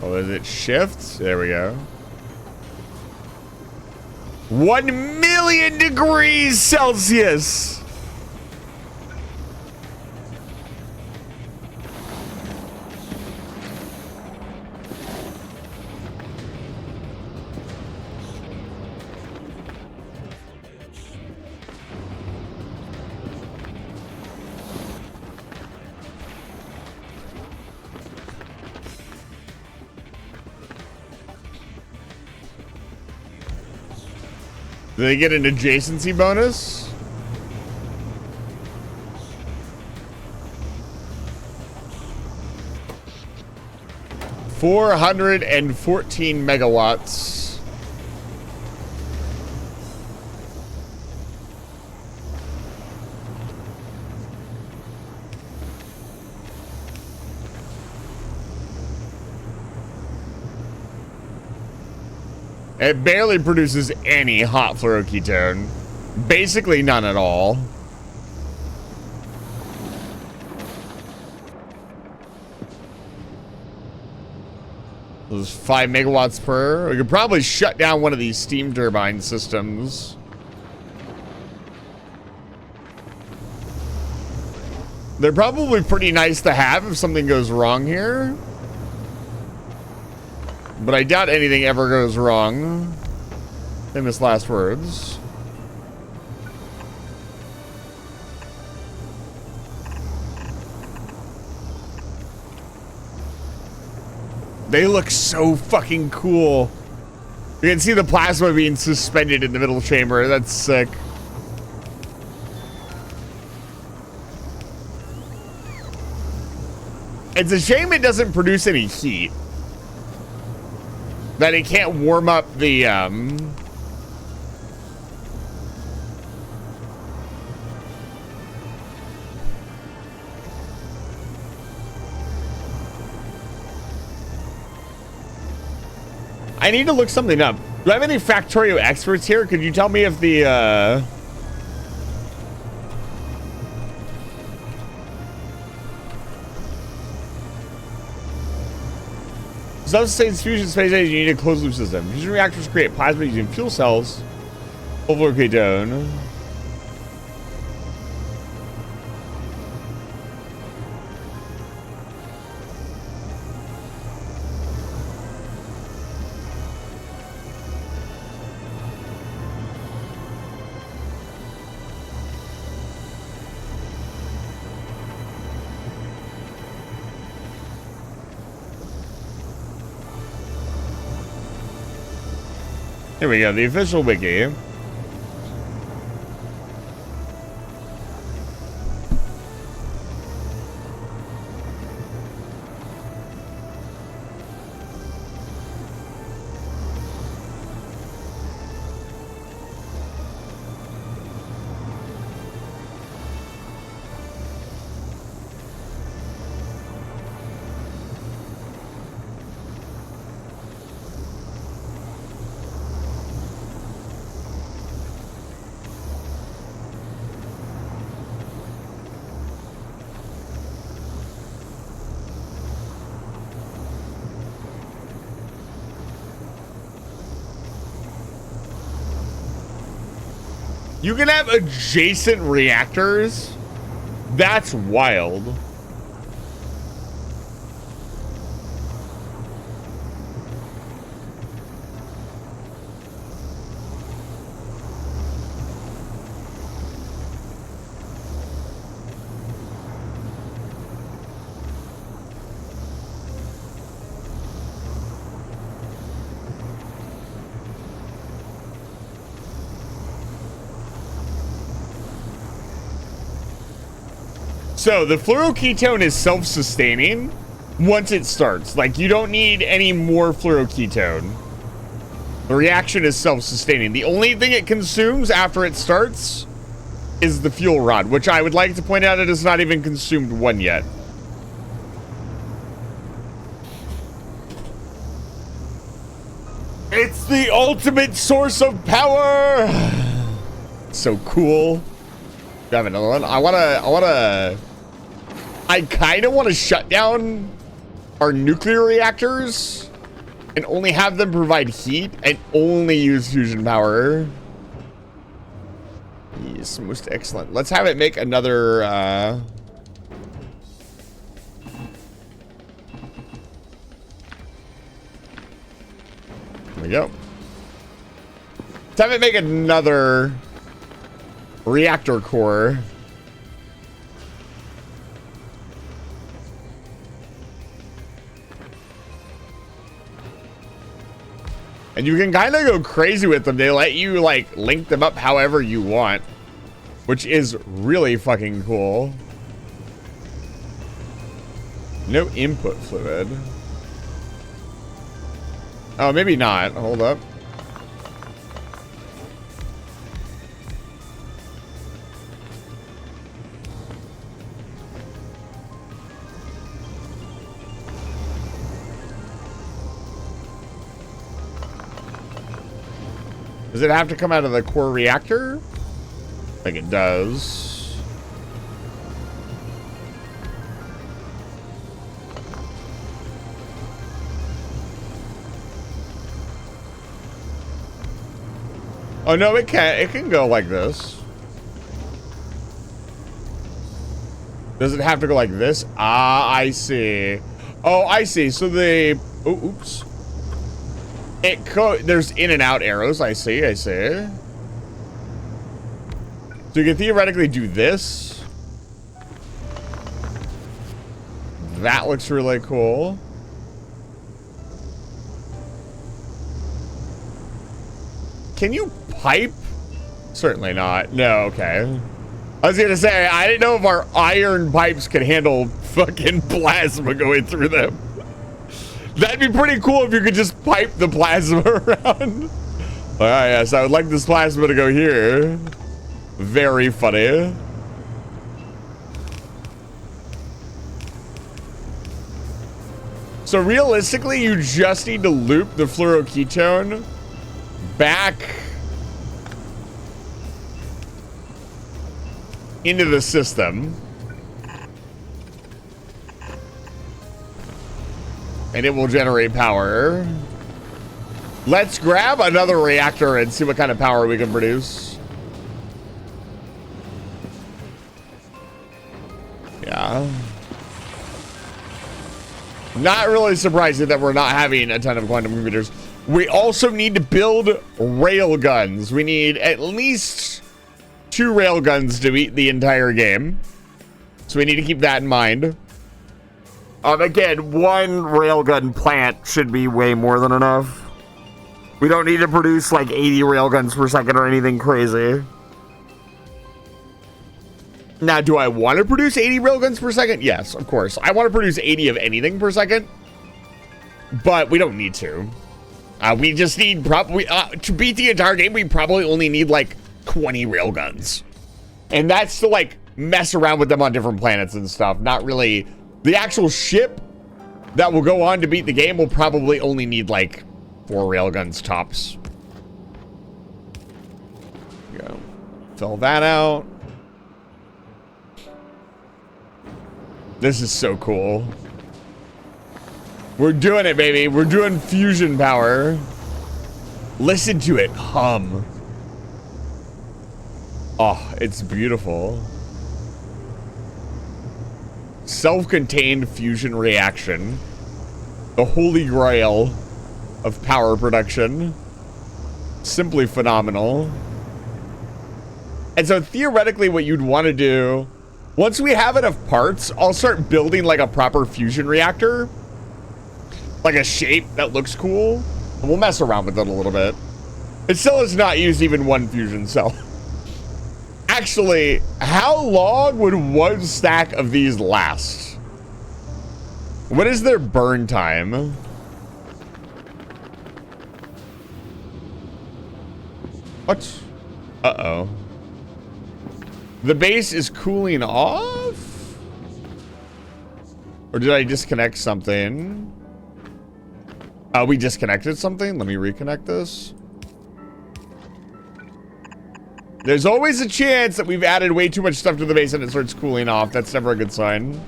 Oh, is it shift? There we go. 1,000,000 degrees Celsius. Do they get an adjacency bonus? $414 megawatts. It barely produces any hot fluoroketone. Basically none at all. This is 5 megawatts per. We could probably shut down one of these steam turbine systems. They're probably pretty nice to have if something goes wrong here. But I doubt anything ever goes wrong. Famous last words. They look so fucking cool. You can see the plasma being suspended in the middle chamber. That's sick. It's a shame it doesn't produce any heat. That it can't warm up the, I need to look something up. Do I have any Factorio experts here? Could you tell me if the, Substain's fusion space age, you need a closed loop system. Fusion reactors create plasma using fuel cells. Overketone. Here we go, the official wiki. You can have adjacent reactors? That's wild. So the fluoroketone is self-sustaining once it starts. Like, you don't need any more fluoroketone. The reaction is self-sustaining. The only thing it consumes after it starts is the fuel rod, which I would like to point out it has not even consumed one yet. It's the ultimate source of power. So cool. Do I have another one? I kind of want to shut down our nuclear reactors and only have them provide heat and only use fusion power. Yes, most excellent. Let's have it make another, There we go. Let's have it make another reactor core. And you can kind of go crazy with them. They let you, like, link them up however you want, which is really fucking cool. No input fluid. Oh, maybe not. Hold up. Does it have to come out of the core reactor? I think it does. Oh no, it can't. It can go like this. Does it have to go like this? Ah, I see. Oh, I see. So the... Oh, oops. There's in and out arrows. I see. I see. So you can theoretically do this. That looks really cool. Can you pipe? Certainly not. No, okay. I was gonna say, I didn't know if our iron pipes could handle fucking plasma going through them. That'd be pretty cool if you could just pipe the plasma around. All right, yes, I would like this plasma to go here. Very funny. So realistically, you just need to loop the fluoroketone back into the system. And it will generate power. Let's grab another reactor and see what kind of power we can produce. Yeah. Not really surprising that we're not having a ton of quantum computers. We also need to build rail guns. We need at least 2 rail guns to beat the entire game. So we need to keep that in mind. Again, 1 railgun plant should be way more than enough. We don't need to produce like 80 railguns per second or anything crazy. Now, do I want to produce 80 railguns per second? Yes, of course. I want to produce 80 of anything per second. But we don't need to. We just need probably... to beat the entire game, we probably only need like 20 railguns. And that's to like mess around with them on different planets and stuff. Not really... The actual ship that will go on to beat the game will probably only need like 4 railguns tops. Go. Fill that out. This is so cool. We're doing it, baby. We're doing fusion power. Listen to it hum. Oh, it's beautiful. Self-contained fusion reaction. The holy grail of power production. Simply phenomenal. And so theoretically what you'd want to do, once we have enough parts, I'll start building like a proper fusion reactor. Like a shape that looks cool. And we'll mess around with it a little bit. It still has not used even 1 fusion cell. Actually, how long would 1 stack of these last? What is their burn time? What? Uh-oh. The base is cooling off? Or did I disconnect something? We disconnected something? Let me reconnect this. There's always a chance that we've added way too much stuff to the base and it starts cooling off. That's never a good sign.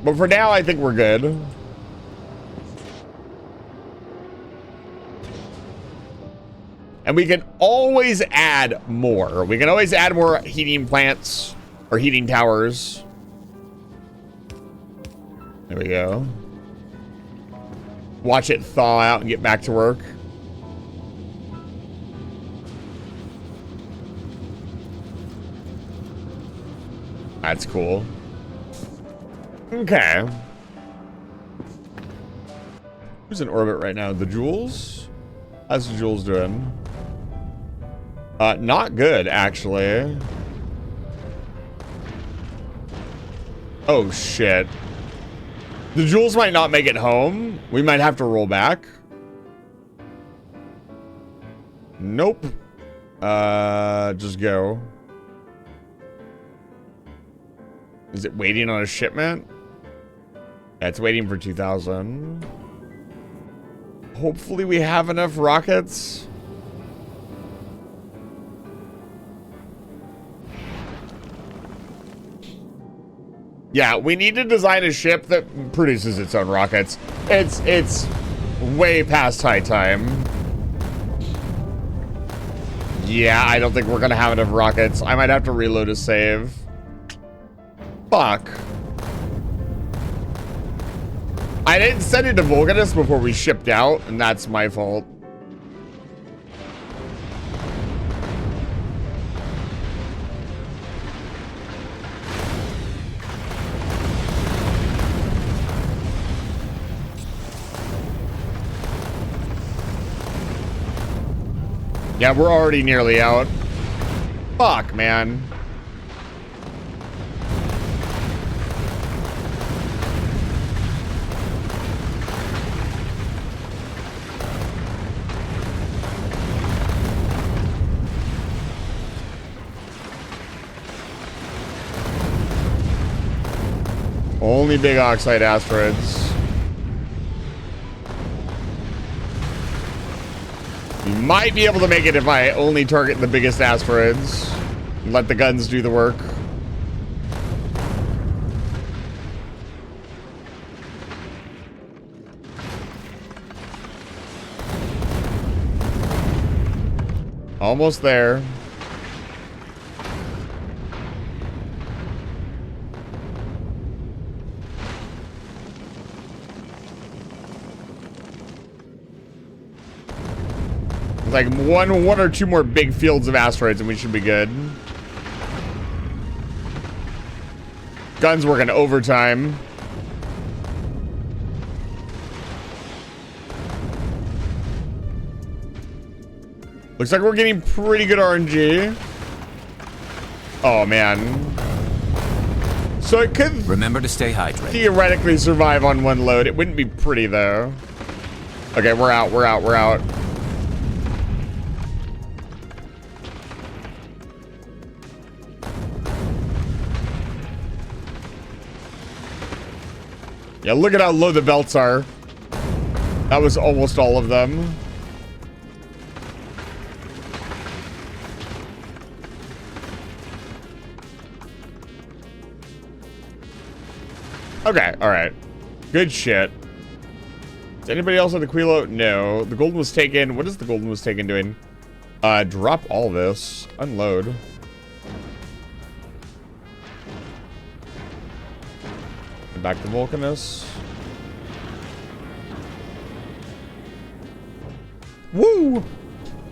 But for now, I think we're good. And we can always add more. We can always add more heating plants or heating towers. There we go. Watch it thaw out and get back to work. That's cool. Okay. Who's in orbit right now? The Jules? How's the Jules doing? Not good, actually. Oh, shit. The Jules might not make it home. We might have to roll back. Nope. Just go. Is it waiting on a shipment? Yeah, it's waiting for 2,000. Hopefully we have enough rockets. Yeah, we need to design a ship that produces its own rockets. It's way past high time. Yeah, I don't think we're gonna have enough rockets. I might have to reload a save. Fuck. I didn't send it to Volganus before we shipped out, and that's my fault. Yeah, we're already nearly out. Fuck, man. Only big oxide asteroids. You might be able to make it if I only target the biggest asteroids. And let the guns do the work. Almost there. Like one or two more big fields of asteroids and we should be good. Guns working overtime. Looks like we're getting pretty good RNG. Oh man. So it could remember to stay hydrated. Theoretically survive on one load. It wouldn't be pretty though. Okay, we're out. Yeah, look at how low the belts are. That was almost all of them. Okay, alright. Good shit. Is anybody else on the Quilo? No. The golden was taken. What is the golden was taken doing? Drop all this. Unload. Back to Vulcanus. Woo!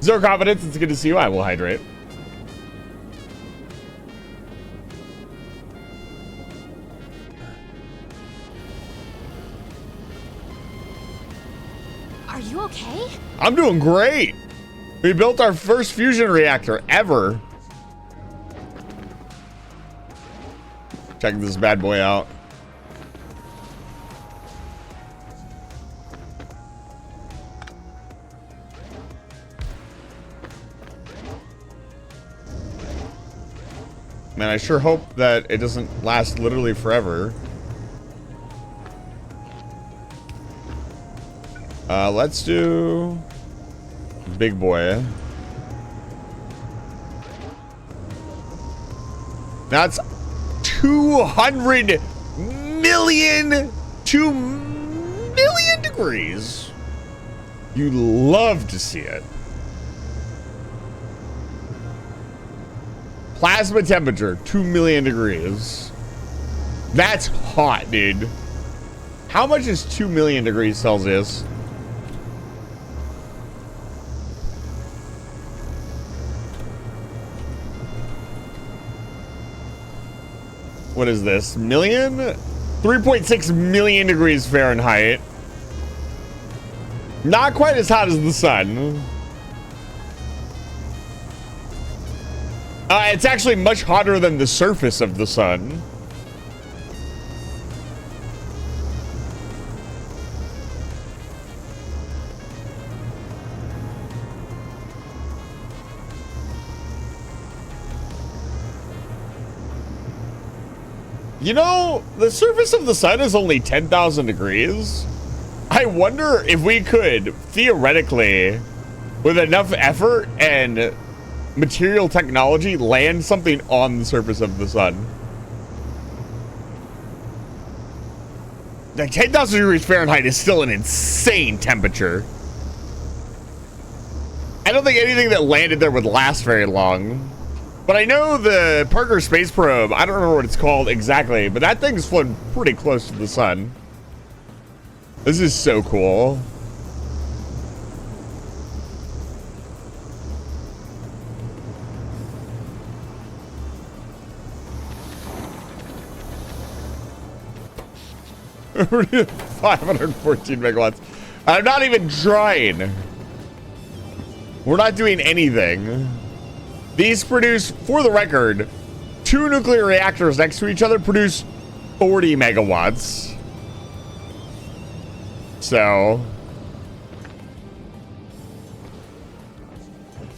Zero confidence. It's good to see you. I will hydrate. Are you okay? I'm doing great. We built our first fusion reactor ever. Check this bad boy out. Man, I sure hope that it doesn't last literally forever. Let's do big boy. That's 200 million, 2 million degrees. You love to see it. Plasma temperature, 2 million degrees. That's hot, dude. How much is 2 million degrees Celsius? What is this? Million? 3.6 million degrees Fahrenheit. Not quite as hot as the sun. It's actually much hotter than the surface of the sun. You know, the surface of the sun is only 10,000 degrees. I wonder if we could, theoretically, with enough effort and material technology, land something on the surface of the sun. Like 10,000 degrees Fahrenheit is still an insane temperature. I don't think anything that landed there would last very long. But I know the Parker Space Probe, I don't remember what it's called exactly, but that thing's flown pretty close to the sun. This is so cool. $514 megawatts. I'm not even trying. We're not doing anything. These produce, for the record, 2 nuclear reactors next to each other produce 40 megawatts. So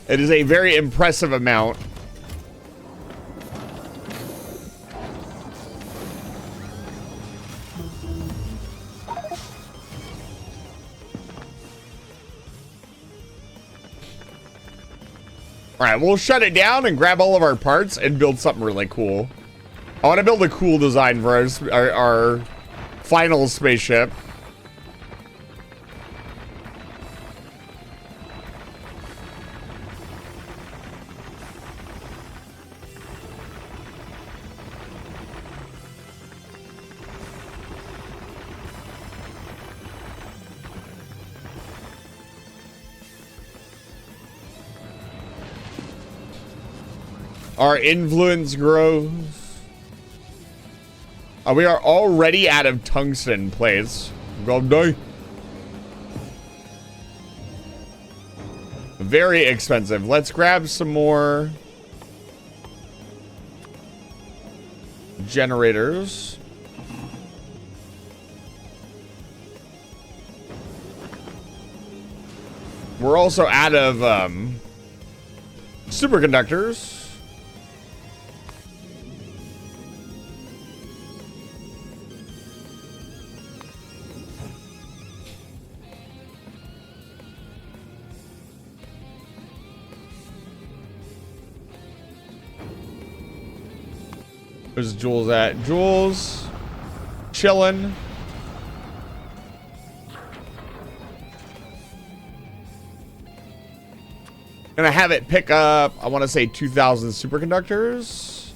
it is a very impressive amount. All right, we'll shut it down and grab all of our parts and build something really cool. I want to build a cool design for our final spaceship. Our influence grows. We are already out of tungsten plates. Very expensive. Let's grab some more generators. We're also out of superconductors. Where's Jules at? Jules, chilling. Gonna have it pick up, I want to say 2,000 superconductors.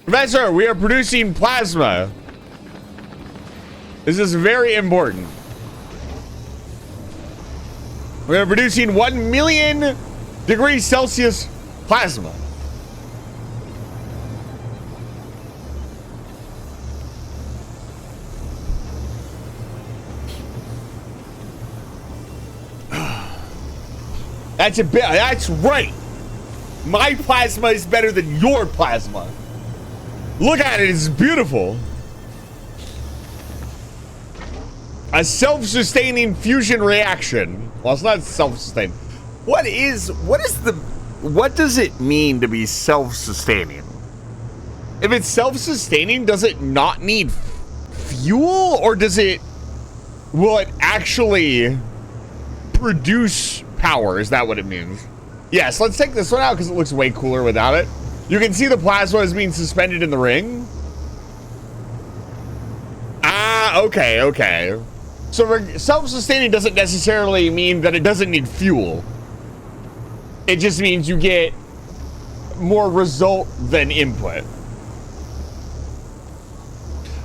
Professor, we are producing plasma. This is very important. We are producing 1 million degrees Celsius plasma. That's a bit. That's right. My plasma is better than your plasma. Look at it. It's beautiful. A self-sustaining fusion reaction. Well, it's not self-sustained. What does it mean to be self-sustaining? If it's self-sustaining, does it not need fuel, or will it actually produce power? Is that what it means? Yes, let's take this one out because it looks way cooler without it. You can see the plasma is being suspended in the ring. Ah, okay. So self-sustaining doesn't necessarily mean that it doesn't need fuel. It just means you get more result than input.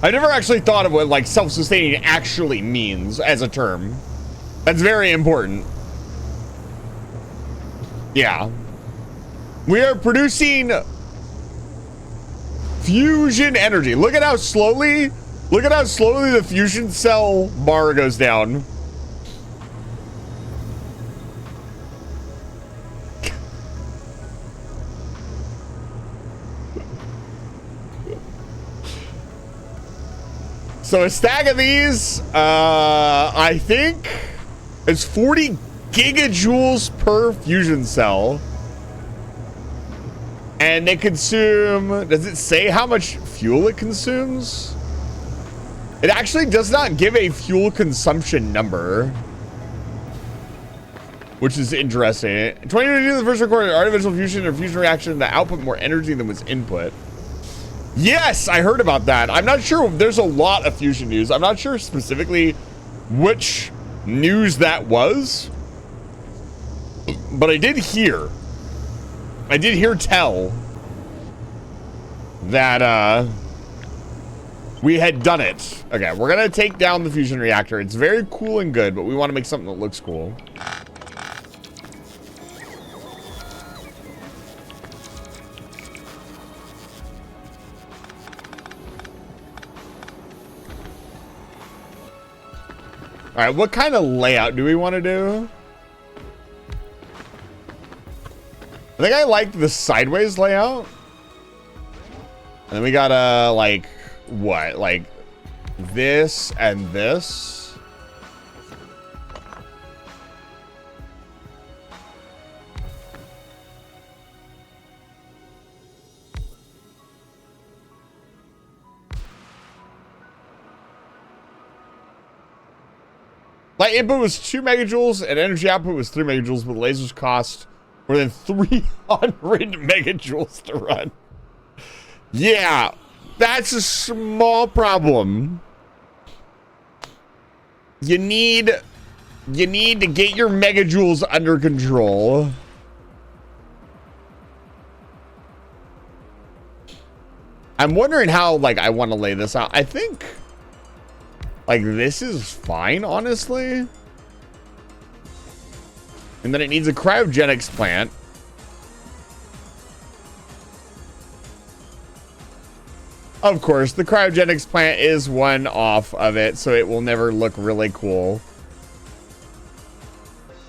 I never actually thought of what like self-sustaining actually means as a term. That's very important. Yeah. We are producing fusion energy. Look at how slowly the fusion cell bar goes down. So a stack of these, I think it's 40 gigajoules per fusion cell. And they consume, does it say how much fuel it consumes? It actually does not give a fuel consumption number, which is interesting. 2022, the first recorded artificial fusion or fusion reaction that output more energy than was input. Yes, I heard about that. I'm not sure. There's a lot of fusion news. I'm not sure specifically which news that was, but I did hear tell that we had done it. Okay, we're gonna take down the fusion reactor. It's very cool and good, but we want to make something that looks cool. All right, what kind of layout do we want to do? I think I like the sideways layout. And then we gotta, like, what? Like, this and this. Light input was 2 megajoules and energy output was 3 megajoules, but lasers cost more than 300 megajoules to run. Yeah, that's a small problem. You need to get your megajoules under control. I'm wondering how, like, I want to lay this out. I think, like, this is fine, honestly. And then it needs a cryogenics plant. Of course, the cryogenics plant is one off of it, so it will never look really cool.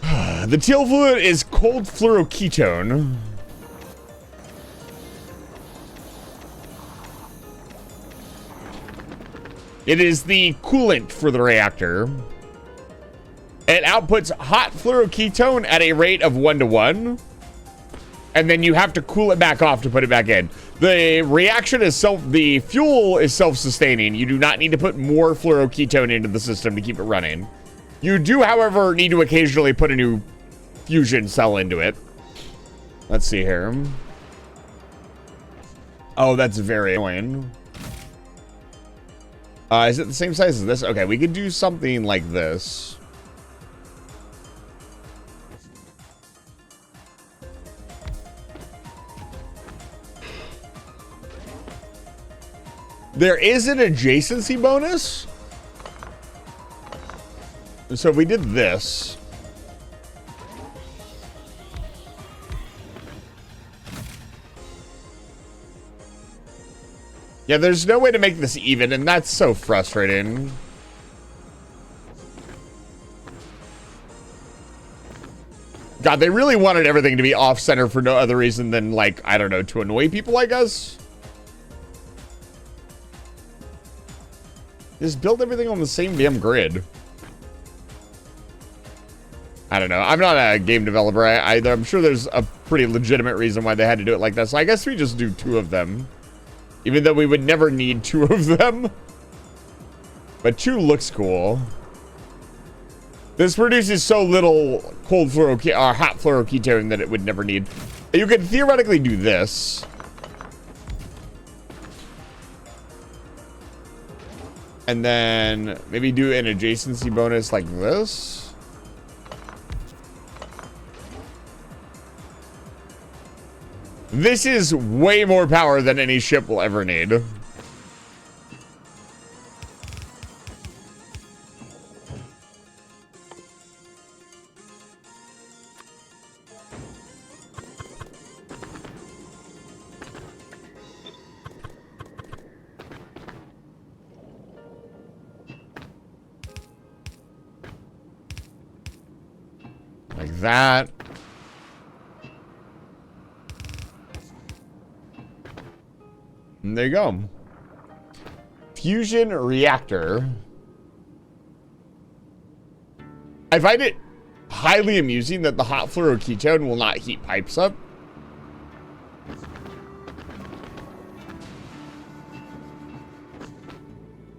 The teal fluid is cold fluoroketone. It is the coolant for the reactor. It outputs hot fluoroketone at a rate of 1:1. And then you have to cool it back off to put it back in. The reaction is the fuel is self-sustaining. You do not need to put more fluoroketone into the system to keep it running. You do, however, need to occasionally put a new fusion cell into it. Let's see here. Oh, that's very annoying. Is it the same size as this? Okay, we could do something like this. There is an adjacency bonus. So if we did this. Yeah, there's no way to make this even, and that's so frustrating. God, they really wanted everything to be off-center for no other reason than, like, I don't know, to annoy people, I guess. Just build everything on the same damn grid. I don't know. I'm not a game developer either. I'm sure there's a pretty legitimate reason why they had to do it like that. So I guess we just do 2 of them. Even though we would never need 2 of them. But 2 looks cool. This produces so little cold or hot fluoroketone that it would never need. You could theoretically do this. And then maybe do an adjacency bonus like this. This is way more power than any ship will ever need. Like that. And there you go. Fusion Reactor. I find it highly amusing that the hot fluoroketone will not heat pipes up.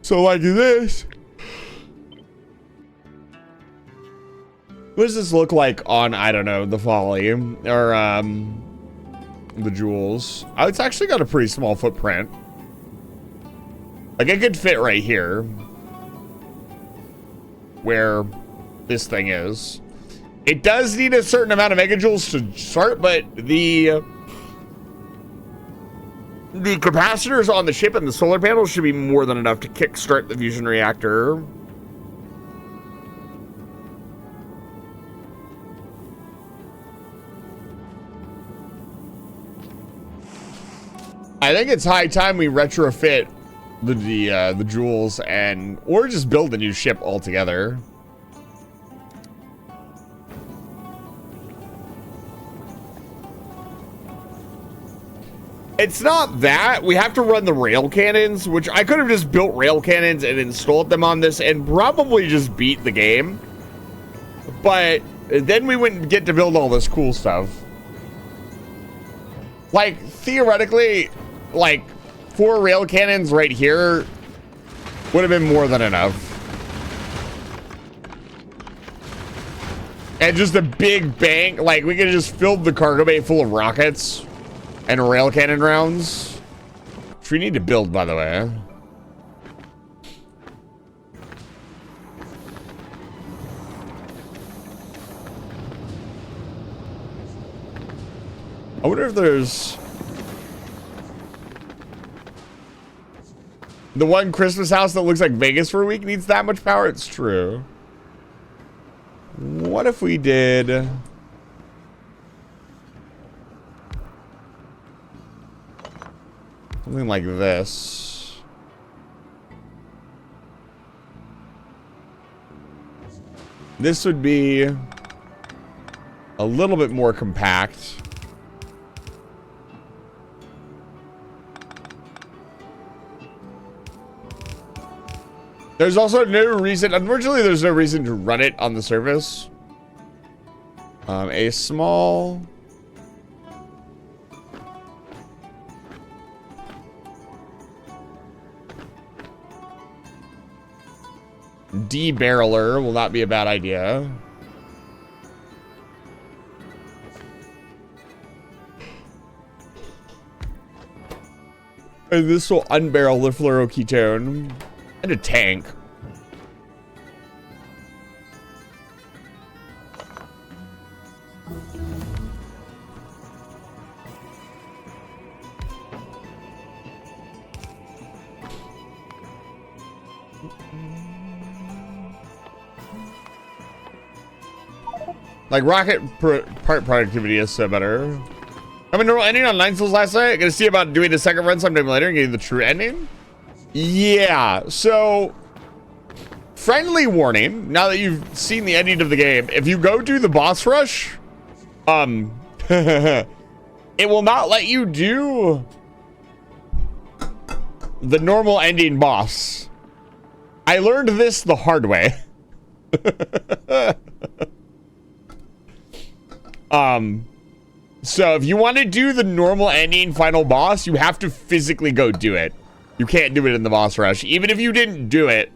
So like this. What does this look like on, I don't know, the Folly or the Jewels? Oh, it's actually got a pretty small footprint. Like it could fit right here where this thing is. It does need a certain amount of megajoules to start, but the capacitors on the ship and the solar panels should be more than enough to kickstart the fusion reactor. I think it's high time we retrofit the Jewels or just build a new ship altogether. It's not that. We have to run the rail cannons, which I could have just built rail cannons and installed them on this and probably just beat the game. But then we wouldn't get to build all this cool stuff. Like, theoretically, like, 4 rail cannons right here would have been more than enough. And just a big bank, like, we could have just filled the cargo bay full of rockets and rail cannon rounds. Which we need to build, by the way. I wonder if there's... The one Christmas house that looks like Vegas for a week needs that much power? It's true. What if we did... something like this? This would be a little bit more compact. There's also no reason, unfortunately, there's no reason to run it on the surface. A small... debarreler will not be a bad idea. And this will unbarrel the fluoroketone. And a tank. Like rocket part productivity is so better. I'm a normal ending on 9 souls last night. Gonna see about doing the second run sometime later and getting the true ending. Yeah, so friendly warning, now that you've seen the ending of the game, if you go do the boss rush, it will not let you do the normal ending boss. I learned this the hard way. So if you want to do the normal ending final boss, you have to physically go do it. You can't do it in the boss rush. Even if you didn't do it,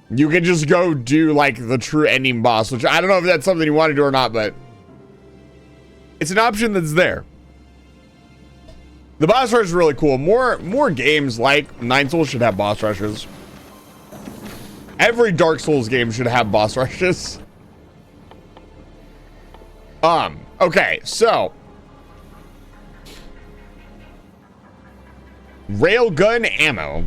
you can just go do like the true ending boss, which I don't know if that's something you want to do or not, but it's an option that's there. The boss rush is really cool. More games like 9 Souls should have boss rushes. Every Dark Souls game should have boss rushes. Okay, so railgun ammo.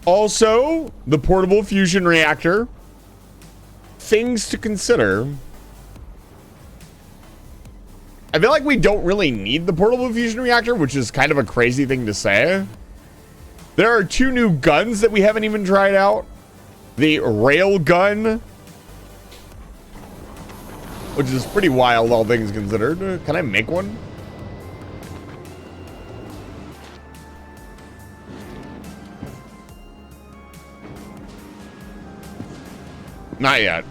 Also, the portable fusion reactor. Things to consider. I feel like we don't really need the portable fusion reactor, which is kind of a crazy thing to say. There are 2 new guns that we haven't even tried out. The rail gun, which is pretty wild, all things considered. Can I make one? Not yet.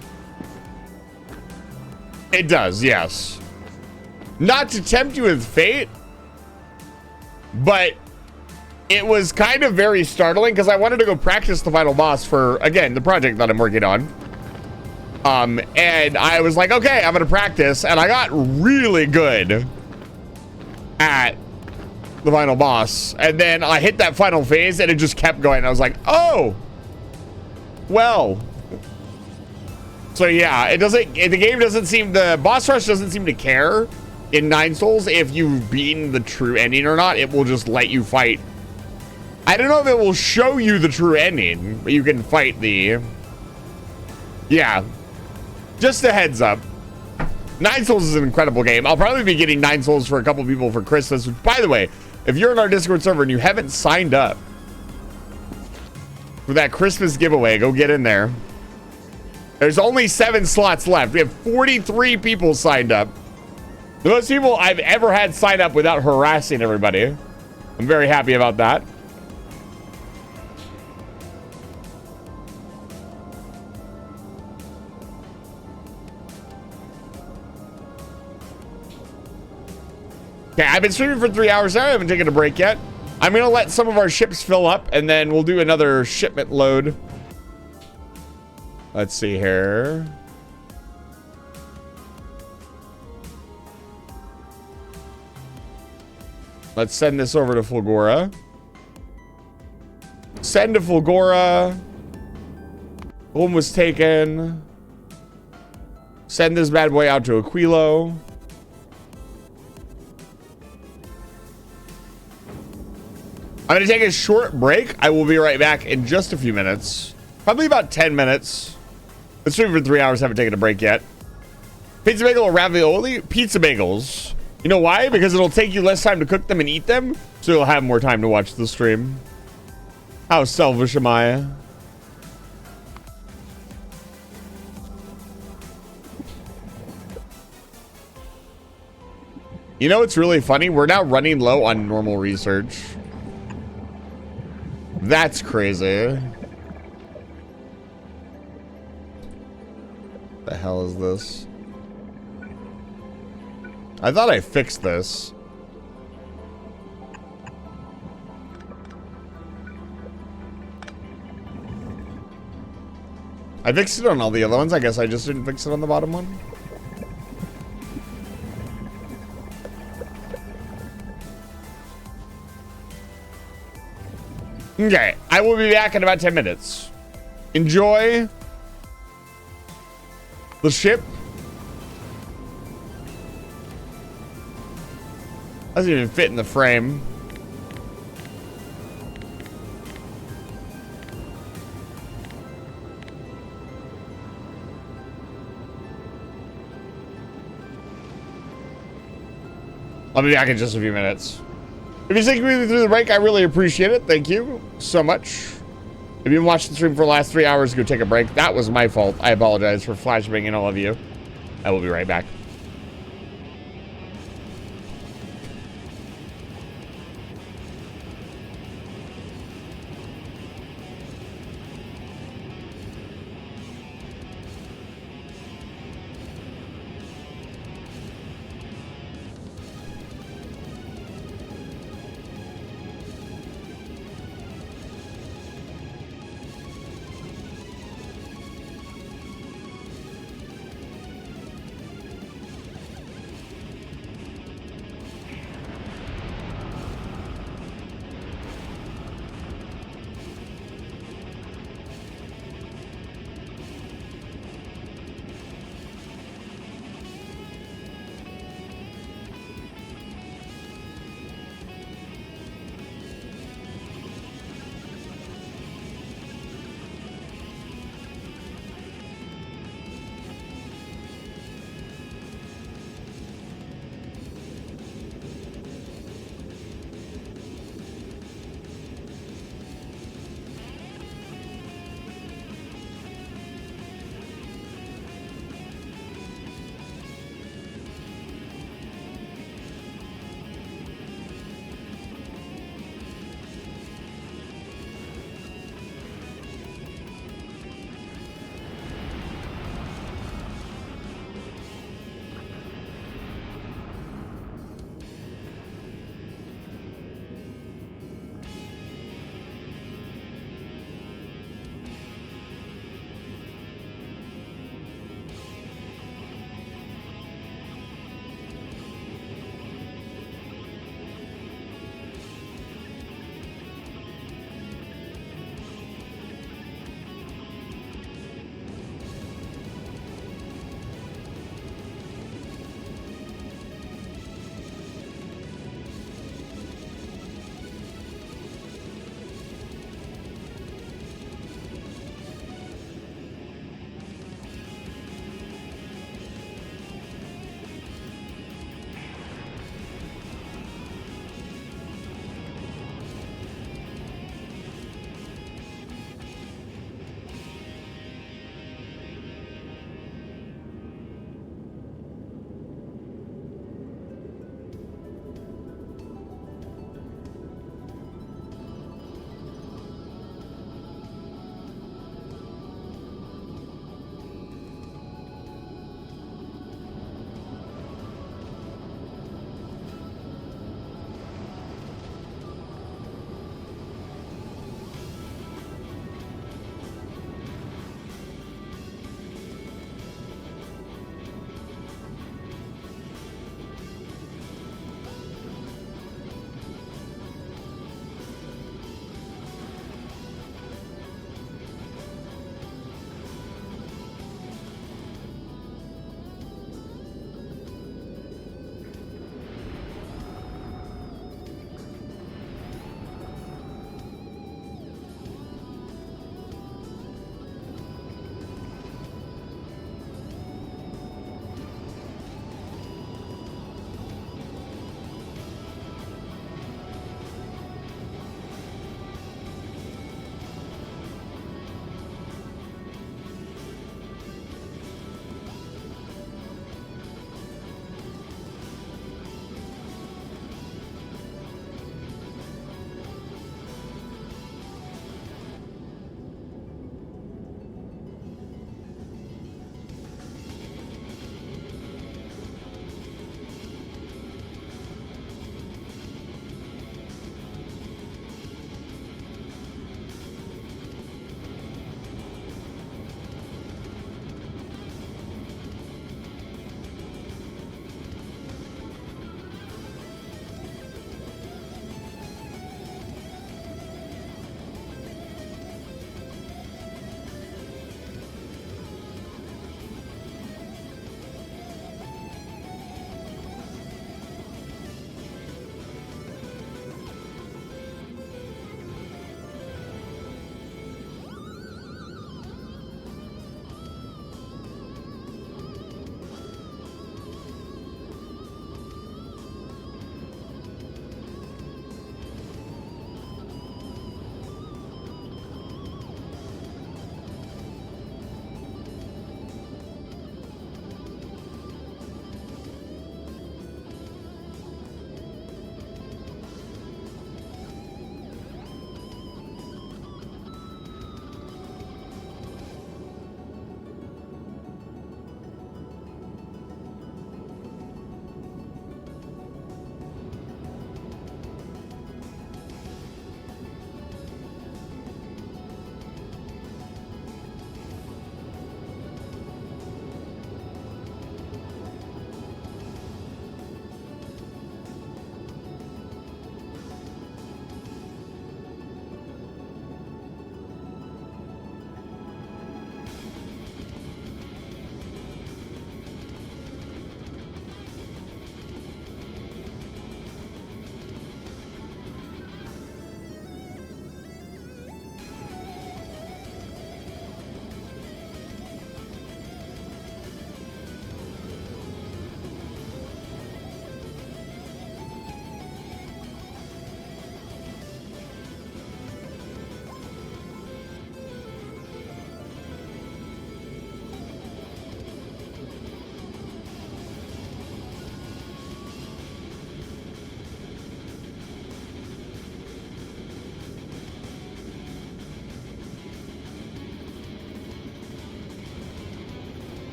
It does, yes. Not to tempt you with fate, but it was kind of very startling because I wanted to go practice the final boss for, again, the project that I'm working on. And I was like, okay, I'm gonna practice, and I got really good at the final boss. And then I hit that final phase, and it just kept going. I was like, oh, well. So yeah, it doesn't. The game doesn't seem. The boss rush doesn't seem to care in 9 Souls if you've beaten the true ending or not. It will just let you fight. I don't know if it will show you the true ending, but you can fight the. Yeah. Just a heads up. 9 Souls is an incredible game. I'll probably be getting 9 Souls for a couple people for Christmas. Which, by the way, if you're in our Discord server and you haven't signed up for that Christmas giveaway, go get in there. There's only 7 slots left. We have 43 people signed up. The most people I've ever had sign up without harassing everybody. I'm very happy about that. Okay, I've been streaming for 3 hours now. I haven't taken a break yet. I'm going to let some of our ships fill up, and then we'll do another shipment load. Let's see here. Let's send this over to Fulgora. Send to Fulgora. Home was taken. Send this bad boy out to Aquilo. I'm going to take a short break. I will be right back in just a few minutes. Probably about 10 minutes. Been streaming for 3 hours. Haven't taken a break yet. Pizza bagel or ravioli? Pizza bagels. You know why? Because it'll take you less time to cook them and eat them. So you'll have more time to watch the stream. How selfish am I? You know what's really funny? We're now running low on normal research. That's crazy. The hell is this? I thought I fixed this. I fixed it on all the other ones. I guess I just didn't fix it on the bottom one. Okay, I will be back in about 10 minutes. Enjoy the ship. Doesn't even fit in the frame. I'll be back in just a few minutes. If you're sticking with me through the break, I really appreciate it. Thank you so much. If you've been watching the stream for the last 3 hours, go take a break. That was my fault. I apologize for flashbanging all of you. I will be right back.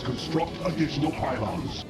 must construct additional pylons.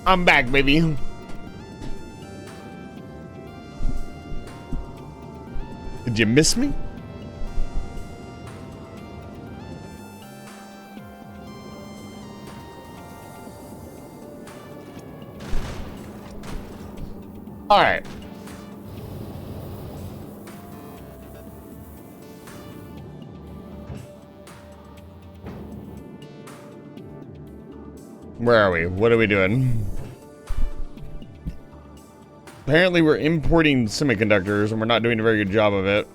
I'm back, baby. Did you miss me? All right. Where are we? What are we doing? Apparently we're importing semiconductors and we're not doing a very good job of it.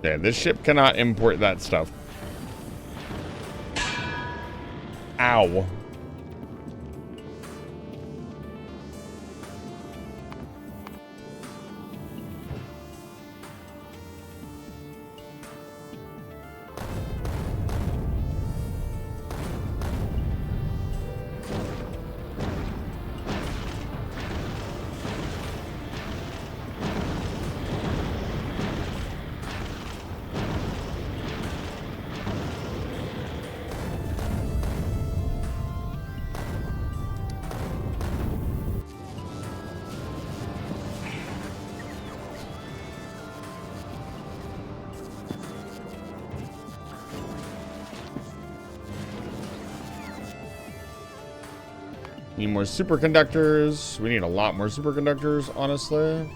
Yeah, this ship cannot import that stuff. Ow. Need more superconductors. We need a lot more superconductors, honestly.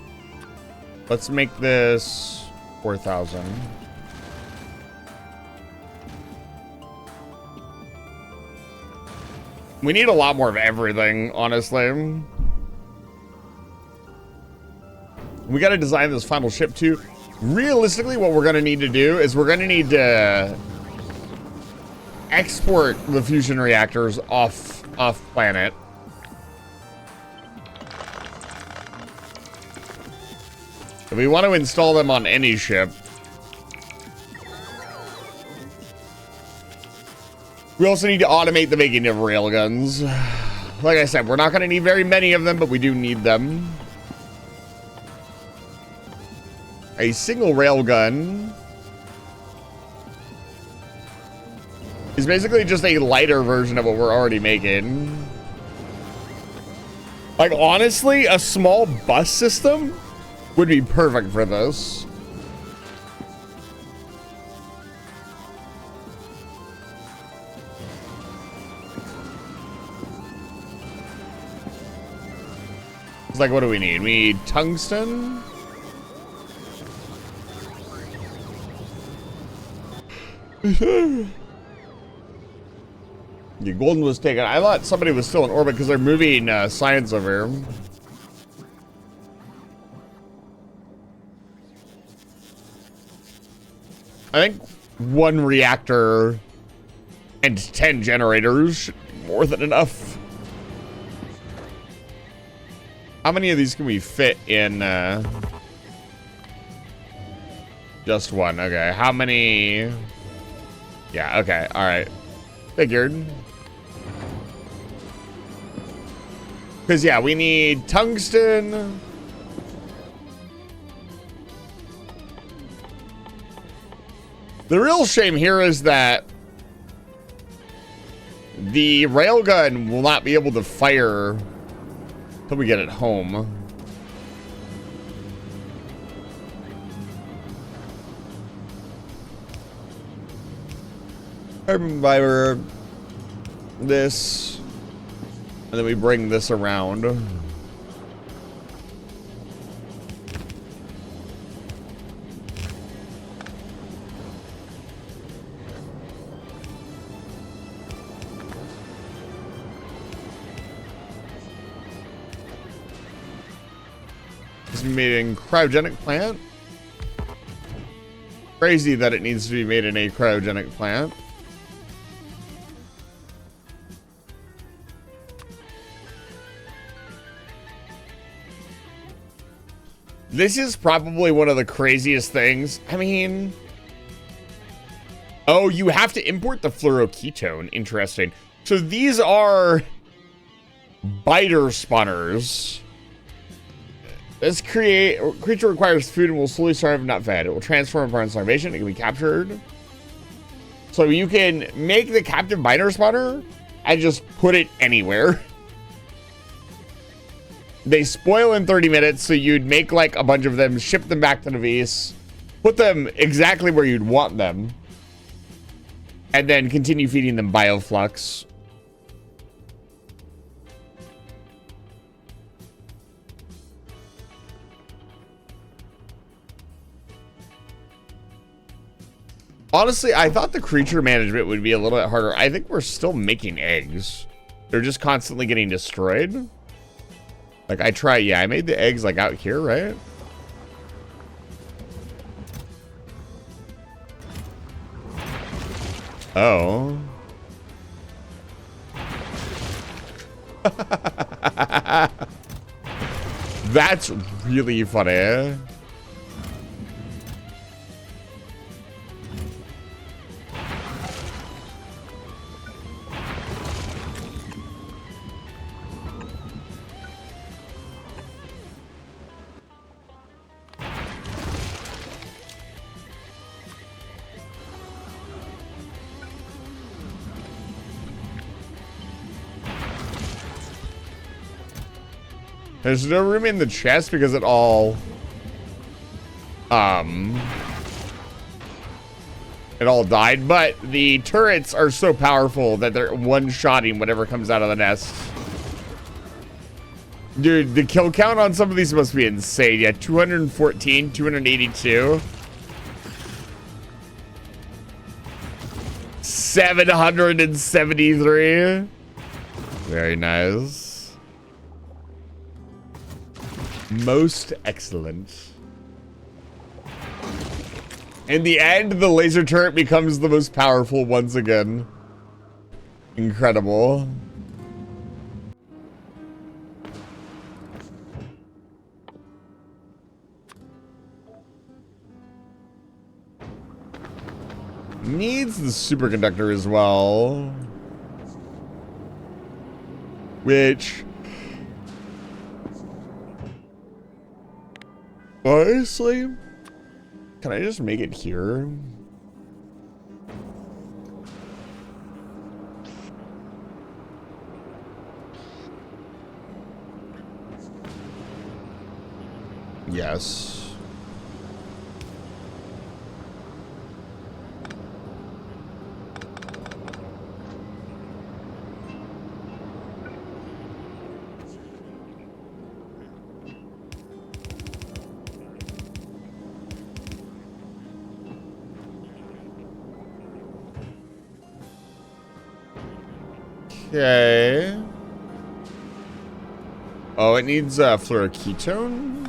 Let's make this 4,000. We need a lot more of everything, honestly. We got to design this final ship too. Realistically, what we're going to need to do is we're going to need to export the fusion reactors off planet. If we want to install them on any ship, we also need to automate the making of railguns. Like I said, we're not going to need very many of them, but we do need them. A single railgun is basically just a lighter version of what we're already making. Like, honestly, a small bus system would be perfect for this. It's like, what do we need? We need tungsten. The golden was taken. I thought somebody was still in orbit because they're moving science over here. I think 1 reactor and 10 generators should be more than enough. How many of these can we fit in? Just 1. Okay. How many? Yeah. Okay. All right. Figured. Because, yeah, we need tungsten. The real shame here is that the railgun will not be able to fire until we get it home. Carbon fiber, this, and then we bring this around. It's made in cryogenic plant. Crazy that it needs to be made in a cryogenic plant. This is probably one of the craziest things. I mean, oh, you have to import the fluoroketone. Interesting. So these are biter spawners. This creature requires food and will slowly starve if not fed. It will transform upon starvation. It can be captured. So you can make the captive miner spawner and just put it anywhere. They spoil in 30 minutes, so you'd make like a bunch of them, ship them back to the base, put them exactly where you'd want them, and then continue feeding them bioflux. Honestly, I thought the creature management would be a little bit harder. I think we're still making eggs. They're just constantly getting destroyed. Like I made the eggs like out here, right? Oh. That's really funny. There's no room in the chest because it all died, but the turrets are so powerful that they're one-shotting whatever comes out of the nest. Dude, the kill count on some of these must be insane. Yeah, 214, 282. 773. Very nice. Most excellent. In the end, the laser turret becomes the most powerful once again. Incredible. Needs the superconductor as well. Which... honestly, can I just make it here? Yes. Okay. Oh, it needs a fluoroketone.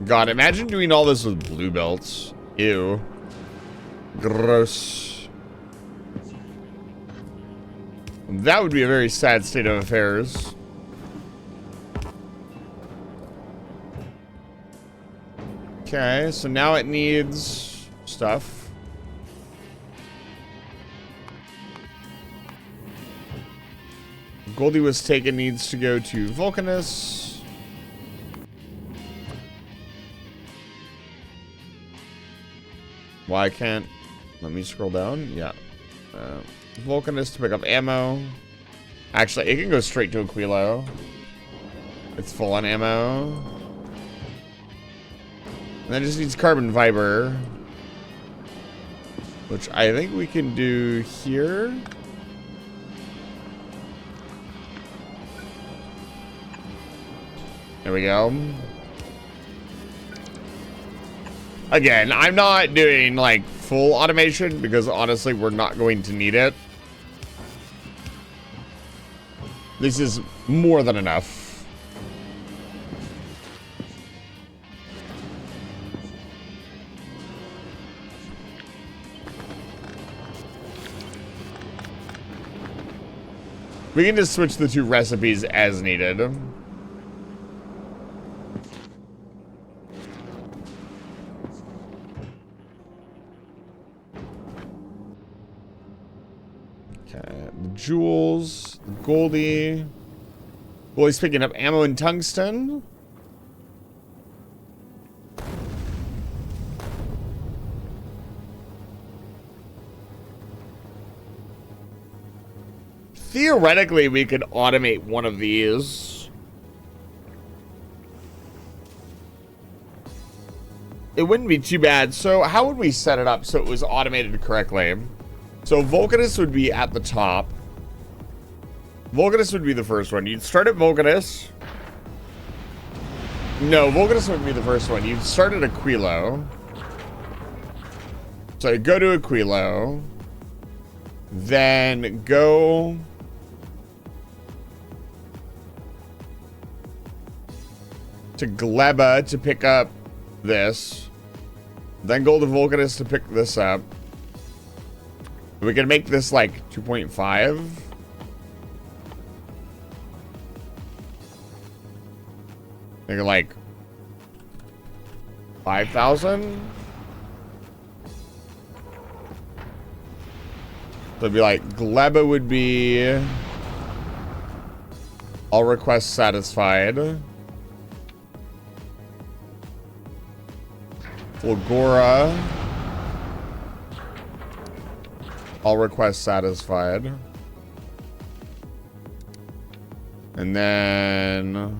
God, imagine doing all this with blue belts. Ew. Gross. That would be a very sad state of affairs. Okay, so now it needs stuff. Goldie was taken, needs to go to Vulcanus. Why can't... let me scroll down. Yeah. Vulcanus to pick up ammo. Actually, it can go straight to Aquilo. It's full on ammo. And then it just needs carbon fiber. Which I think we can do here. There we go. Again, I'm not doing like full automation because honestly we're not going to need it. This is more than enough. We can just switch the two recipes as needed. Jewels. Goldie. Goldie's picking up ammo and tungsten. Theoretically, we could automate one of these. It wouldn't be too bad. So how would we set it up so it was automated correctly? So Vulcanus would be at the top. Vulcanus would be the first one. You'd start at Vulcanus. No, Vulcanus would be the first one. You'd start at Aquilo. So you go to Aquilo. Then go... to Gleba to pick up this. Then go to Vulcanus to pick this up. We can make this like 2.5. Maybe like 5,000. So it'd be like Gleba would be all requests satisfied. Fulgora, all requests satisfied. And then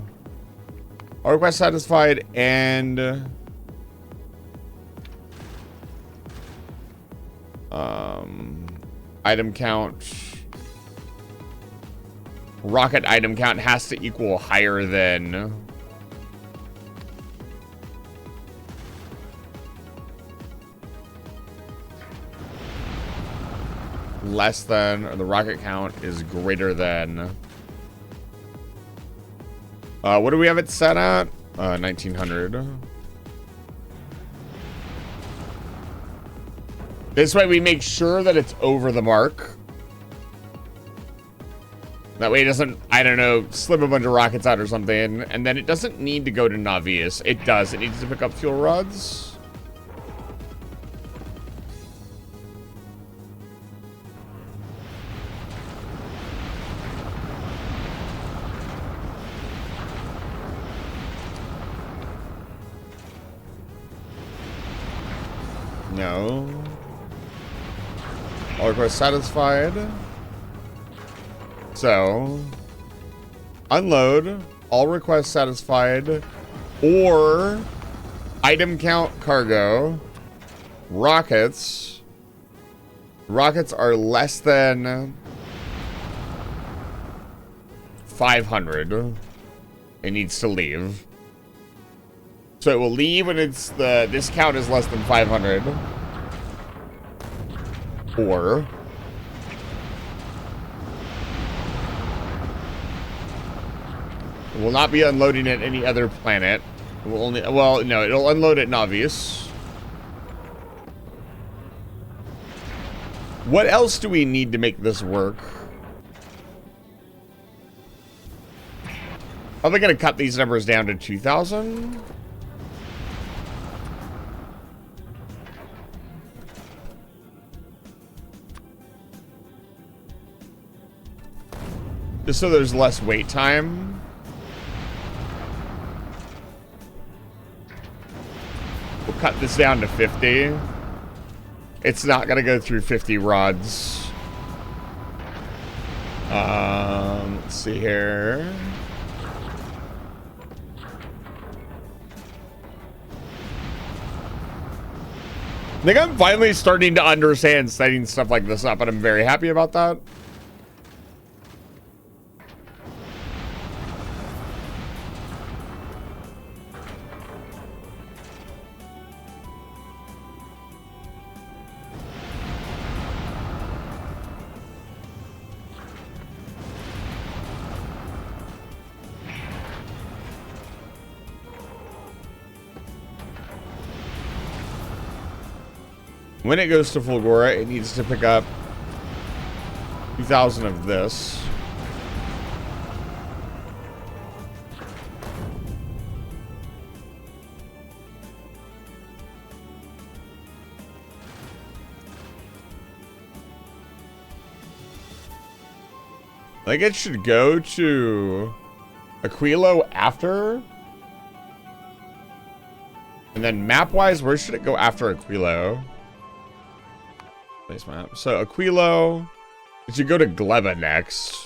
all requests satisfied and item count. Rocket item count has to equal higher than less than, or the rocket count is greater than. What do we have it set at? 1900. This way we make sure that it's over the mark. That way it doesn't, I don't know, slip a bunch of rockets out or something. And then it doesn't need to go to Navius. It does. It needs to pick up fuel rods. No. All requests satisfied. So, unload. All requests satisfied. Or item count cargo. Rockets. Rockets are less than 500. It needs to leave. So it will leave when it's this count is less than 500. Or it will not be unloading at any other planet. It will only, well, no, it'll unload at Navius. What else do we need to make this work? Are they going to cut these numbers down to 2,000? Just so there's less wait time. We'll cut this down to 50. It's not gonna go through 50 rods. Let's see here. I think I'm finally starting to understand setting stuff like this up, and I'm very happy about that. When it goes to Fulgora, it needs to pick up 2,000 of this. I think it should go to Aquilo after. And then map-wise, where should it go after Aquilo? Place map. So Aquilo, it should go to Gleba next.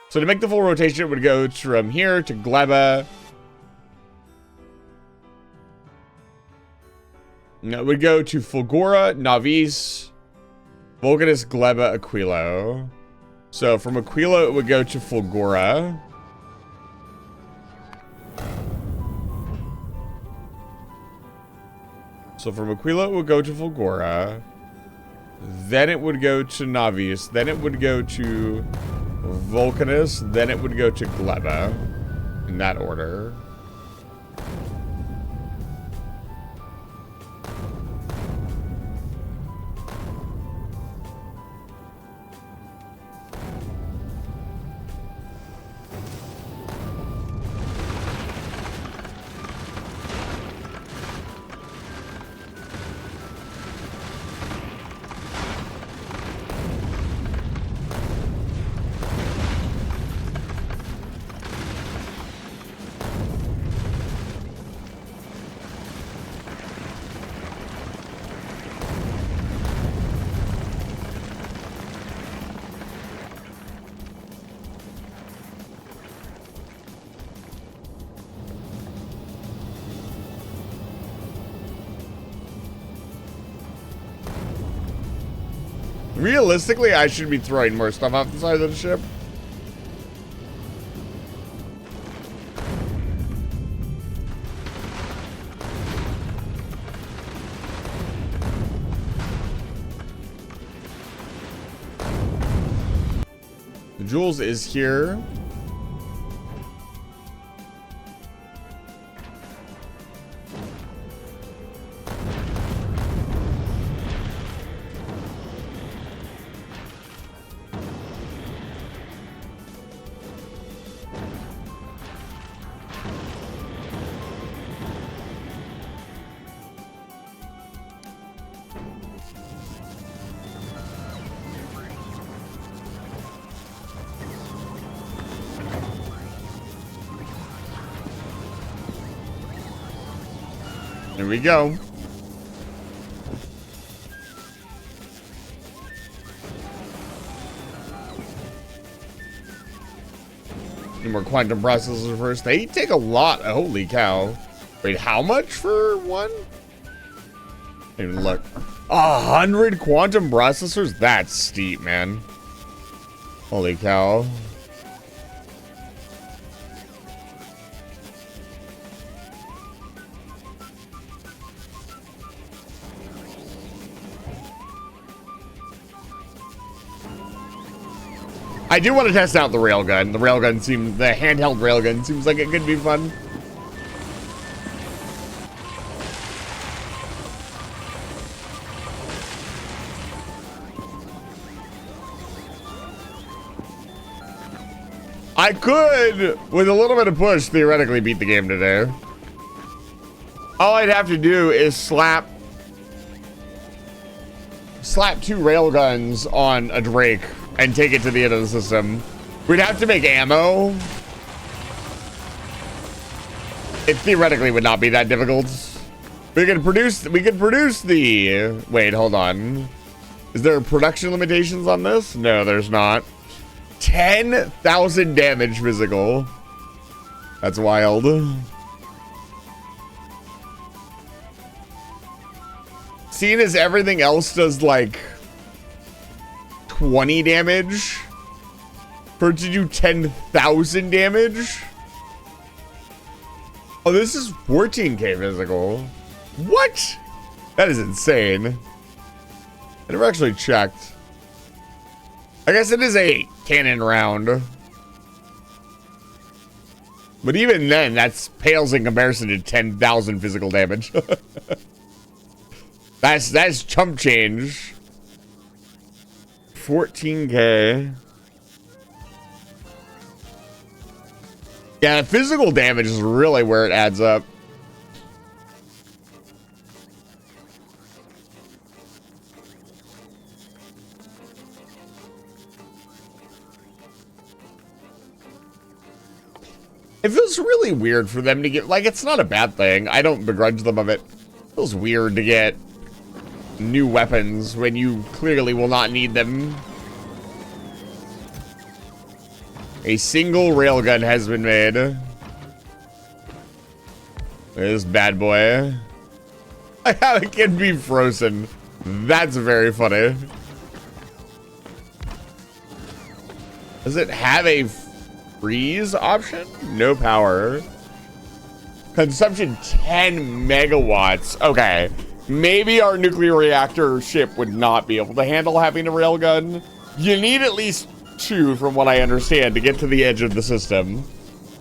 So to make the full rotation, it would go from here to Gleba. No, it would go to Fulgora, Navis, Volcanus, Gleba, Aquilo. So from Aquilo, it would go to Fulgora. So from Aquilo, it would go to Fulgora. Then it would go to Navis. Then it would go to Volcanus. Then it would go to Gleba. In that order. Realistically, I should be throwing more stuff off the side of the ship. The Jules is here. Here we go. Need more quantum processors first. They take a lot. Holy cow. Wait, how much for one? Hey, look. 100 quantum processors? That's steep, man. Holy cow. I do want to test out the railgun. The handheld railgun seems like it could be fun. I could, with a little bit of push, theoretically beat the game today. All I'd have to do is slap 2 railguns on a Drake and take it to the end of the system. We'd have to make ammo. It theoretically would not be that difficult. We could produce the, wait, hold on. Is there production limitations on this? No, there's not. 10,000 damage physical. That's wild. Seeing as everything else does like 20 damage for it to do 10,000 damage. Oh, this is 14k physical. What? That is insane. I never actually checked. I guess it is a cannon round. But even then, that's pales in comparison to 10,000 physical damage. That's chump change. 14k. Yeah, physical damage is really where it adds up. It feels really weird for them to get, like, it's not a bad thing. I don't begrudge them of it. It feels weird to get new weapons when you clearly will not need them. A single railgun has been made. This bad boy. I have a kid be frozen. That's very funny. Does it have a freeze option? No power. Consumption 10 megawatts. Okay. Maybe our nuclear reactor ship would not be able to handle having a railgun. You need at least 2, from what I understand, to get to the edge of the system.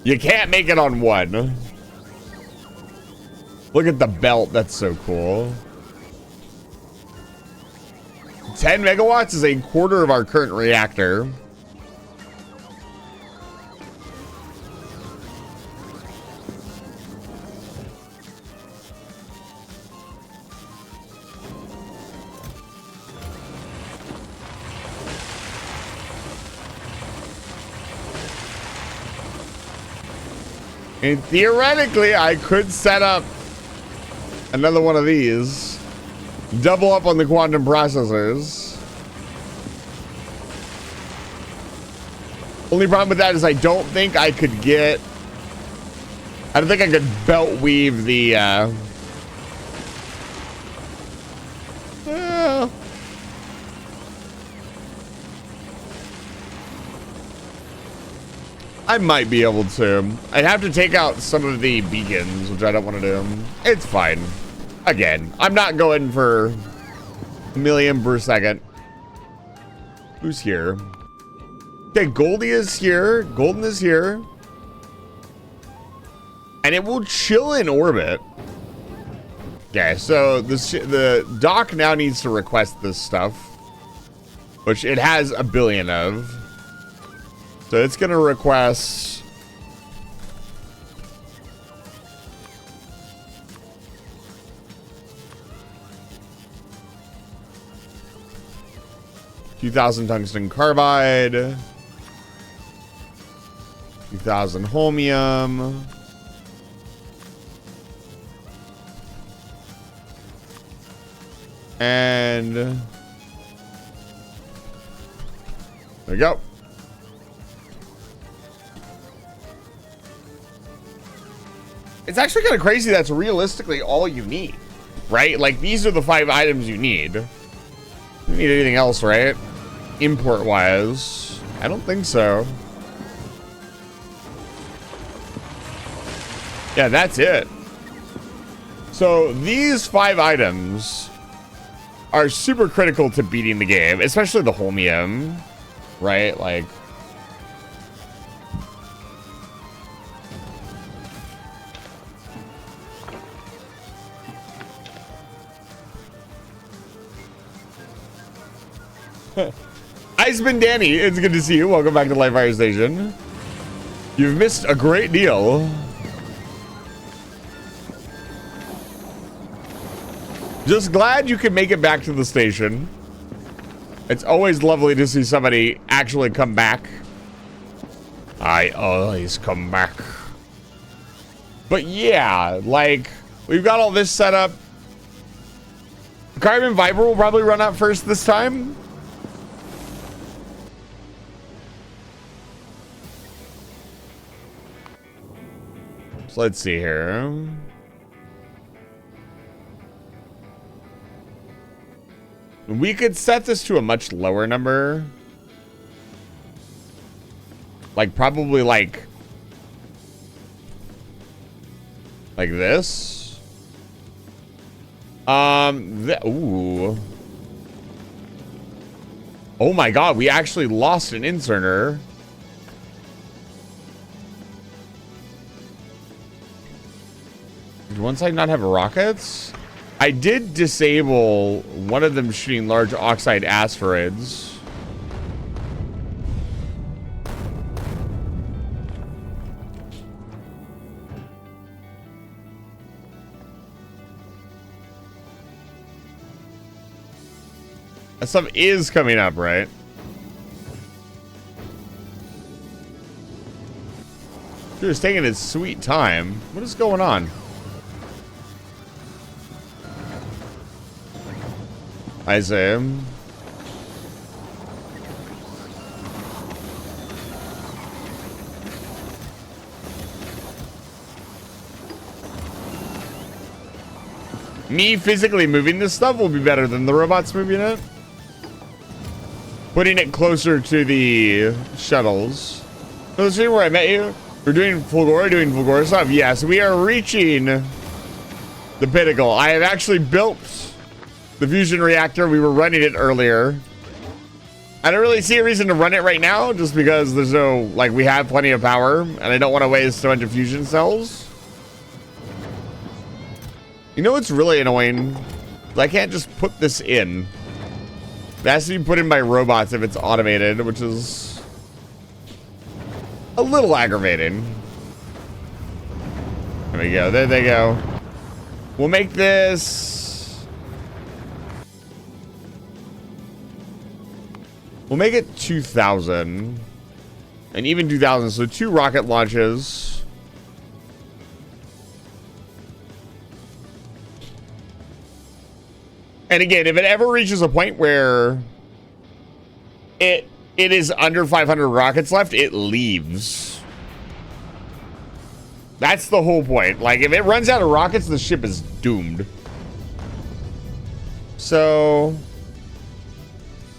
You can't make it on 1. Look at the belt. That's so cool. 10 megawatts is a quarter of our current reactor. And theoretically, I could set up another one of these. Double up on the quantum processors. Only problem with that is I don't think I could get... I don't think I could belt weave the... I might be able to. I'd have to take out some of the beacons, which I don't want to do. It's fine. Again, I'm not going for a million per second. Who's here? Okay, Goldie is here. Golden is here. And it will chill in orbit. Okay, so the dock now needs to request this stuff, which it has a billion of. So it's going to request... $2,000 tungsten carbide. 2,000 holmium. And... there we go. It's actually kind of crazy that's realistically all you need, right? Like, these are the 5 items you need. You don't need anything else, right? Import-wise. I don't think so. Yeah, that's it. So, these 5 items are super critical to beating the game, especially the holmium, right? Like... Iceman Danny, it's good to see you. Welcome back to Live Fire Station. You've missed a great deal. Just glad you can make it back to the station. It's always lovely to see somebody actually come back. I always come back. But yeah, like, we've got all this set up. Carbon Viper will probably run out first this time. So let's see here. We could set this to a much lower number. Like, probably like this. Ooh. Oh my god, we actually lost an inserter. Did one side not have rockets? I did disable one of them shooting large oxide asteroids. That stuff is coming up, right? Dude, it's taking its sweet time. What is going on? Isaiah. Me physically moving this stuff will be better than the robots moving it. Putting it closer to the shuttles. So let's see where I met you. We're doing Fulgora stuff. Yes, we are reaching the pinnacle. I have actually built the fusion reactor. We were running it earlier. I don't really see a reason to run it right now, just because there's no, like, we have plenty of power, and I don't want to waste a bunch of fusion cells. You know what's really annoying? I can't just put this in. It has to be put in by robots if it's automated, which is a little aggravating. There we go. There they go. We'll make this... We'll make it 2,000. And even 2,000, so 2 rocket launches. And again, if it ever reaches a point where it is under 500 rockets left, it leaves. That's the whole point. Like, if it runs out of rockets, the ship is doomed. So,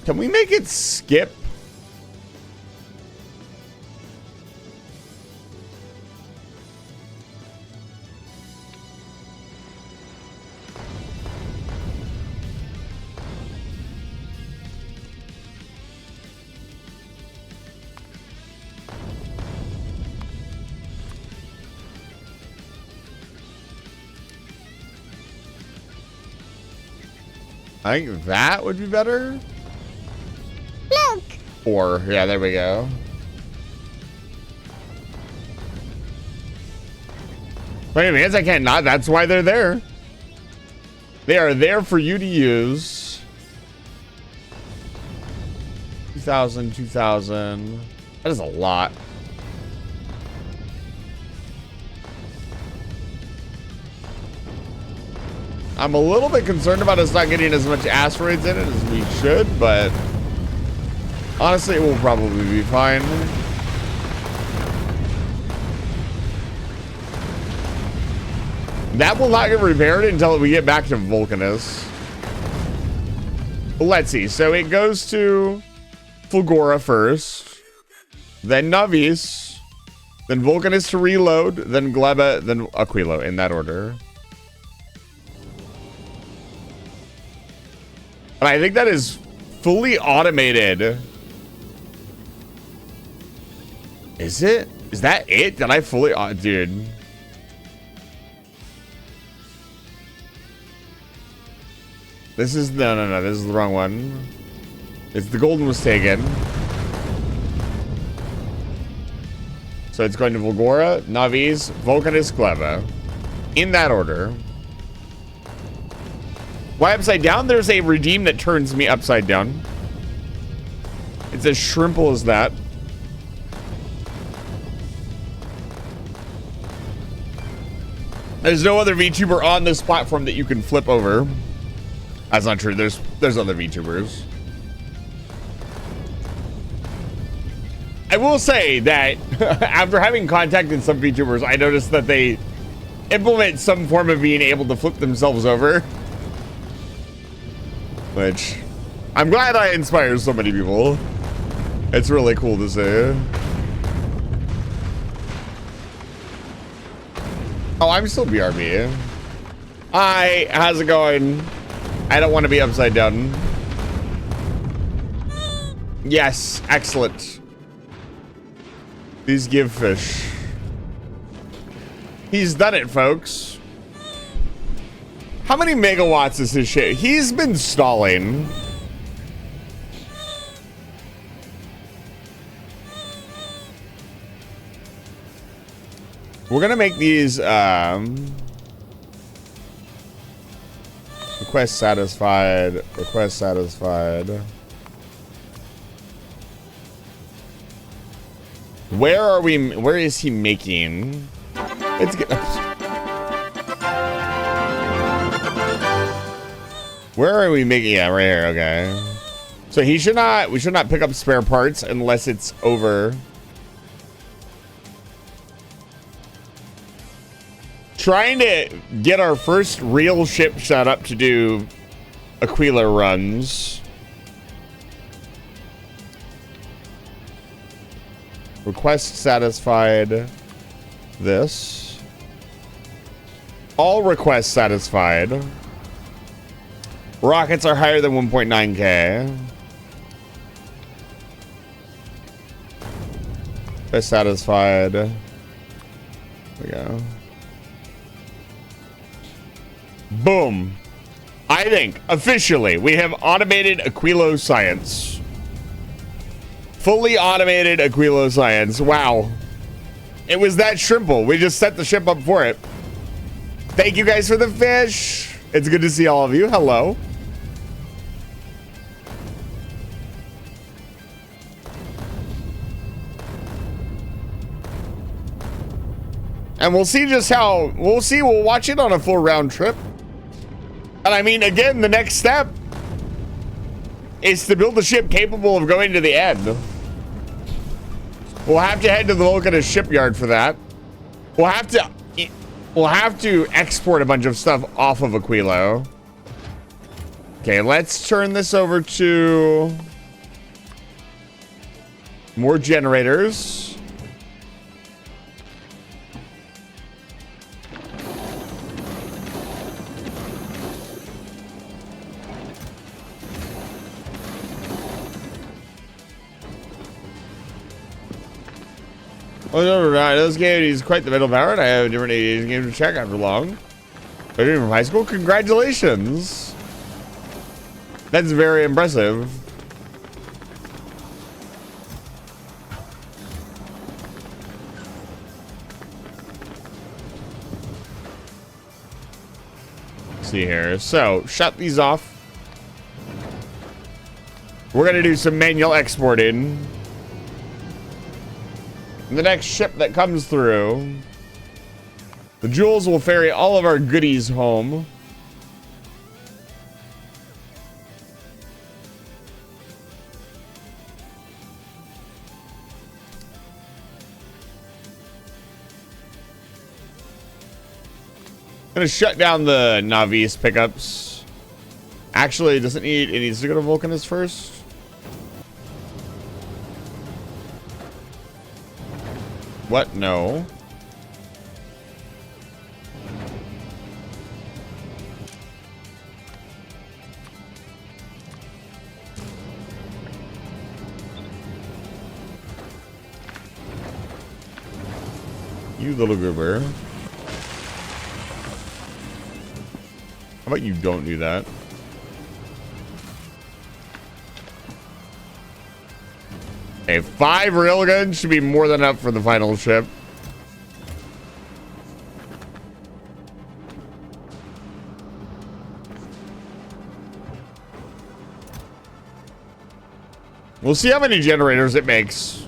can we make it skip? I think that would be better. Look. Or, yeah, there we go. Wait a minute, I can't not. That's why they're there. They are there for you to use. 2,000, 2,000. That is a lot. I'm a little bit concerned about us not getting as much asteroids in it as we should, but honestly, it will probably be fine. That will not get repaired until we get back to Vulcanus. But let's see. So it goes to Fulgora first, then Navis, then Vulcanus to reload, then Gleba, then Aquilo, in that order. And I think that is fully automated. Is it? Is that it? Did I fully... dude. This is... No. This is the wrong one. It's the golden was taken. So it's going to Fulgora, Navis, Vulcanus, Gleba. In that order. Why upside down? There's a redeem that turns me upside down. It's as shrimple as that. There's no other VTuber on this platform that you can flip over. That's not true. There's other VTubers. I will say that after having contacted some VTubers, I noticed that they implement some form of being able to flip themselves over. Which, I'm glad I inspire so many people. It's really cool to see. Oh, I'm still BRB. Hi, how's it going? I don't want to be upside down. Yes, excellent. Please give fish. He's done it, folks. How many megawatts is his shit? He's been stalling. We're gonna make these request satisfied. Request satisfied. Where are we? Where is he making? Let's get. Where are we making? Yeah, right here. Okay. So he should not. We should not pick up spare parts unless it's over. Trying to get our first real ship set up to do Aquila runs. Request satisfied. This. All requests satisfied. Rockets are higher than 1.9K. They're satisfied. There we go. Boom. I think, officially, we have automated Aquilo science. Fully automated Aquilo science. Wow. It was that simple. We just set the ship up for it. Thank you guys for the fish. It's good to see all of you. Hello. And we'll see just how, we'll watch it on a full round trip. And I mean, again, the next step is to build a ship capable of going to the end. We'll have to head to the Vulcanist shipyard for that. We'll have to export a bunch of stuff off of Aquilo. Okay, let's turn this over to more generators. Oh, no, those games is quite the middle power, and I have different games to check after long. Graduating from high school? Congratulations! That's very impressive. Let's see here. So, shut these off. We're gonna do some manual exporting. The next ship that comes through, the Jules will ferry all of our goodies home. Gonna shut down the Navis pickups. Actually, it needs to go to Vulcanist first. What? No. You little goober. How about you don't do that? Okay, 5 railguns should be more than enough for the final ship. We'll see how many generators it makes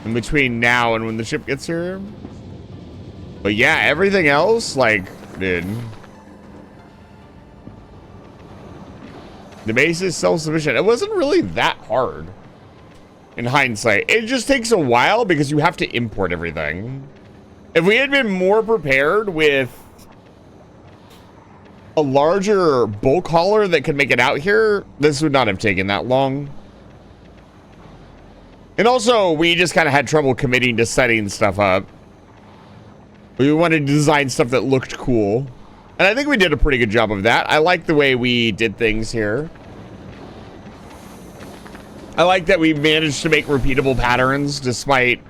in between now and when the ship gets here. But yeah, everything else, like, dude. The base is self-sufficient. It wasn't really that hard in hindsight. It just takes a while because you have to import everything. If we had been more prepared with a larger bulk hauler that could make it out here, this would not have taken that long. And also, we just kind of had trouble committing to setting stuff up. We wanted to design stuff that looked cool. And I think we did a pretty good job of that. I like the way we did things here. I like that we managed to make repeatable patterns despite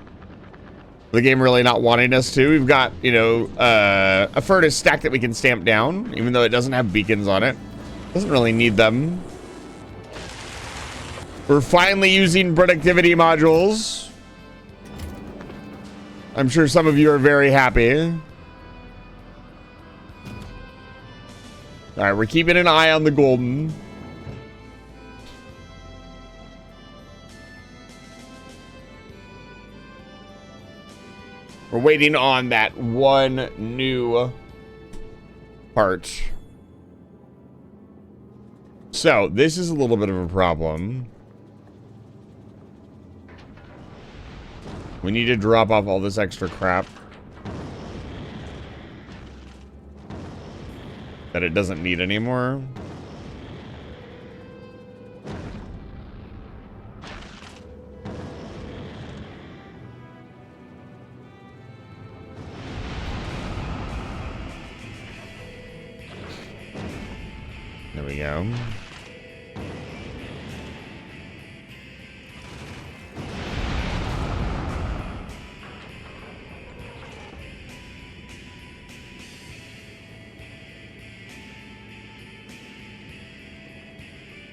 the game really not wanting us to. We've got, you know, a furnace stack that we can stamp down, even though it doesn't have beacons on it. Doesn't really need them. We're finally using productivity modules. I'm sure some of you are very happy. All right, we're keeping an eye on the golden. We're waiting on that one new part. So, this is a little bit of a problem. We need to drop off all this extra crap that it doesn't need anymore. There we go.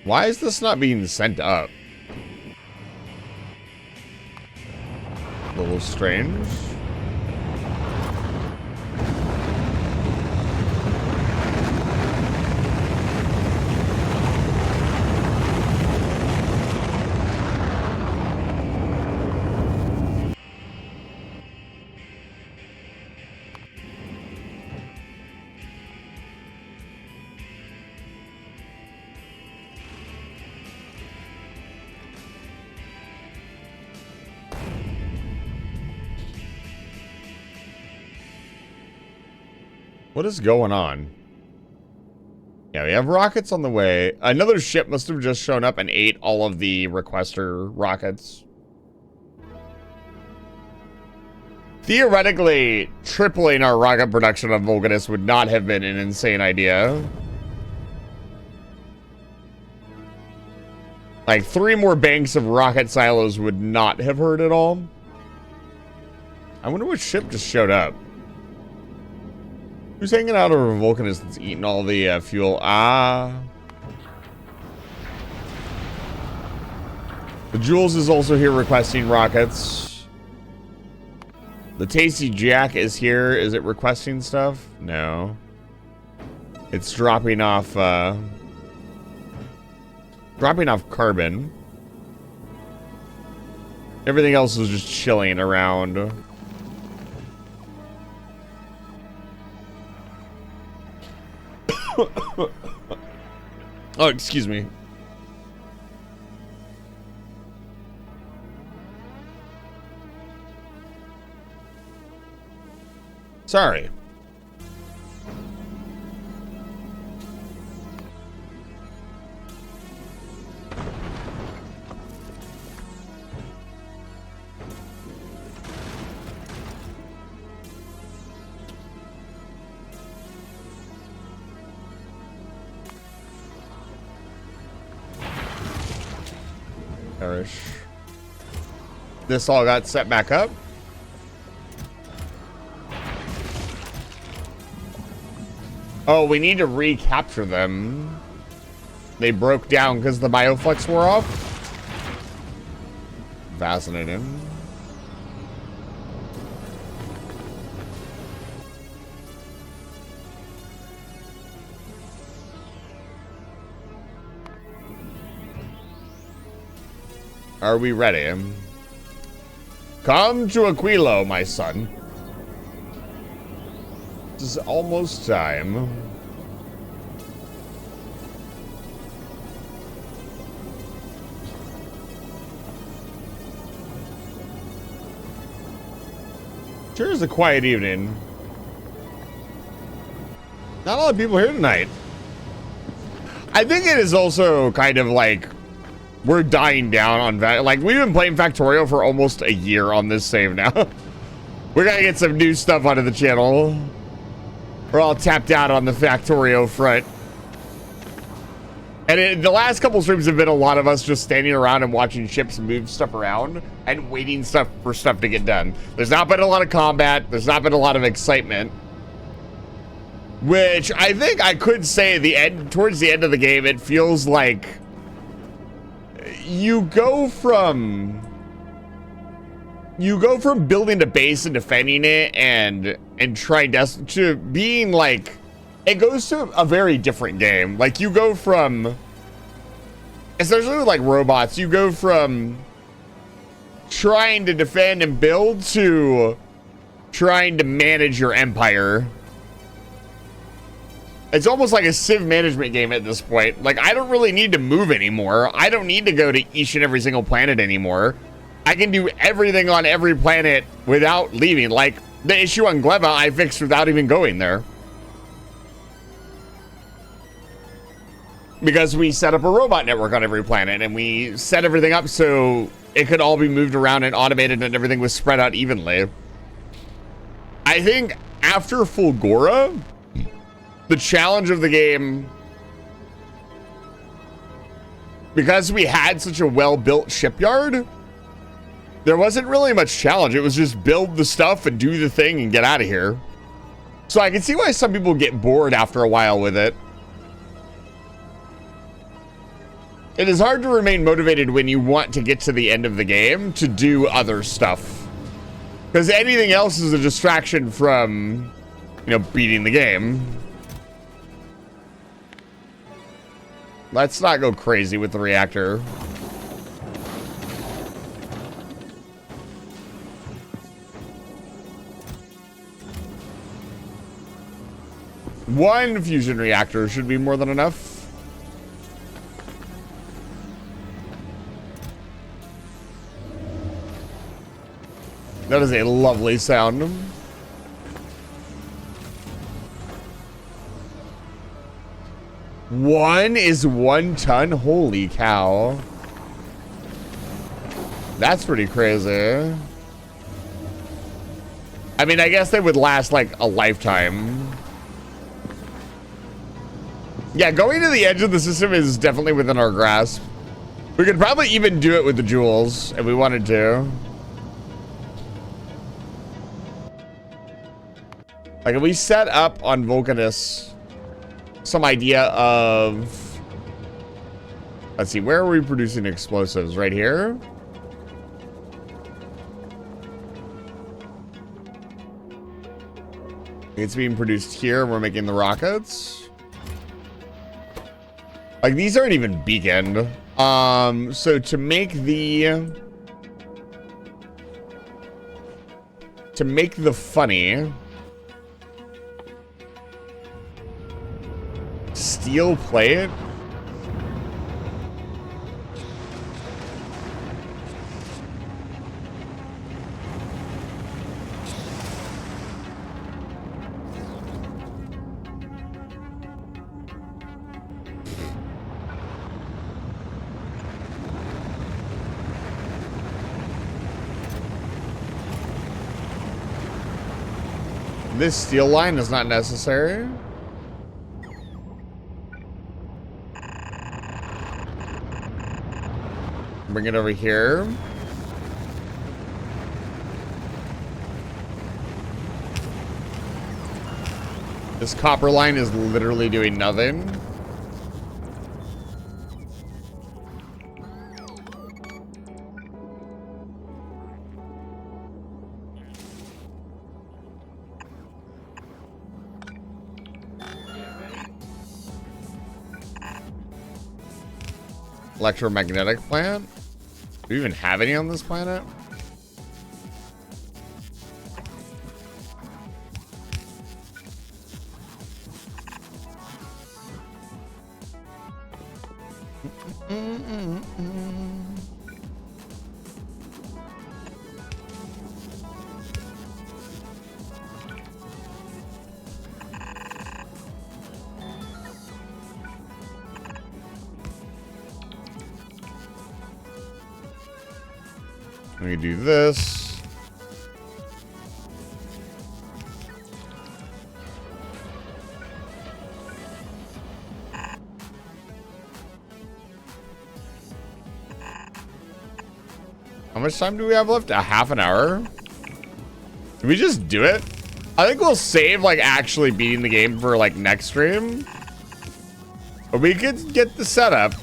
Why is this not being sent up? A little strange. What is going on? Yeah, we have rockets on the way. Another ship must have just shown up and ate all of the requester rockets. Theoretically, tripling our rocket production on Vulcanus would not have been an insane idea. Like, 3 more banks of rocket silos would not have hurt at all. I wonder what ship just showed up. Who's hanging out over Vulcanus that's eating all the fuel? Ah. The Jules is also here requesting rockets. The Tasty Jack is here. Is it requesting stuff? No. It's dropping off carbon. Everything else is just chilling around. Oh, excuse me. Sorry. Perish. This all got set back up. Oh, we need to recapture them. They broke down because the bioflex wore off. Fascinating. Are we ready? Come to Aquilo, my son. This is almost time. Sure is a quiet evening. Not a lot of people here tonight. I think it is also kind of like we're dying down on like we've been playing Factorio for almost a year on this save now. We're gonna get some new stuff onto the channel. We're all tapped out on the Factorio front. And the last couple streams have been a lot of us just standing around and watching ships move stuff around and waiting for stuff to get done. There's not been a lot of combat. There's not been a lot of excitement. Which I think I could say towards the end of the game, it feels like you go from building a base and defending it and trying to being like, it goes to a very different game. Like you go from, especially with like robots, you go from trying to defend and build to trying to manage your empire. It's almost like a civ management game at this point. Like, I don't really need to move anymore. I don't need to go to each and every single planet anymore. I can do everything on every planet without leaving. Like, the issue on Gleba I fixed without even going there. Because we set up a robot network on every planet, and we set everything up so it could all be moved around and automated and everything was spread out evenly. I think after Fulgora, the challenge of the game, because we had such a well-built shipyard, there wasn't really much challenge. It was just build the stuff and do the thing and get out of here. So I can see why some people get bored after a while with it. It is hard to remain motivated when you want to get to the end of the game to do other stuff. Because anything else is a distraction from, you know, beating the game. Let's not go crazy with the reactor. One fusion reactor should be more than enough. That is a lovely sound. One is 1 ton? Holy cow. That's pretty crazy. I mean, I guess they would last like a lifetime. Yeah, going to the edge of the system is definitely within our grasp. We could probably even do it with the jewels if we wanted to. Like, if we set up on Vulcanus some idea of... Let's see, where are we producing explosives? Right here? It's being produced here. We're making the rockets. Like, these aren't even beaconed. So to make the... To make the funny... Steel plate? This steel line is not necessary. Bring it over here. This copper line is literally doing nothing. Electromagnetic plant? Do we even have any on this planet? Let me do this. How much time do we have left? A half an hour? Can we just do it? I think we'll save like actually beating the game for like next stream. But we could get the setup.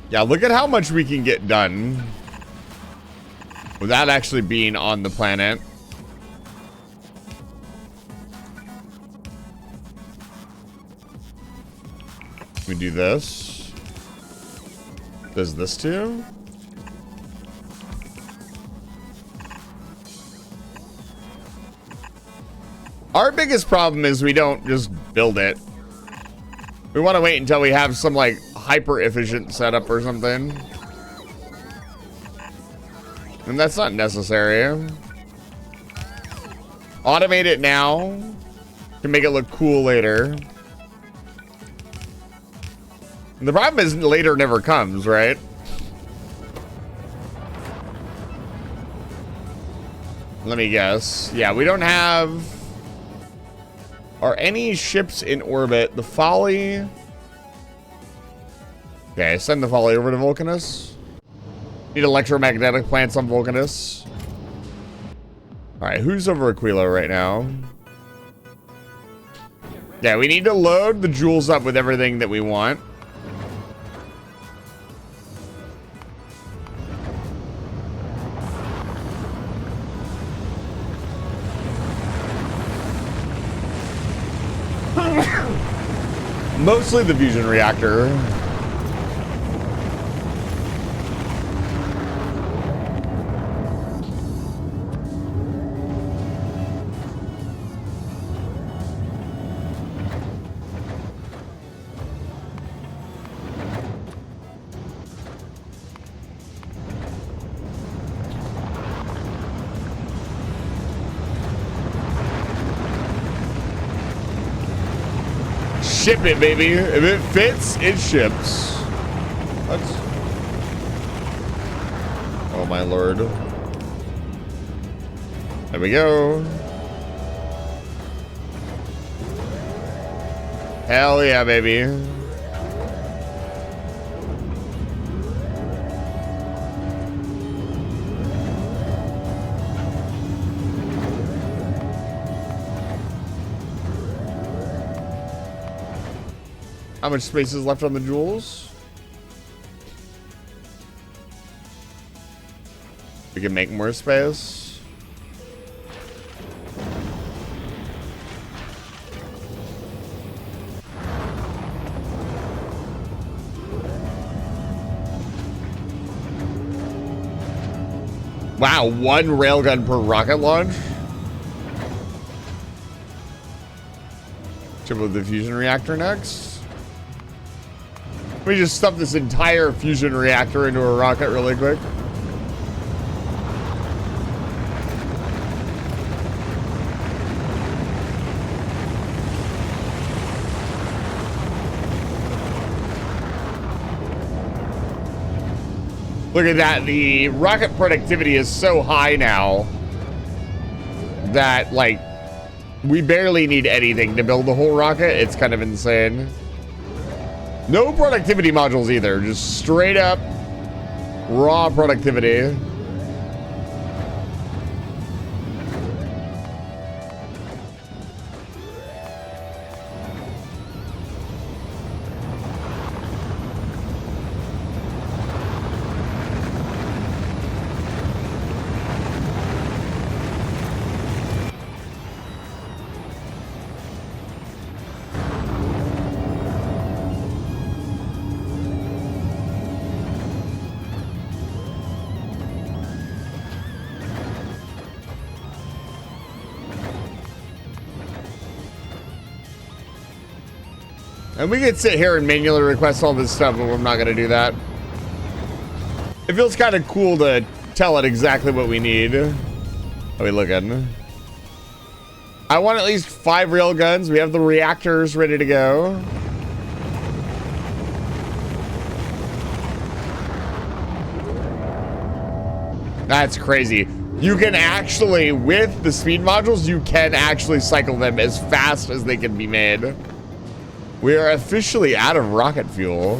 Yeah, look at how much we can get done without actually being on the planet. We do this. Does this too? Our biggest problem is we don't just build it. We want to wait until we have some like hyper efficient setup or something. And that's not necessary. Automate it now to make it look cool later. And the problem is later never comes, right? Let me guess. Yeah, we don't have... Are any ships in orbit? The Folly... Okay, send the Folly over to Vulcanus. Need electromagnetic plants on Vulcanus. Alright, who's over Aquila right now? Yeah, we need to load the jewels up with everything that we want. Mostly the Fusion Reactor. Ship it, baby. If it fits, it ships. That's... Oh, my lord. There we go. Hell yeah, baby. How much space is left on the jewels? We can make more space. Wow, 1 railgun per rocket launch? Chip with the fusion reactor next. Let me just stuff this entire fusion reactor into a rocket really quick. Look at that. The rocket productivity is so high now that, like, we barely need anything to build the whole rocket. It's kind of insane. No productivity modules either, just straight up raw productivity. And we could sit here and manually request all this stuff, but I'm not going to do that. It feels kind of cool to tell it exactly what we need. How are we looking? I want at least 5 rail guns. We have the reactors ready to go. That's crazy. You can actually, with the speed modules, you can actually cycle them as fast as they can be made. We are officially out of rocket fuel.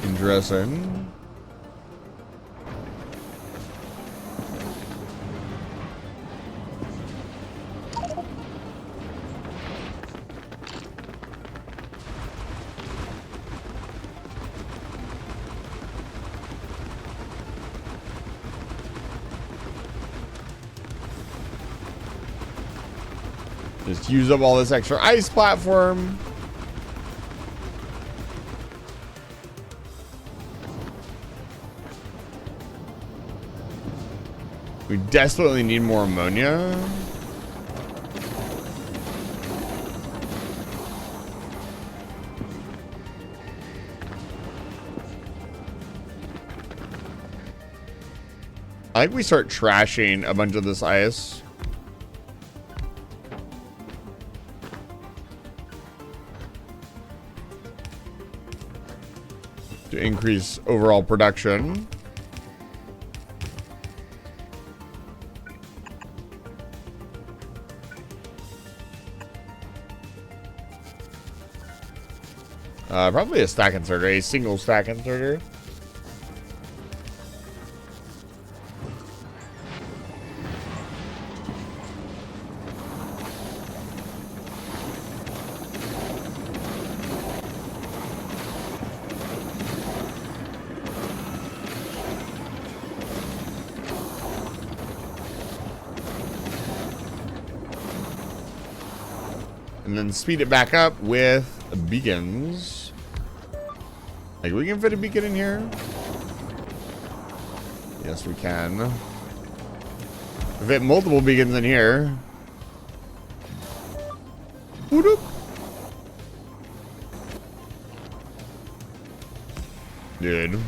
Interesting. Just use up all this extra ice platform. We desperately need more ammonia. I think we start trashing a bunch of this ice. To increase overall production. Probably a stack inserter, a single stack inserter. And then speed it back up with beacons. Like, we can fit a beacon in here? Yes, we can. Fit multiple beacons in here. Whoop. Dude.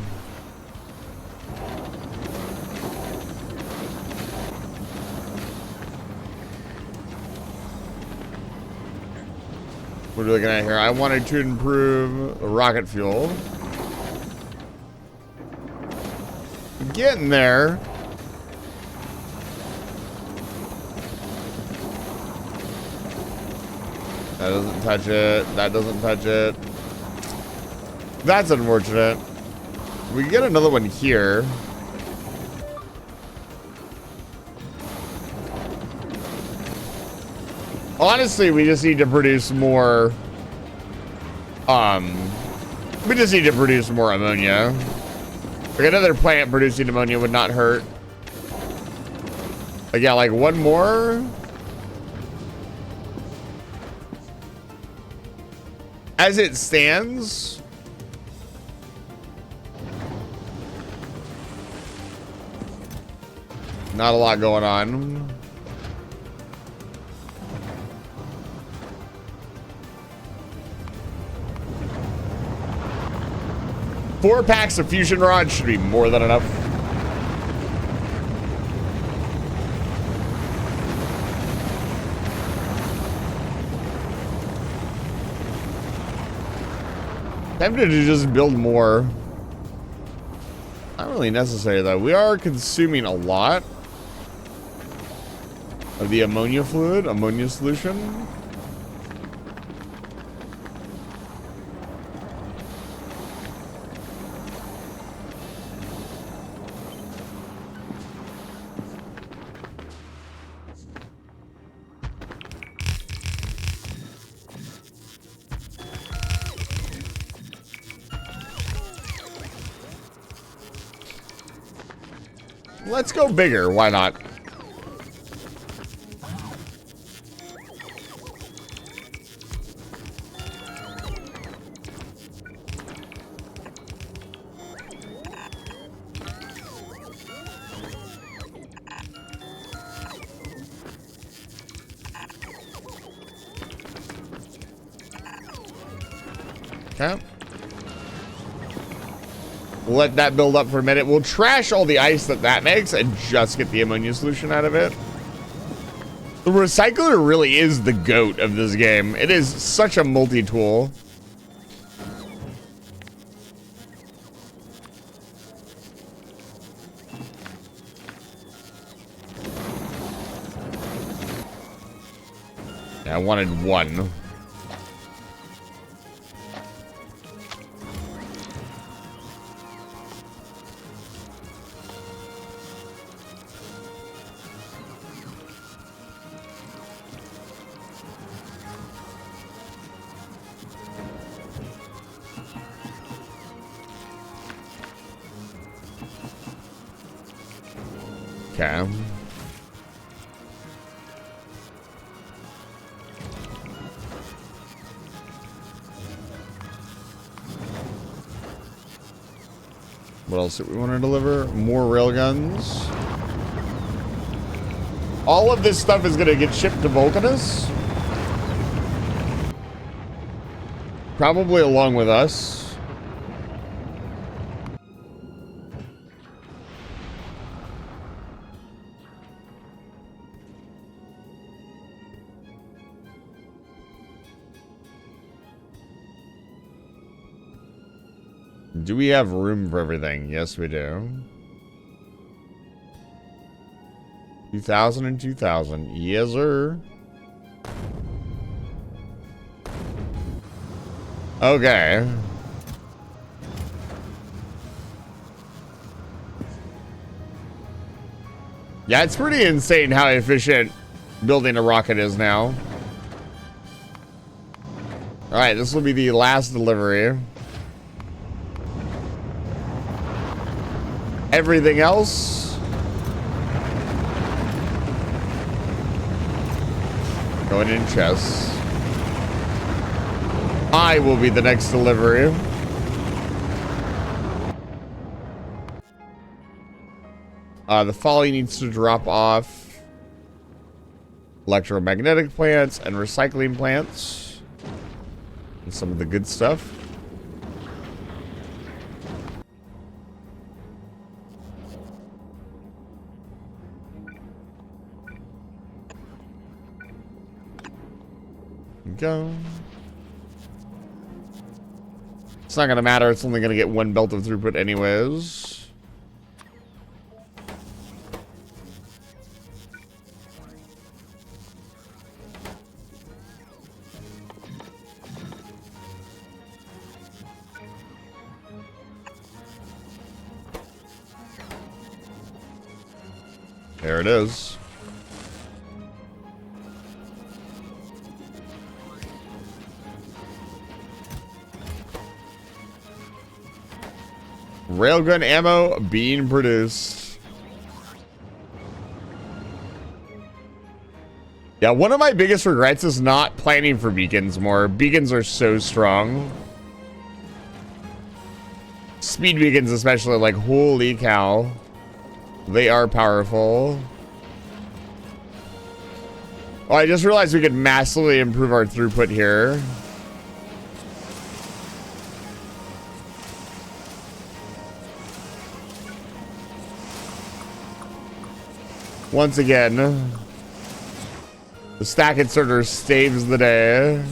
What are we looking at here? I wanted to improve rocket fuel. Getting there. That doesn't touch it. That doesn't touch it. That's unfortunate. We can get another one here. Honestly, we just need to produce more. We just need to produce more ammonia. Like, another plant producing ammonia would not hurt. Like, yeah, like one more. As it stands, not a lot going on. Four packs of fusion rods should be more than enough. Tempted to just build more. Not really necessary though. We are consuming a lot of the ammonia fluid, ammonia solution. Let's go bigger. Why not? Okay. Let that build up for a minute. We'll trash all the ice that makes and just get the ammonia solution out of it. The recycler really is the GOAT of this game. It is such a multi-tool. Yeah, I wanted one. Okay. What else do we want to deliver? More railguns. All of this stuff is going to get shipped to Vulcanus. Probably along with us. Do we have room for everything? Yes, we do. 2,000 and 2,000. Yes, sir. Okay. Yeah, it's pretty insane how efficient building a rocket is now. Alright, this will be the last delivery. Everything else going in chests. I will be the next delivery. The folly needs to drop off electromagnetic plants and recycling plants and some of the good stuff. Go. It's not gonna matter, it's only gonna get one belt of throughput anyways. There it is. Railgun ammo being produced. Yeah, one of my biggest regrets is not planning for beacons more. Beacons are so strong. Speed beacons especially, like, holy cow. They are powerful. Oh, I just realized we could massively improve our throughput here. Once again, the stack inserter saves the day.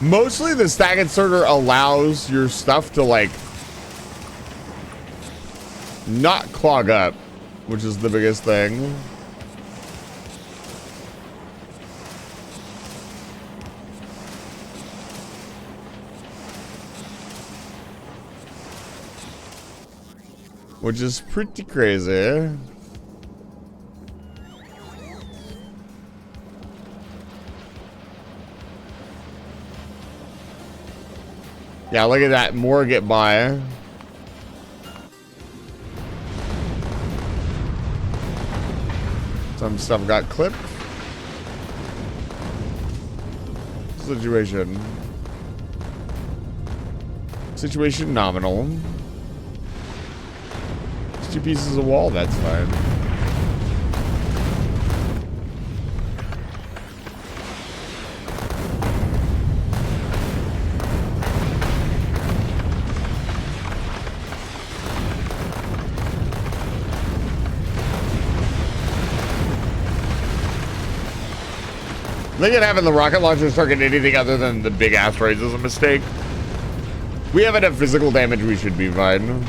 Mostly the stack inserter allows your stuff to, like, not clog up, which is the biggest thing. Which is pretty crazy. Yeah, look at that. More get by. Some stuff got clipped. Situation. Situation nominal. Two pieces of wall, that's fine. I think having the rocket launchers target anything other than the big asteroids is a mistake. We have enough physical damage, we should be fine.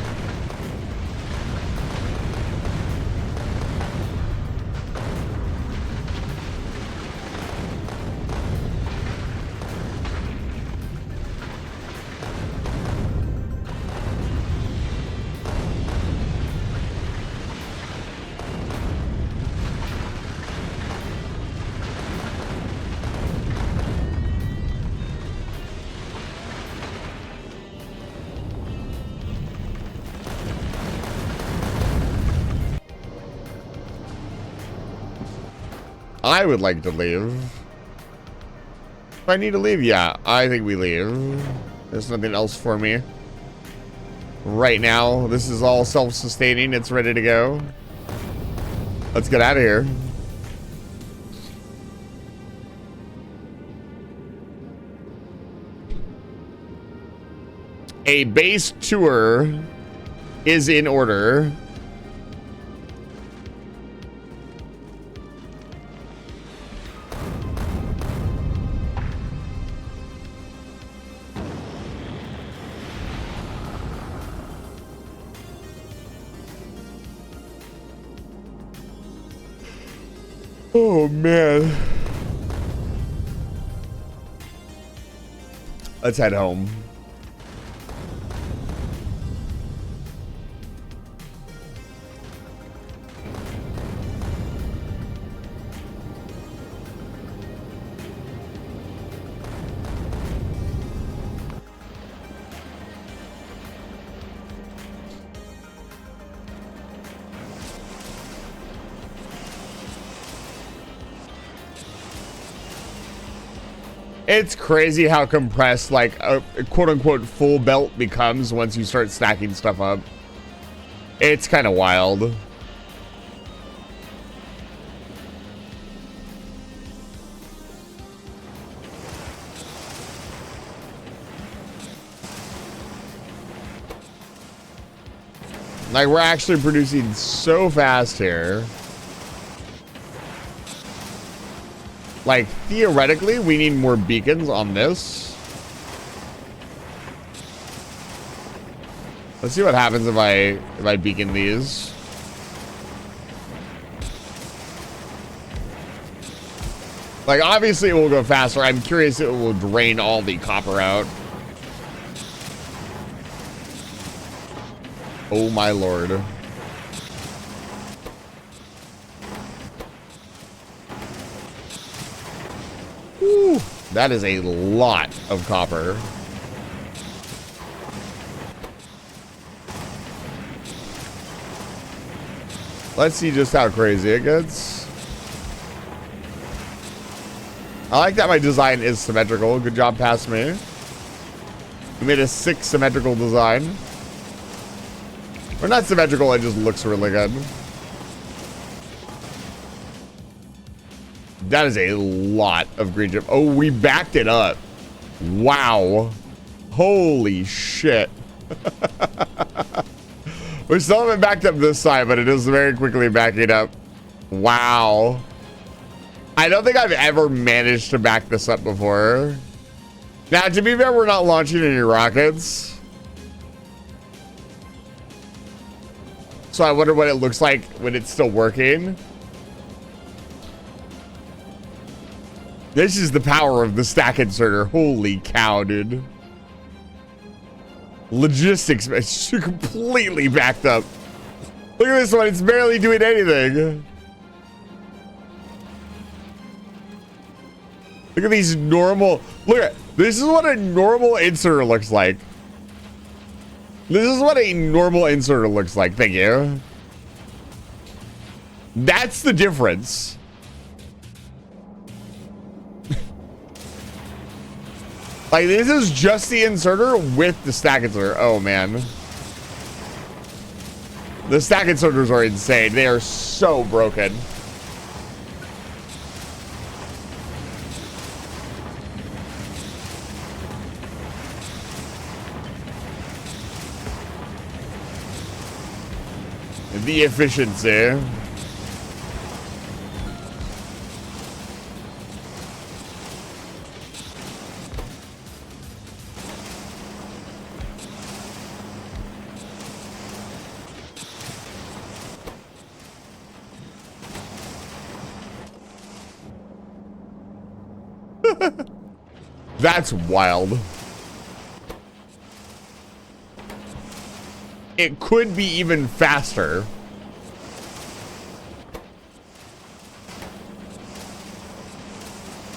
I would like to leave. If I need to leave, yeah, I think we leave. There's nothing else for me. Right now, this is all self-sustaining. It's ready to go. Let's get out of here. A base tour is in order. Oh man. Let's head home. It's crazy how compressed like a quote-unquote full belt becomes once you start stacking stuff up. It's kind of wild. Like, we're actually producing so fast here. Like, theoretically, we need more beacons on this. Let's see what happens if I beacon these. Like, obviously it will go faster. I'm curious if it will drain all the copper out. Oh my lord. Whew, that is a lot of copper. Let's see just how crazy it gets. I like that my design is symmetrical. Good job past me. We made a 6 symmetrical design. Or not symmetrical, it just looks really good. That is a lot of green chip. Oh, we backed it up. Wow. Holy shit. We still haven't backed up this side, but it is very quickly backing up. Wow. I don't think I've ever managed to back this up before. Now, to be fair, we're not launching any rockets. So I wonder what it looks like when it's still working. This is the power of the stack inserter. Holy cow, dude. Logistics, it's completely backed up. Look at this one, it's barely doing anything. Look at these normal, look at, this is what a normal inserter looks like. This is what a normal inserter looks like, thank you. That's the difference. Like, this is just the inserter with the stack inserter. Oh, man. The stack inserters are insane. They are so broken. The efficiency. That's wild. It could be even faster.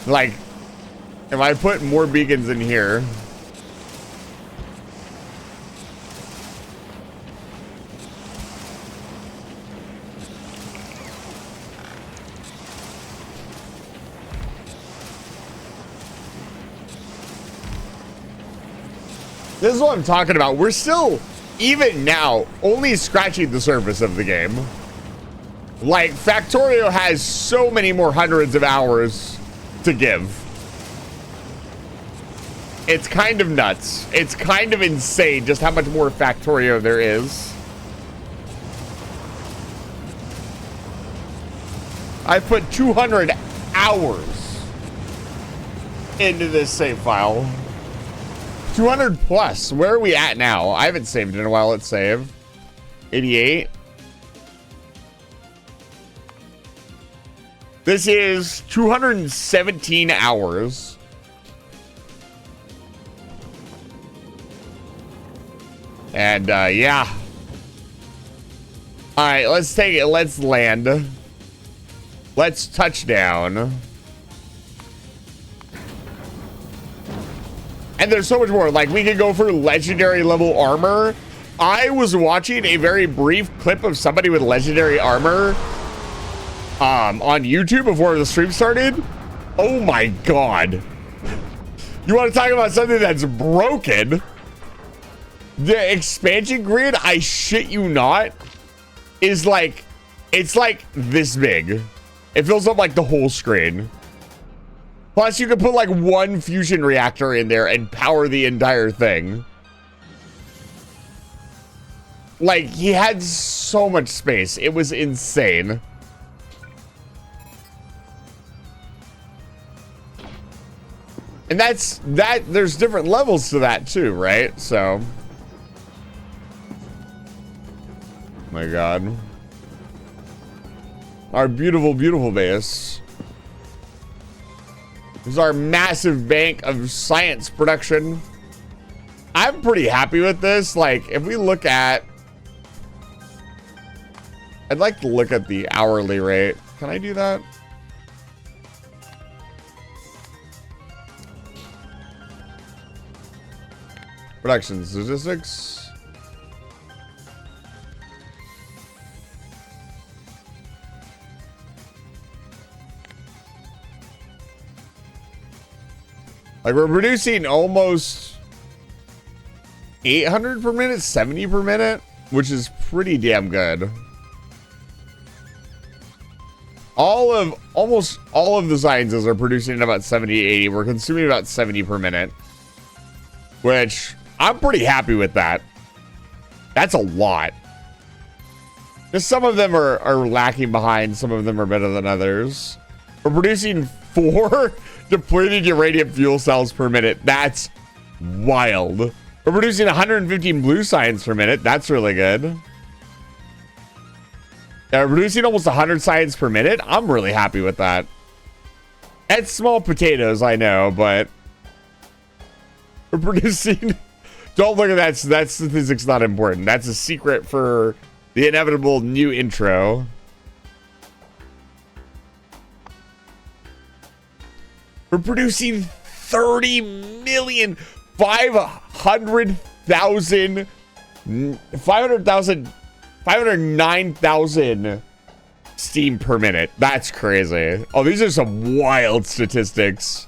Like, if I put more beacons in here. This is what I'm talking about. We're still, even now, only scratching the surface of the game. Like, Factorio has so many more hundreds of hours to give. It's kind of nuts. It's kind of insane just how much more Factorio there is. I put 200 hours into this save file. 200 plus. Where are we at now? I haven't saved in a while. Let's save. 88. This is 217 hours. And, yeah. All right, let's take it. Let's land. Let's touch down. And there's so much more. Like, we could go for legendary level armor. I was watching a very brief clip of somebody with legendary armor on YouTube before the stream started. Oh my god. You want to talk about something that's broken? The expansion grid, I shit you not, is like, it's like this big. It fills up like the whole screen. Plus, you can put like one fusion reactor in there and power the entire thing. Like, he had so much space. It was insane. And there's different levels to that too, right? So. My god. Our beautiful, beautiful base. This is our massive bank of science production. I'm pretty happy with this. Like, if we look at... I'd like to look at the hourly rate. Can I do that? Production statistics. Like, we're producing almost 800 per minute, 70 per minute, which is pretty damn good. Almost all of the sciences are producing about 70, 80. We're consuming about 70 per minute, which I'm pretty happy with that. That's a lot. Just some of them are lacking behind. Some of them are better than others. We're producing 4 depleted uranium fuel cells per minute. That's wild. We're producing 115 blue science per minute. That's really good. We're producing almost 100 science per minute. I'm really happy with that. That's small potatoes, I know, but we're producing... Don't look at that. That statistic's not important. That's a secret for the inevitable new intro. We're producing 509,000 steam per minute. That's crazy. Oh, these are some wild statistics.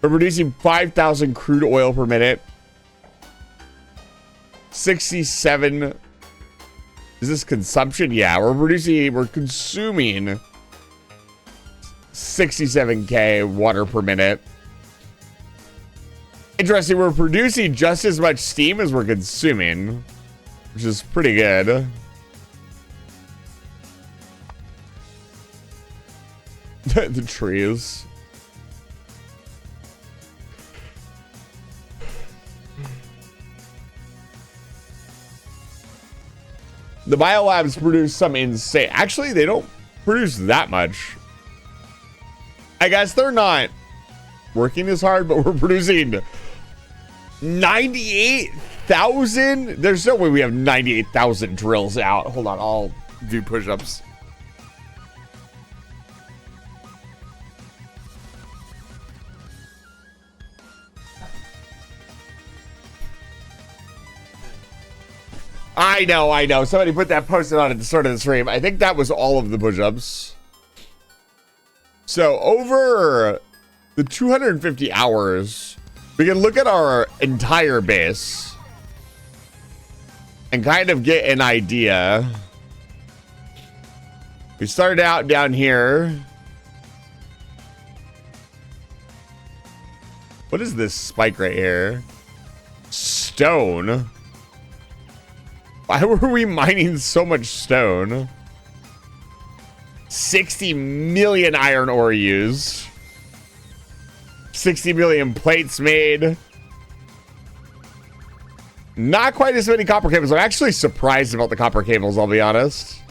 We're producing 5,000 crude oil per minute. 67. Is this consumption? Yeah, we're consuming 67k water per minute. Interesting, we're producing just as much steam as we're consuming, which is pretty good. The trees. The biolabs produce some insane... Actually, they don't produce that much. I guess they're not working as hard, but we're producing 98,000. There's no way we have 98,000 drills out. Hold on, I'll do push-ups. I know. Somebody put that posted on at the start of the stream. I think that was all of the push-ups. So over the 250 hours, We can look at our entire base and kind of get an idea. We started out down here. What is this spike right here? Stone. Why were we mining so much stone? 60 million iron ore used. 60 million plates made. Not quite as many copper cables. I'm actually surprised about the copper cables, I'll be honest.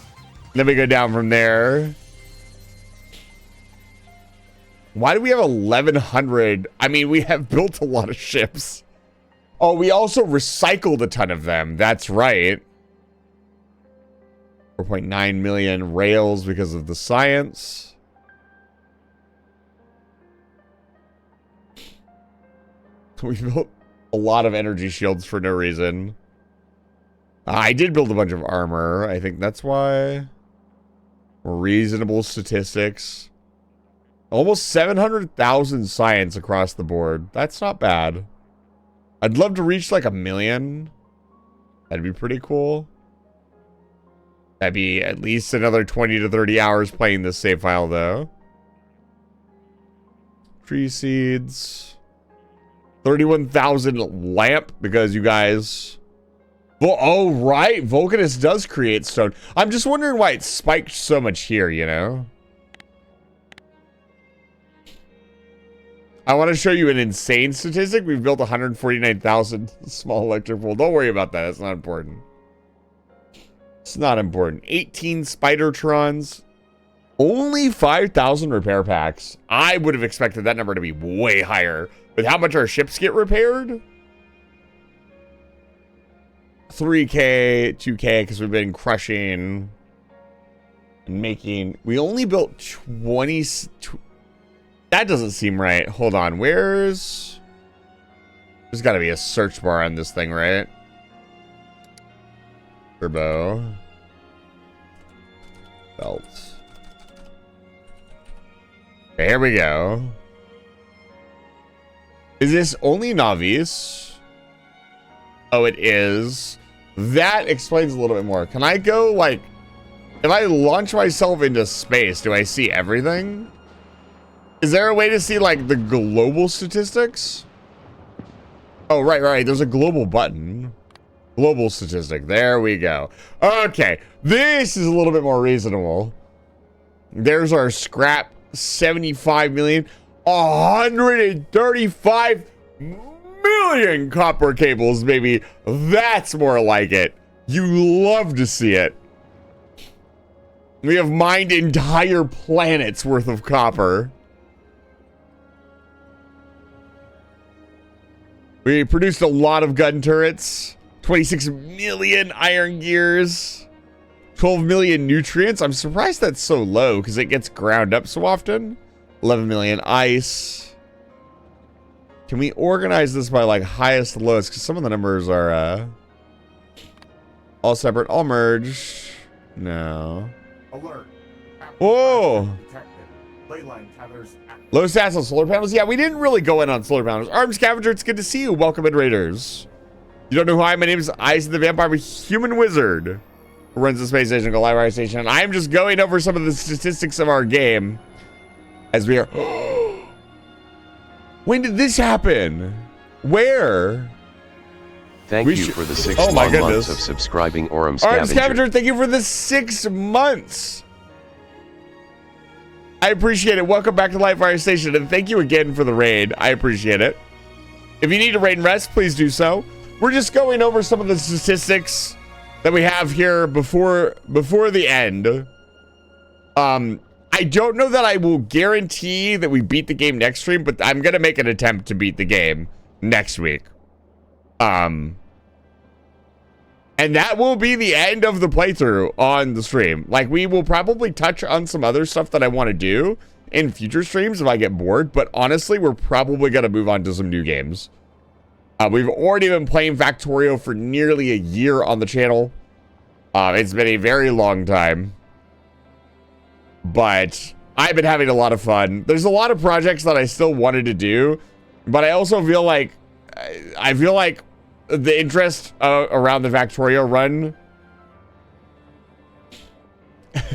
Then we go down from there. Why do we have 1,100? I mean, we have built a lot of ships. Oh, we also recycled a ton of them. That's right. 4.9 million rails because of the science. We built a lot of energy shields for no reason. I did build a bunch of armor. I think that's why. Reasonable statistics. Almost 700,000 science across the board. That's not bad. I'd love to reach like 1 million. That'd be pretty cool. That'd be at least another 20 to 30 hours playing this save file though. Tree seeds. 31,000 lamp because you guys... Well, oh, right. Volcanus does create stone. I'm just wondering why it spiked so much here, you know? I want to show you an insane statistic. We've built 149,000 small electric pool. Don't worry about that. It's not important. It's not important. 18 Spidertrons. Only 5,000 repair packs. I would have expected that number to be way higher. With how much our ships get repaired? 3K, 2K, because we've been crushing and making... We only built 20... That doesn't seem right. Hold on. Where's... There's got to be a search bar on this thing, right? Turbo. Belts. Okay, here we go. Is this only Navis? Oh, it is. That explains a little bit more. Can I go, like... If I launch myself into space, do I see everything? Is there a way to see, like, the global statistics? Oh, right. There's a global button. Global statistic. There we go. Okay. This is a little bit more reasonable. There's our scrap. 75 million. 135 million copper cables, baby. That's more like it. You love to see it. We have mined entire planets worth of copper. We produced a lot of gun turrets. 26 million iron gears. 12 million nutrients. I'm surprised that's so low because it gets ground up so often. 11 million ice. Can we organize this by like highest to lowest? Because some of the numbers are all separate. All merge. No. Alert. Whoa. Leyline tethers active. Low stats on solar panels. Yeah, we didn't really go in on solar panels. Armed Scavenger, it's good to see you. Welcome in, Raiders. You don't know who I am? My name is Eyes of the Vampire. I'm a human wizard who runs the space station, Live Station. And I'm just going over some of the statistics of our game as we are... When did this happen? Where? Thank you for the 6 long months of subscribing, Orem Scavenger. Armed Scavenger, thank you for the 6 months. I appreciate it. Welcome back to Live Fire Station, and thank you again for the raid. I appreciate it. If you need to raid and rest, please do so. We're just going over some of the statistics that we have here before the end. I don't know that I will guarantee that we beat the game next stream, but I'm gonna make an attempt to beat the game next week. And that will be the end of the playthrough on the stream. Like, we will probably touch on some other stuff that I want to do in future streams if I get bored, but honestly, we're probably gonna move on to some new games. We've already been playing Factorio for nearly a year on the channel. It's been a very long time. But I've been having a lot of fun. There's a lot of projects that I still wanted to do. But I also feel like the interest around the Factorio run.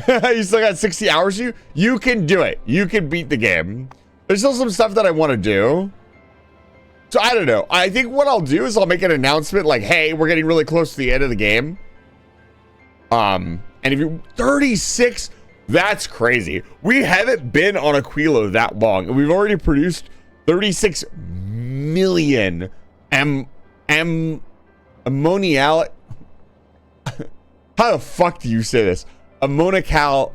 You still got 60 hours. You can do it. You can beat the game. There's still some stuff that I want to do. So I don't know. I think what I'll do is I'll make an announcement like, hey, we're getting really close to the end of the game. And if you're 36, that's crazy. We haven't been on Aquilo that long, and we've already produced 36 million ammonial. How the fuck do you say this? Ammoniacal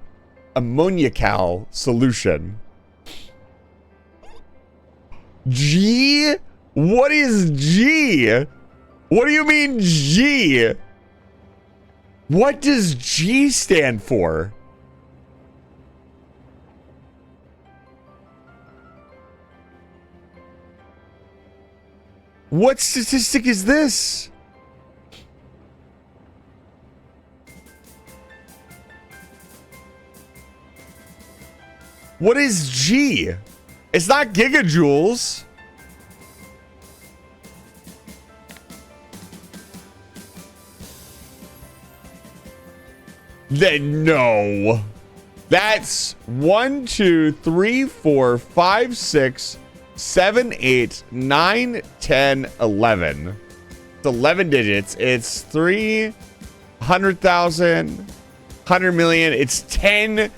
solution. G? What is G? What do you mean G? What does G stand for? What statistic is this? What is G? It's not gigajoules. Then no. That's 1, 2, 3, 4, 5, 6, 7, 8, 9, 10, 11. It's 11 digits. It's 300,000, 100 million. It's 10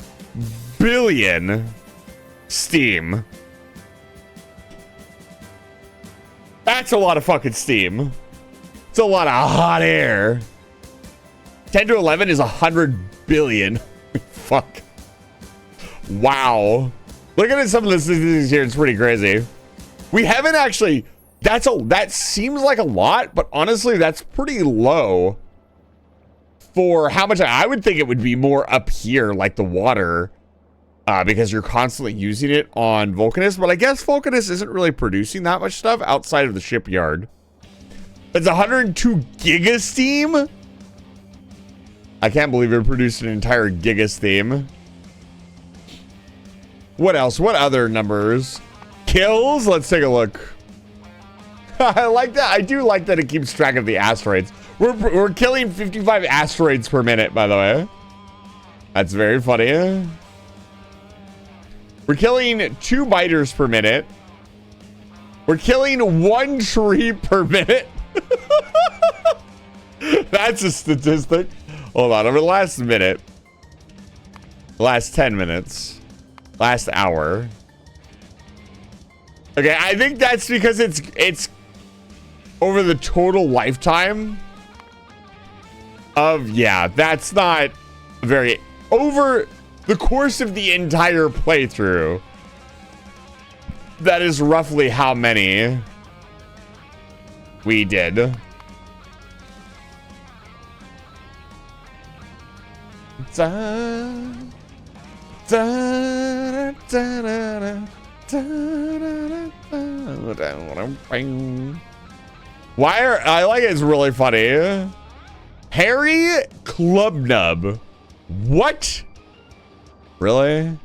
billion steam. That's a lot of fucking steam. It's a lot of hot air. 10 to 11 is 100 billion. Fuck. Wow. Looking at some of this here, it's pretty crazy. We haven't actually, that seems like a lot, but honestly, that's pretty low for how much I would think it would be more up here, like the water, because you're constantly using it on Vulcanus, but I guess Vulcanus isn't really producing that much stuff outside of the shipyard. It's 102 giga steam. I can't believe it produced an entire giga steam. What else? What other numbers? Kills? Let's take a look. I like that. I do like that it keeps track of the asteroids. We're killing 55 asteroids per minute, by the way. That's very funny. We're killing 2 biters per minute. We're killing 1 tree per minute. That's a statistic. Hold on, over the last minute, last 10 minutes, last hour. Okay, I think that's because it's over the total lifetime of, yeah, that's not very, over the course of the entire playthrough, that is roughly how many we did. Why are I like it? It's really funny. Harry Clubnub. What? Really?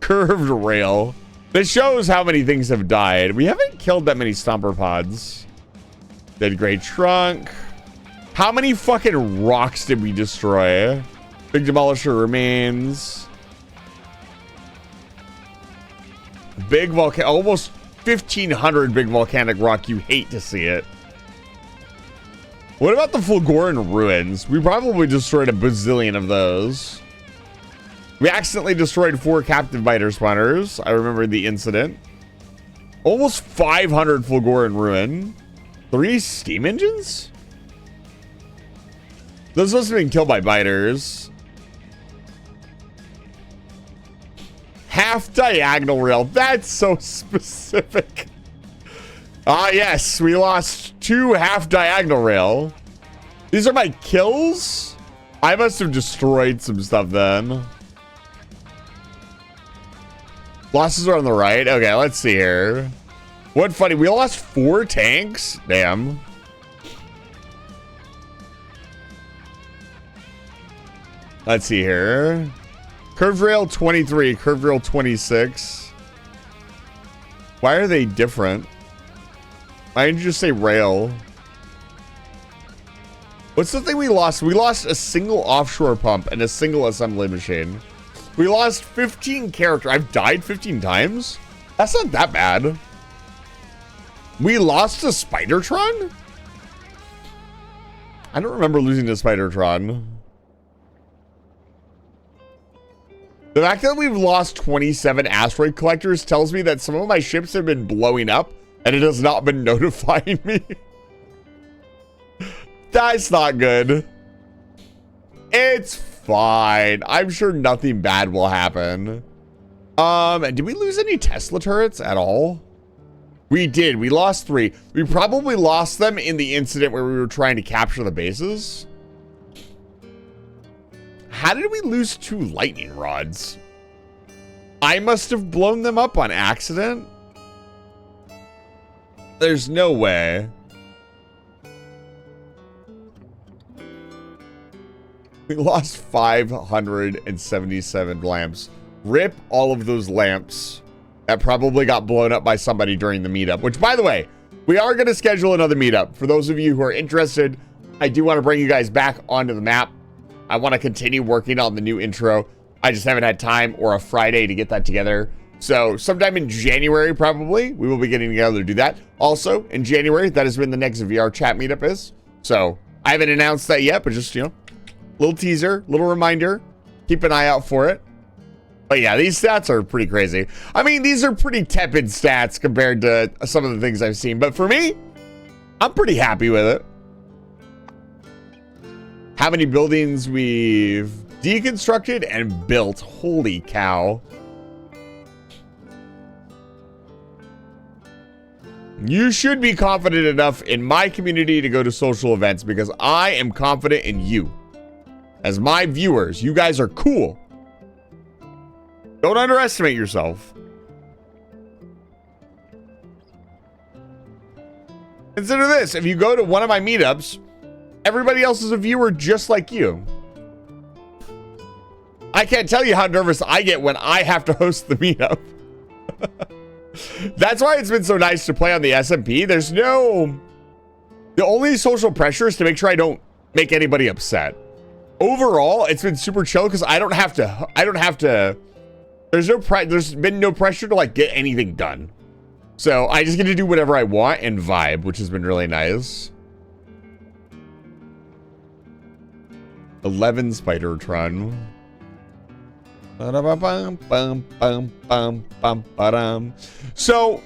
Curved rail. This shows how many things have died. We haven't killed that many stomper pods. Dead Grey Trunk. How many fucking rocks did we destroy? Big Demolisher remains. Big volcano, almost 1,500 big volcanic rock. You hate to see it. What about the Fulgoran ruins? We probably destroyed a bazillion of those. We accidentally destroyed 4 captive biter spawners. I remember the incident. Almost 500 Fulgoran ruin. 3 steam engines? Those must have been killed by biters. Half diagonal rail. That's so specific. Ah, yes. We lost 2 half diagonal rail. These are my kills? I must have destroyed some stuff then. Losses are on the right. Okay, let's see here. What funny. We lost 4 tanks? Damn. Let's see here. Curved rail 23, curved rail 26. Why are they different? Why didn't you just say rail? What's the thing we lost? We lost a single offshore pump and a single assembly machine. We lost 15 characters. I've died 15 times? That's not that bad. We lost a Spidertron? I don't remember losing to Spidertron. The fact that we've lost 27 asteroid collectors tells me that some of my ships have been blowing up and it has not been notifying me. That's not good. It's fine. I'm sure nothing bad will happen. Did we lose any Tesla turrets at all? We did. We lost 3. We probably lost them in the incident where we were trying to capture the bases. How did we lose 2 lightning rods? I must have blown them up on accident. There's no way. We lost 577 lamps. Rip all of those lamps that probably got blown up by somebody during the meetup, which, by the way, we are going to schedule another meetup. For those of you who are interested, I do want to bring you guys back onto the map. I want to continue working on the new intro. I just haven't had time or a Friday to get that together. So sometime in January, probably, we will be getting together to do that. Also, in January, that is when the next VR chat meetup is. So I haven't announced that yet, but just, you know, little teaser, little reminder. Keep an eye out for it. But yeah, these stats are pretty crazy. I mean, these are pretty tepid stats compared to some of the things I've seen. But for me, I'm pretty happy with it. How many buildings we've deconstructed and built. Holy cow. You should be confident enough in my community to go to social events because I am confident in you. As my viewers, you guys are cool. Don't underestimate yourself. Consider this. If you go to one of my meetups, everybody else is a viewer just like you. I can't tell you how nervous I get when I have to host the meetup. That's why it's been so nice to play on the SMP. There's no... The only social pressure is to make sure I don't make anybody upset. Overall, it's been super chill because I don't have to... There's been no pressure to like get anything done. So I just get to do whatever I want and vibe, which has been really nice. 11 Spidertron. So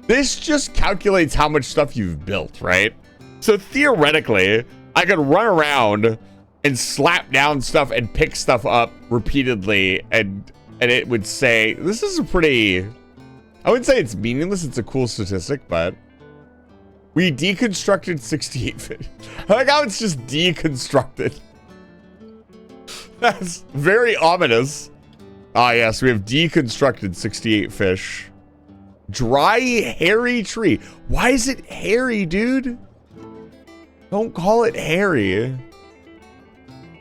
this just calculates how much stuff you've built, right? So theoretically, I could run around and slap down stuff and pick stuff up repeatedly, and it would say, this is a pretty, I wouldn't say it's meaningless, it's a cool statistic, but we deconstructed 68 fish. I like how it's just deconstructed. That's very ominous. Ah, yes, we have deconstructed 68 fish. Dry, hairy tree. Why is it hairy, dude? Don't call it hairy.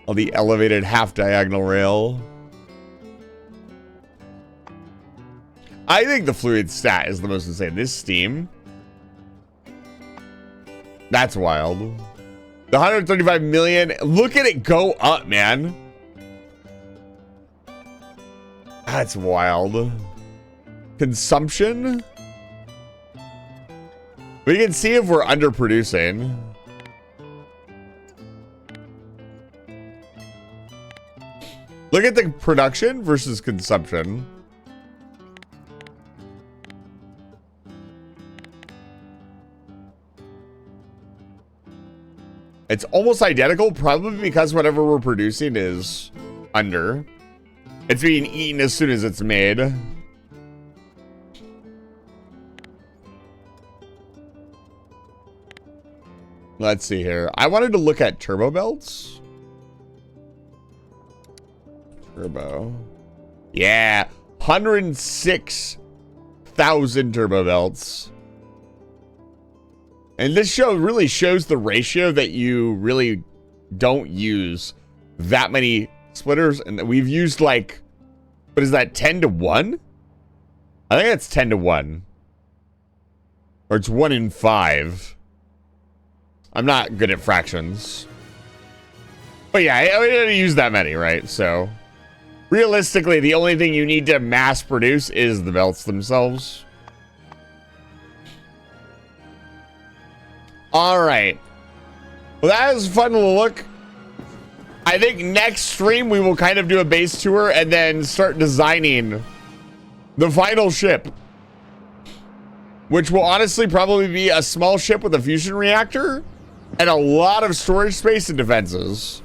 Oh, the elevated half diagonal rail. I think the fluid stat is the most insane. This steam. That's wild. The 135 million. Look at it go up, man. That's wild. Consumption. We can see if we're underproducing. Look at the production versus consumption. It's almost identical, probably because whatever we're producing is under. It's being eaten as soon as it's made. Let's see here. I wanted to look at turbo belts. Turbo. Yeah. 106,000 turbo belts. And this show really shows the ratio that you really don't use that many splitters. And we've used like, what is that, 10 to 1? I think that's 10 to 1. Or it's 1 in 5. I'm not good at fractions. But yeah, I didn't use that many, right? So realistically, the only thing you need to mass produce is the belts themselves. All right. Well, that was fun to look. I think next stream we will kind of do a base tour and then start designing the final ship, which will honestly probably be a small ship with a fusion reactor and a lot of storage space and defenses.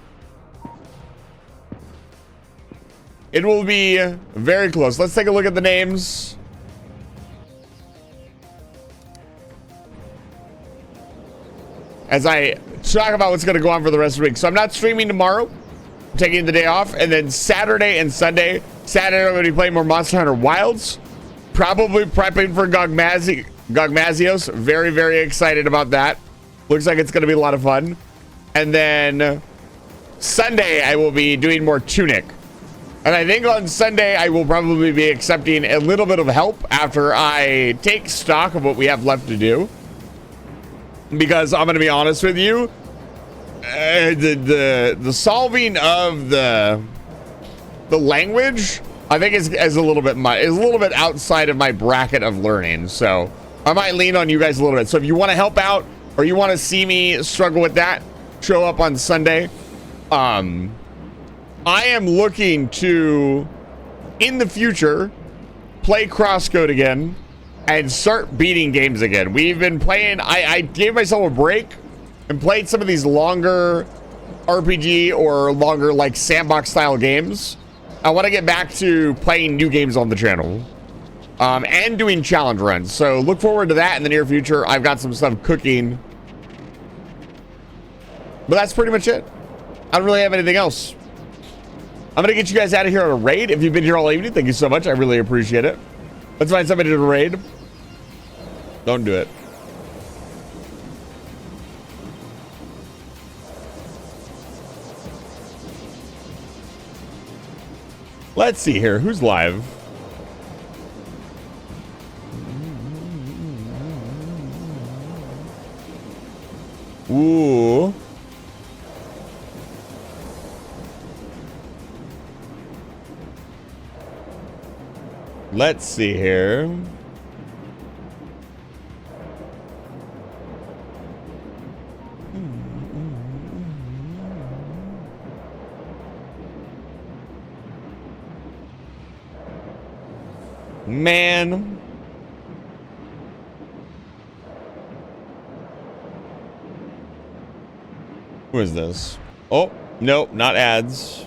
It will be very close. Let's take a look at the names. As I talk about what's going to go on for the rest of the week. So I'm not streaming tomorrow. I'm taking the day off. And then Saturday and Sunday. Saturday I'm going to be playing more Monster Hunter Wilds. Probably prepping for Gogmazios. Very, very excited about that. Looks like it's going to be a lot of fun. And then Sunday I will be doing more Tunic. And I think on Sunday I will probably be accepting a little bit of help after I take stock of what we have left to do. Because I'm going to be honest with you, the solving of the language, I think is a little bit outside of my bracket of learning. So I might lean on you guys a little bit. So if you want to help out or you want to see me struggle with that, show up on Sunday. I am looking to, in the future, play CrossCode again. And start beating games again. We've been playing, I gave myself a break and played some of these longer RPG or longer like sandbox style games. I want to get back to playing new games on the channel. And doing challenge runs. So look forward to that in the near future. I've got some stuff cooking. But that's pretty much it. I don't really have anything else. I'm going to get you guys out of here on a raid. If you've been here all evening, thank you so much. I really appreciate it. Let's find somebody to raid. Don't do it. Let's see here. Who's live? Ooh. Let's see here. Man. Who is this? Oh, nope, not ads.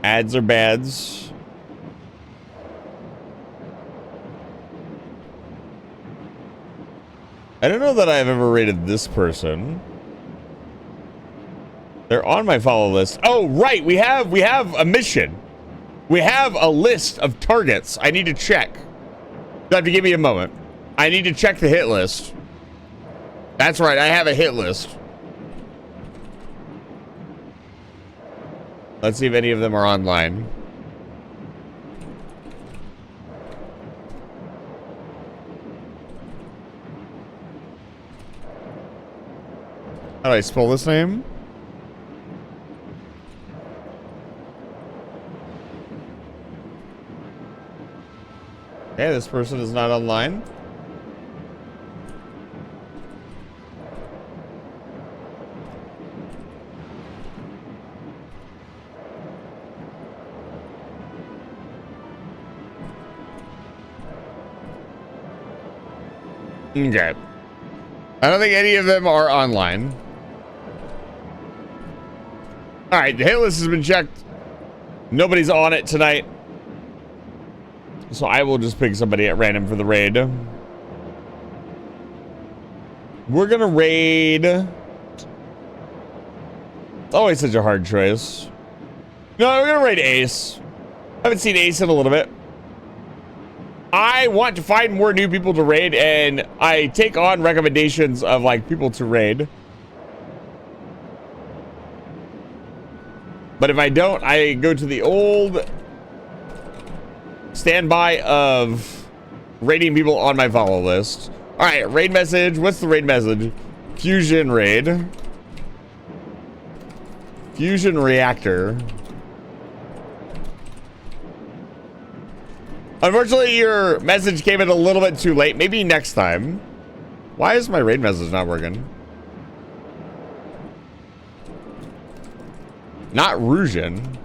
Ads are bads. I don't know that I've ever rated this person. They're on my follow list. Oh, right. We have a mission. We have a list of targets I need to check. You have to give me a moment. I need to check the hit list. That's right. I have a hit list. Let's see if any of them are online. How do I spell this name? Okay, this person is not online. Okay. I don't think any of them are online. All right, the hit list has been checked. Nobody's on it tonight. So I will just pick somebody at random for the raid. We're gonna raid. Always such a hard choice. No, we're gonna raid Ace. I haven't seen Ace in a little bit. I want to find more new people to raid, and I take on recommendations of like people to raid. But if I don't, I go to the old standby of rating people on my follow list. All right, raid message. What's the raid message? Fusion raid. Fusion Reactor. Unfortunately, your message came in a little bit too late. Maybe next time. Why is my raid message not working? Not Rusian.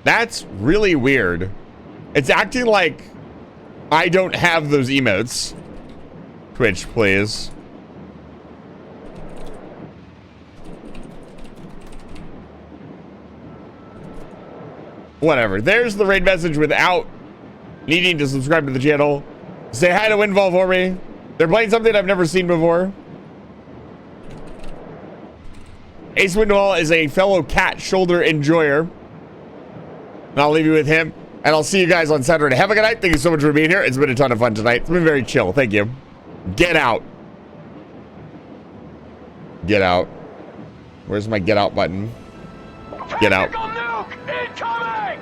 That's really weird. It's acting like I don't have those emotes. Twitch, please. Whatever. There's the raid message without needing to subscribe to the channel. Say hi to Windfall for me. They're playing something I've never seen before. Ace Windfall is a fellow cat shoulder enjoyer. And I'll leave you with him. And I'll see you guys on Saturday. Have a good night. Thank you so much for being here. It's been a ton of fun tonight. It's been very chill. Thank you. Get out. Get out. Where's my get out button? Get out. Nuke incoming!